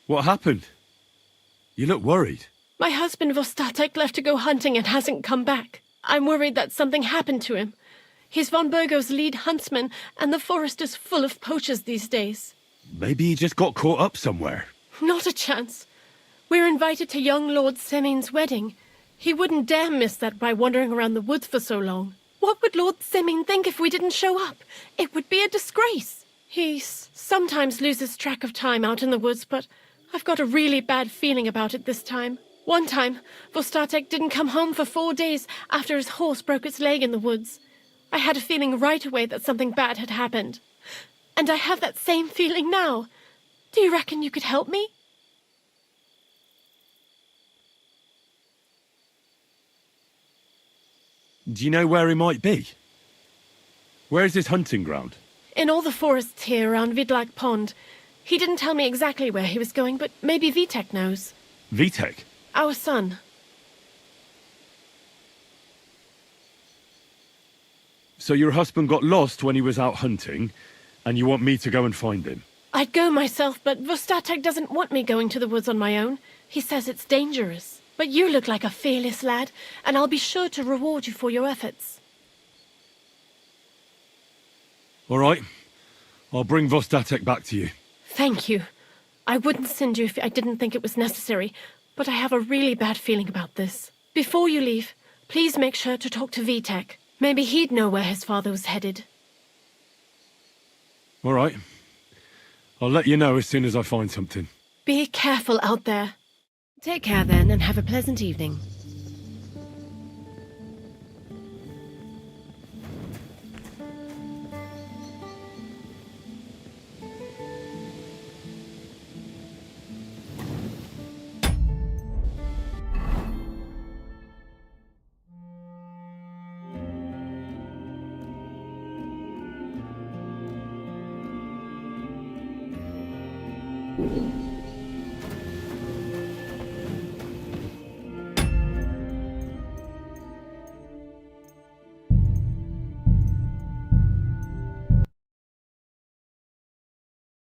[SPEAKER 2] What happened? You look worried.
[SPEAKER 11] My husband Vostatek left to go hunting and hasn't come back. I'm worried that something happened to him. He's von Burgo's lead huntsman, and the forest is full of poachers these days.
[SPEAKER 2] Maybe he just got caught up somewhere.
[SPEAKER 11] Not a chance. We're invited to young Lord Semin's wedding. He wouldn't dare miss that by wandering around the woods for so long. What would Lord Semin think if we didn't show up? It would be a disgrace. He sometimes loses track of time out in the woods, but I've got a really bad feeling about it this time. One time, Vostatek didn't come home for 4 days after his horse broke its leg in the woods. I had a feeling right away that something bad had happened. And I have that same feeling now. Do you reckon you could help me?
[SPEAKER 2] Do you know where he might be? Where is his hunting ground?
[SPEAKER 11] In all the forests here around Vidlak Pond. He didn't tell me exactly where he was going, but maybe Vitek knows.
[SPEAKER 2] Vitek?
[SPEAKER 11] Our son.
[SPEAKER 2] So your husband got lost when he was out hunting, and you want me to go and find him?
[SPEAKER 11] I'd go myself, but Vostatek doesn't want me going to the woods on my own. He says it's dangerous. But you look like a fearless lad, and I'll be sure to reward you for your efforts.
[SPEAKER 2] All right. I'll bring Vostatek back to you.
[SPEAKER 11] Thank you. I wouldn't send you if I didn't think it was necessary, but I have a really bad feeling about this. Before you leave, please make sure to talk to Vitek. Maybe he'd know where his father was headed.
[SPEAKER 2] All right. I'll let you know as soon as I find something.
[SPEAKER 11] Be careful out there.
[SPEAKER 10] Take care then, and have a pleasant evening.
[SPEAKER 19] you